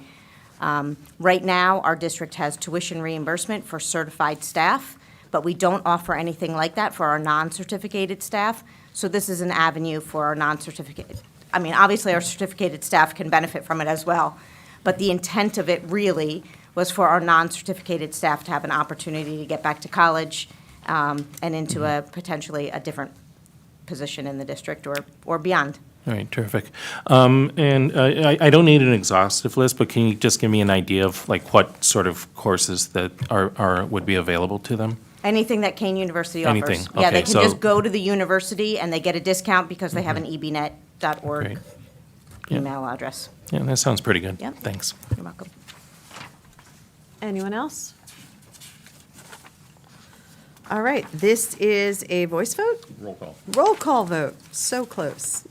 Right now, our district has tuition reimbursement for certified staff, but we don't offer anything like that for our non-certificated staff. So this is an avenue for our non-certificated. I mean, obviously, our certificated staff can benefit from it as well, but the intent of it really was for our non-certificated staff to have an opportunity to get back to college and into a potentially a different position in the district or beyond. All right, terrific. And I don't need an exhaustive list, but can you just give me an idea of like what sort of courses that would be available to them? Anything that Kane University offers. Anything, Yeah, they okay, can so- just go to the university and they get a discount because they have an ebnet.org Great. Yeah. email address. Yeah, that sounds pretty good. Yep. Thanks. You're welcome. Anyone else? All right, this is a voice vote? Roll call. Roll call vote, so close.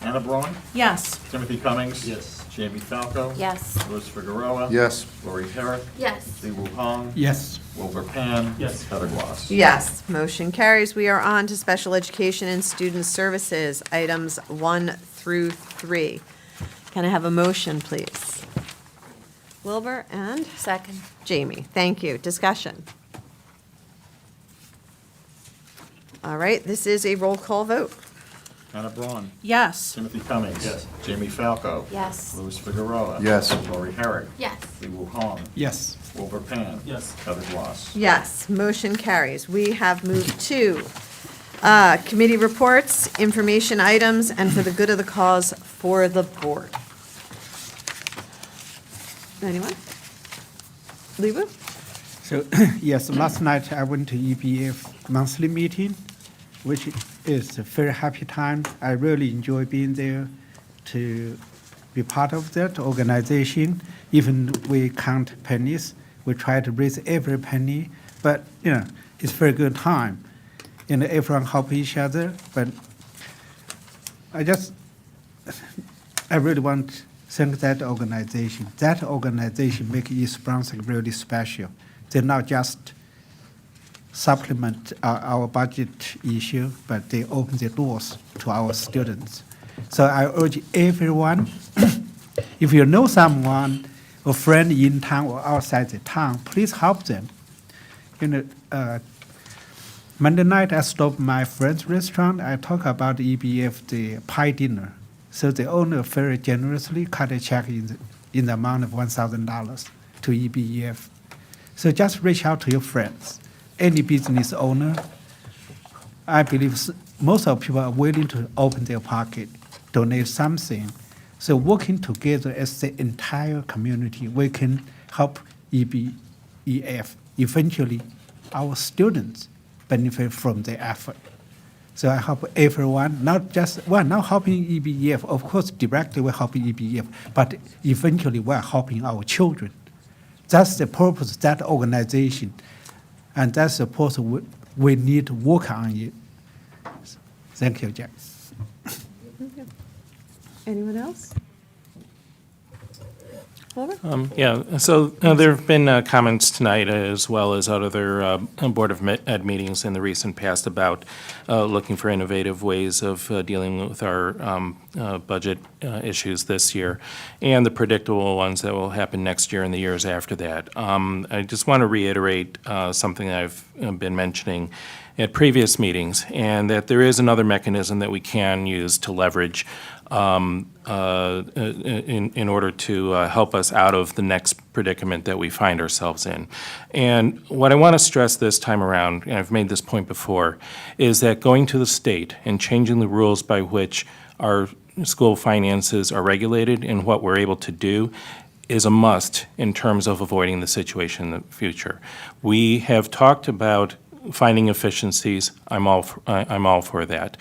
Anna Braun? Yes. Timothy Cummings? Yes. Jamie Falco? Yes. Louis Figueroa? Yes. Lori Herrick? Yes. Ziwu Hong? Yes. Wilbur Pan? Yes. Heather Gloss? Yes, motion carries. We are on to special education and student services, items 1 through 3. Can I have a motion, please? Wilbur and Second. Jamie, thank you. Discussion. All right, this is a roll call vote. Anna Braun? Yes. Timothy Cummings? Yes. Jamie Falco? Yes. Louis Figueroa? Yes. Lori Herrick? Yes. Ziwu Hong? Yes. Wilbur Pan? Yes. Heather Gloss? Yes, motion carries. We have moved to committee reports, information items, and for the good of the cause for the board. Anyone? Lewu? So, yes, last night I went to EBF monthly meeting, which is a very happy time. I really enjoy being there to be part of that organization. Even we count pennies, we try to raise every penny, but, you know, it's very good time. You know, everyone help each other, but I really want to thank that organization. That organization make East Brunswick really special. They not just supplement our budget issue, but they open the doors to our students. So I urge everyone, if you know someone, a friend in town or outside the town, please help them. You know, Monday night I stopped my friend's restaurant. I talk about EBF, the pie dinner. So the owner very generously cut a check in the amount of $1,000 to EBF. So just reach out to your friends. Any business owner, I believe most of people are willing to open their pocket, donate something. So working together as the entire community, we can help EBF. Eventually, our students benefit from the effort. So I hope everyone, not helping EBF, of course, directly we're helping EBF, but eventually we're helping our children. That's the purpose of that organization, and that's the purpose we need to work on it. Thank you, Jack. Anyone else? Wilbur? Yeah, so there have been comments tonight as well as out of their Board of Ed meetings in the recent past about looking for innovative ways of dealing with our budget issues this year and the predictable ones that will happen next year and the years after that. I just want to reiterate something I've been mentioning at previous meetings, and that there is another mechanism that we can use to leverage in order to help us out of the next predicament that we find ourselves in. And what I want to stress this time around, and I've made this point before, is that going to the state and changing the rules by which our school finances are regulated and what we're able to do is a must in terms of avoiding the situation in the future. We have talked about finding efficiencies. I'm all for that.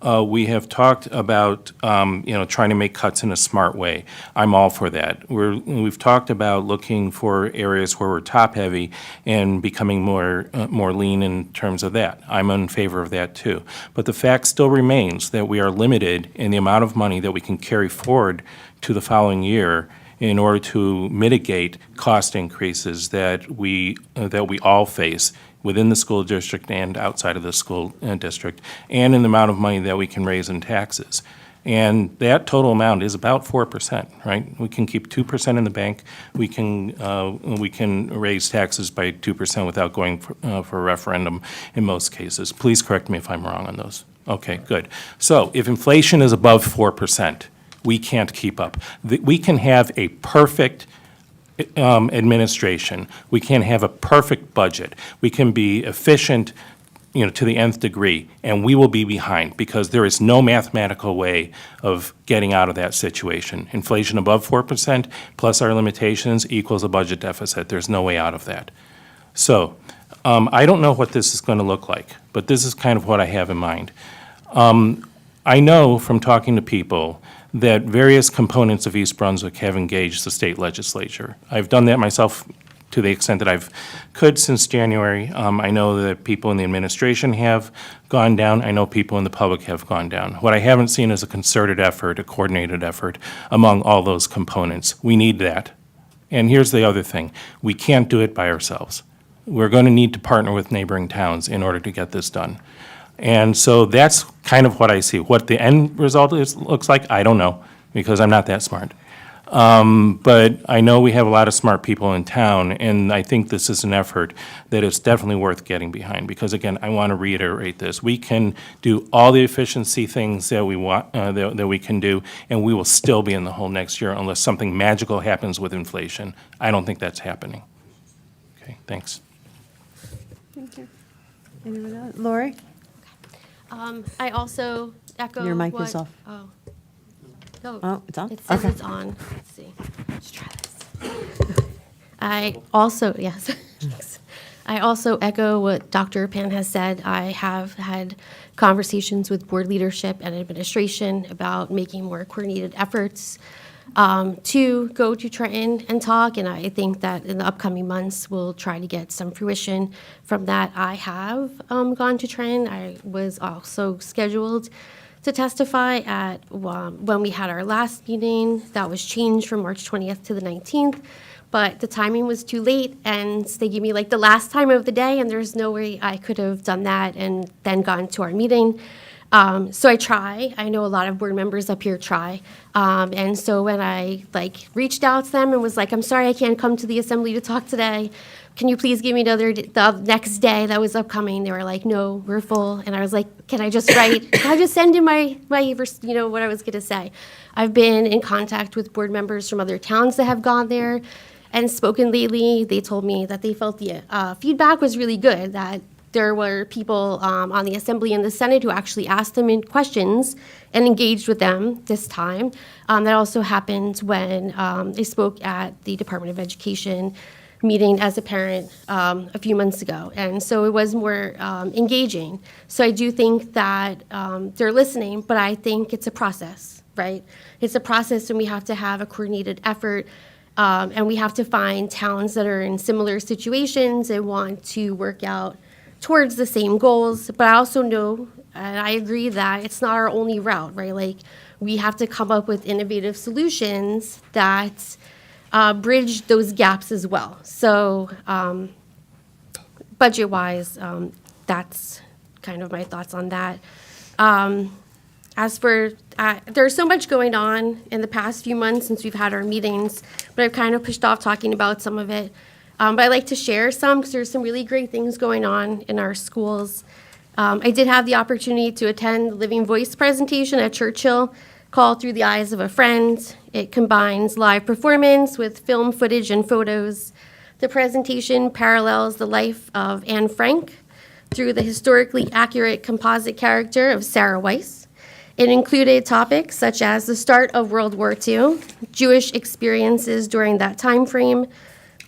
We have talked about trying to make cuts in a smart way. I'm all for that. We've talked about looking for areas where we're top heavy and becoming more lean in terms of that. I'm in favor of that too. But the fact still remains that we are limited in the amount of money that we can carry forward to the following year in order to mitigate cost increases that we all face within the school district and outside of the school district, and in the amount of money that we can raise in taxes. And that total amount is about 4%, right? We can keep 2% in the bank. We can raise taxes by 2% without going for a referendum in most cases. Please correct me if I'm wrong on those. Okay, good. So if inflation is above 4%, we can't keep up. We can have a perfect administration. We can have a perfect budget. We can be efficient, to the nth degree, and we will be behind because there is no mathematical way of getting out of that situation. Inflation above 4% plus our limitations equals a budget deficit. There's no way out of that. So I don't know what this is going to look like, but this is kind of what I have in mind. I know from talking to people that various components of East Brunswick have engaged the state legislature. I've done that myself to the extent that I've could since January. I know that people in the administration have gone down. I know people in the public have gone down. What I haven't seen is a concerted effort, a coordinated effort among all those components. We need that. And here's the other thing. We can't do it by ourselves. We're going to need to partner with neighboring towns in order to get this done. And so that's kind of what I see. What the end result looks like, I don't know, because I'm not that smart. But I know we have a lot of smart people in town, and I think this is an effort that is definitely worth getting behind. Because again, I want to reiterate this: we can do all the efficiency things that we want, that we can do, and we will still be in the hole next year unless something magical happens with inflation. I don't think that's happening. Okay, thanks. Thank you. Anyone else? Lori? I also echo Your mic what, is off. Oh. No. Oh, it's on? It says Okay. it's on. Let's see. Let's try this. I also, yes. I also echo what Dr. Pan has said. I have had conversations with board leadership and administration about making more coordinated efforts to go to Trenton and talk, and I think that in the upcoming months, we'll try to get some fruition from that. I have gone to Trenton. I was also scheduled to testify at when we had our last meeting. That was changed from March 20th to the 19th, but the timing was too late, and they gave me like the last time of the day, and there's no way I could have done that and then gone to our meeting. So I try. I know a lot of board members up here try. And so when I reached out to them and was like, I'm sorry I can't come to the assembly to talk today. Can you please give me the next day that was upcoming? They were like, no, we're full. And I was like, can I just write? Can I just send in my what I was going to say? I've been in contact with board members from other towns that have gone there and spoken lately. They told me that they felt the feedback was really good, that there were people on the Assembly and the Senate who actually asked them in questions and engaged with them this time. That also happened when they spoke at the Department of Education meeting as a parent a few months ago. And so it was more engaging. So I do think that they're listening, but I think it's a process, right? It's a process, and we have to have a coordinated effort. And we have to find towns that are in similar situations and want to work out towards the same goals. But I also know, and I agree, that it's not our only route, right? Like, we have to come up with innovative solutions that bridge those gaps as well. So budget-wise, that's kind of my thoughts on that. As for, there's so much going on in the past few months since we've had our meetings, but I've kind of pushed off talking about some of it. But I'd like to share some, because there's some really great things going on in our schools. I did have the opportunity to attend the Living Voice presentation at Churchill, called Through the Eyes of a Friend. It combines live performance with film footage and photos. The presentation parallels the life of Anne Frank through the historically accurate composite character of Sarah Weiss. It included topics such as the start of World War II, Jewish experiences during that time frame,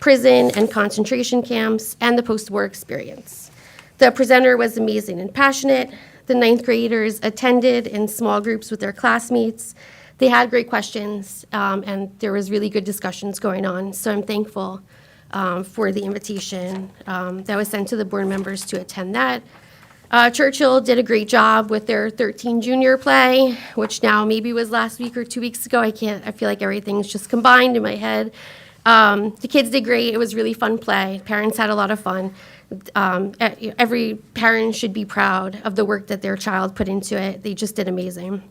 prison and concentration camps, and the post-war experience. The presenter was amazing and passionate. The ninth graders attended in small groups with their classmates. They had great questions, and there was really good discussions going on. So I'm thankful for the invitation that was sent to the board members to attend that. Churchill did a great job with their 13 junior play, which now maybe was last week or 2 weeks ago. I feel like everything's just combined in my head. The kids did great. It was really fun play. Parents had a lot of fun. Every parent should be proud of the work that their child put into it. They just did amazing.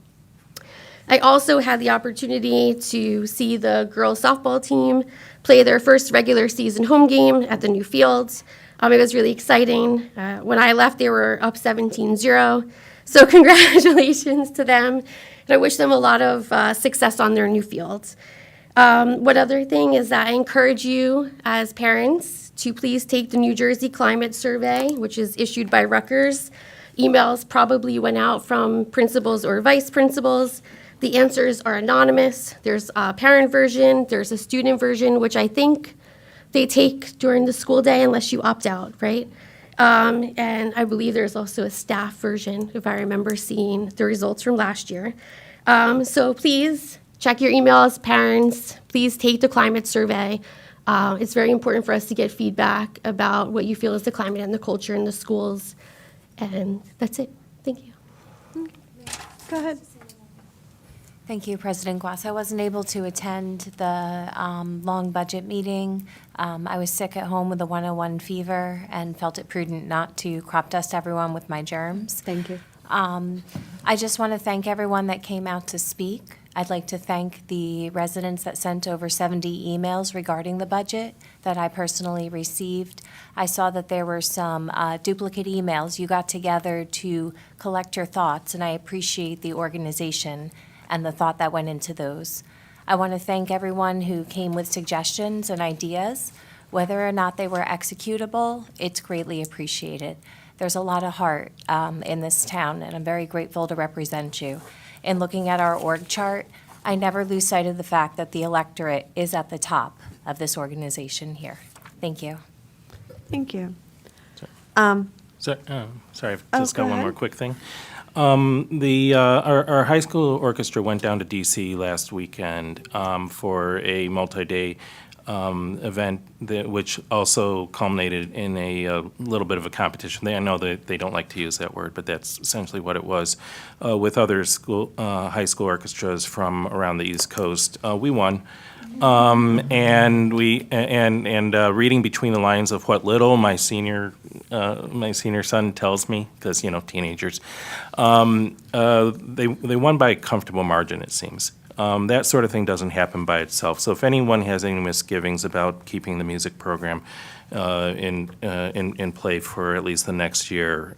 I also had the opportunity to see the girls softball team play their first regular season home game at the new fields. It was really exciting. When I left, they were up 17-0. So congratulations to them. And I wish them a lot of success on their new fields. One other thing is that I encourage you as parents to please take the New Jersey Climate Survey, which is issued by Rutgers. Emails probably went out from principals or vice principals. The answers are anonymous. There's a parent version, there's a student version, which I think they take during the school day unless you opt out, right? And I believe there's also a staff version, if I remember seeing the results from last year. So please check your emails, parents. Please take the climate survey. It's very important for us to get feedback about what you feel is the climate and the culture in the schools. And that's it. Thank you. Go ahead. Thank you, President Guas. I wasn't able to attend the long budget meeting. I was sick at home with a 101 fever and felt it prudent not to crop dust everyone with my germs. Thank you. I just want to thank everyone that came out to speak. I'd like to thank the residents that sent over 70 emails regarding the budget that I personally received. I saw that there were some duplicate emails. You got together to collect your thoughts, and I appreciate the organization and the thought that went into those. I want to thank everyone who came with suggestions and ideas. Whether or not they were executable, it's greatly appreciated. There's a lot of heart in this town, and I'm very grateful to represent you. In looking at our org chart, I never lose sight of the fact that the electorate is at the top of this organization here. Thank you. Thank you. Sorry, I've Oh, just go got one ahead. more quick thing. Our high school orchestra went down to DC last weekend for a multi-day event which also culminated in a little bit of a competition. I know that they don't like to use that word, but that's essentially what it was, with other high school orchestras from around the East Coast. We won. And reading between the lines of what little my senior son tells me, because teenagers, they won by a comfortable margin, it seems. That sort of thing doesn't happen by itself. So if anyone has any misgivings about keeping the music program in play for at least the next year,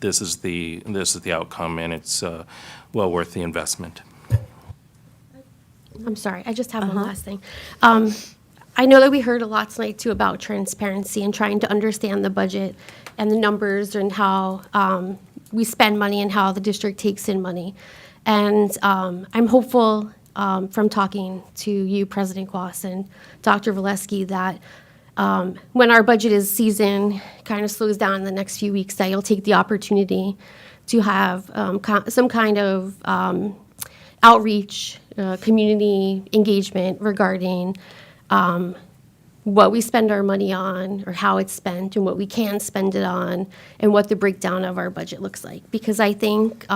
this is the outcome, and it's well worth the investment. I'm sorry, I just have one last thing. I know that we heard a lot tonight, too, about transparency and trying to understand the budget and the numbers and how we spend money and how the district takes in money. And I'm hopeful from talking to you, President Guas, and Dr. Valesky, that when our budget is season kind of slows down in the next few weeks, that you'll take the opportunity to have some kind of outreach, community engagement regarding what we spend our money on or how it's spent and what we can spend it on and what the breakdown of our budget looks like. Because I think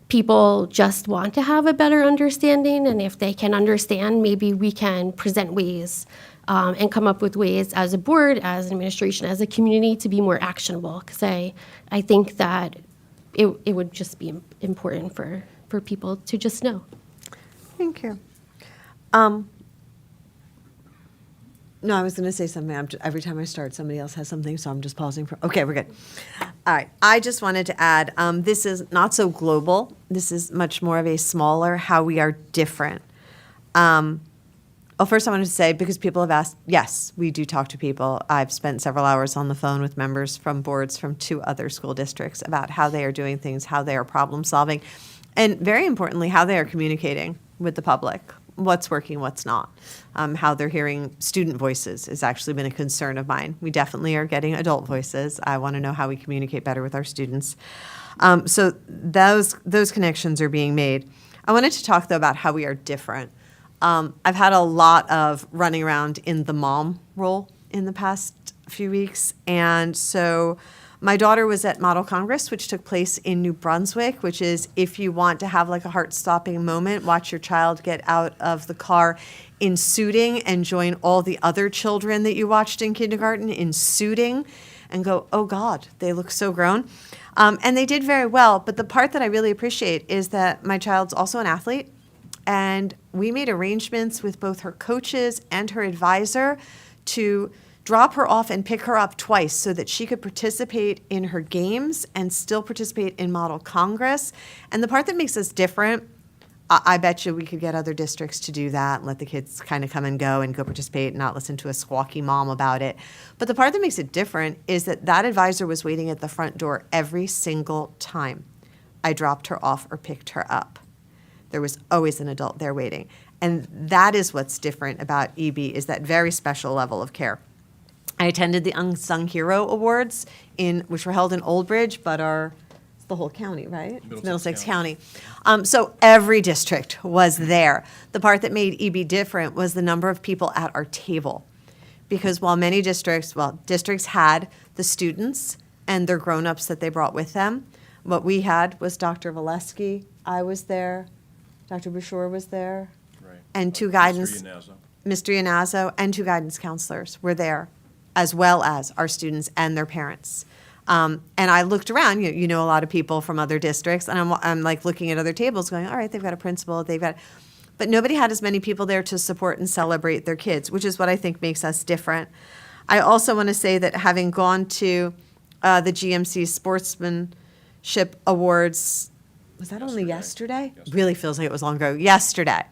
people just want to have a better understanding, and if they can understand, maybe we can present ways and come up with ways as a board, as an administration, as a community to be more actionable. Because I think that it would just be important for people to just know. Thank you. No, I was going to say something. Every time I start, somebody else has something, so I'm just pausing for. Okay, we're good. All right. I just wanted to add, this is not so global. This is much more of a smaller how we are different. Well, first I wanted to say, because people have asked, yes, we do talk to people. I've spent several hours on the phone with members from boards from 2 other school districts about how they are doing things, how they are problem solving, and very importantly, how they are communicating with the public, what's working, what's not. How they're hearing student voices has actually been a concern of mine. We definitely are getting adult voices. I want to know how we communicate better with our students. So those connections are being made. I wanted to talk, though, about how we are different. I've had a lot of running around in the mom role in the past few weeks, and so my daughter was at Model Congress, which took place in New Brunswick, which is, if you want to have like a heart-stopping moment, watch your child get out of the car in suiting and join all the other children that you watched in kindergarten in suiting and go, oh God, they look so grown. And they did very well, but the part that I really appreciate is that my child's also an athlete, and we made arrangements with both her coaches and her advisor to drop her off and pick her up twice so that she could participate in her games and still participate in Model Congress. And the part that makes us different, I bet you we could get other districts to do that and let the kids kind of come and go participate and not listen to a squawky mom about it. But the part that makes it different is that that advisor was waiting at the front door every single time I dropped her off or picked her up. There was always an adult there waiting. And that is what's different about EB, is that very special level of care. I attended the Unsung Hero Awards, which were held in Old Bridge, but it's the whole county, right? It's Middlesex County. So every district was there. The part that made EB different was the number of people at our table. Because while many districts had the students and their grown-ups that they brought with them, what we had was Dr. Valesky, I was there, Dr. Bouchard was there, and two guidance, Mr. Iannazzo, and two guidance counselors were there, as well as our students and their parents. And I looked around, you know a lot of people from other districts, and I'm like looking at other tables going, all right, they've got a principal, but nobody had as many people there to support and celebrate their kids, which is what I think makes us different. I also want to say that having gone to the GMC Sportsmanship Awards, was that only yesterday? Really feels like it was long ago. Yesterday.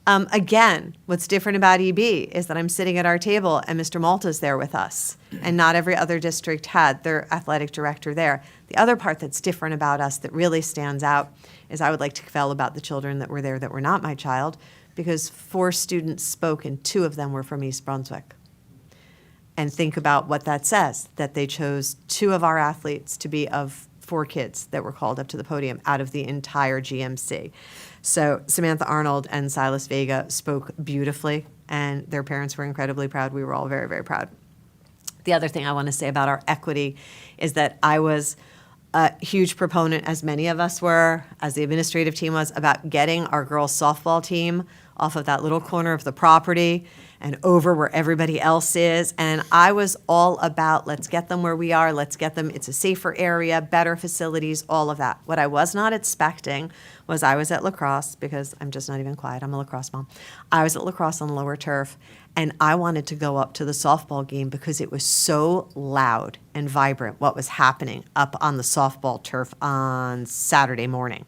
Again, what's different about EB is that I'm sitting at our table and Mr. Malta's there with us, and not every other district had their athletic director there. The other part that's different about us that really stands out is I would like to tell about the children that were there that were not my child, because 4 students spoke and 2 of them were from East Brunswick. And think about what that says, that they chose 2 of our athletes to be of 4 kids that were called up to the podium out of the entire GMC. So Samantha Arnold and Silas Vega spoke beautifully, and their parents were incredibly proud. We were all very, very proud. The other thing I want to say about our equity is that I was a huge proponent, as many of us were, as the administrative team was, about getting our girls' softball team off of that little corner of the property and over where everybody else is. And I was all about, let's get them where we are, let's get them, it's a safer area, better facilities, all of that. What I was not expecting was I was at lacrosse, because I'm just not even quiet, I'm a lacrosse mom. I was at lacrosse on lower turf, and I wanted to go up to the softball game because it was so loud and vibrant what was happening up on the softball turf on Saturday morning.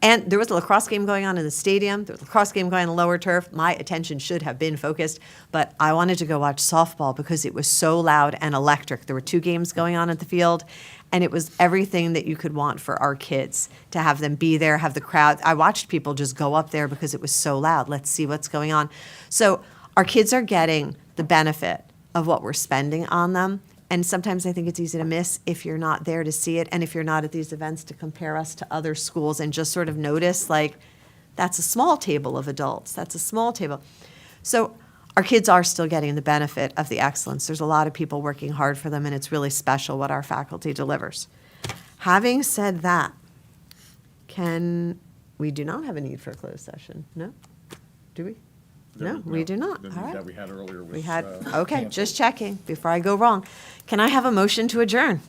And there was a lacrosse game going on in the stadium, there was a lacrosse game going on the lower turf. My attention should have been focused, but I wanted to go watch softball because it was so loud and electric. There were 2 games going on at the field, and it was everything that you could want for our kids, to have them be there, have the crowd. I watched people just go up there because it was so loud. Let's see what's going on. So our kids are getting the benefit of what we're spending on them. And sometimes I think it's easy to miss if you're not there to see it, and if you're not at these events to compare us to other schools and just sort of notice, like, that's a small table of adults, that's a small table. So our kids are still getting the benefit of the excellence. There's a lot of people working hard for them, and it's really special what our faculty delivers. Having said that, we do not have a need for a closed session, no? Do we? No, we do not. The All meeting right. that we had earlier was. We had, okay, canceled. just checking before I go wrong. Can I have a motion to adjourn?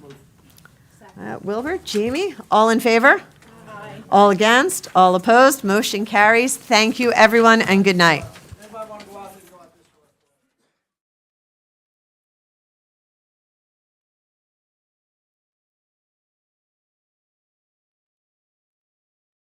Wilbur, Jamie, all in favor? Aye. All against? All opposed? Motion carries. Thank you, everyone, and good night.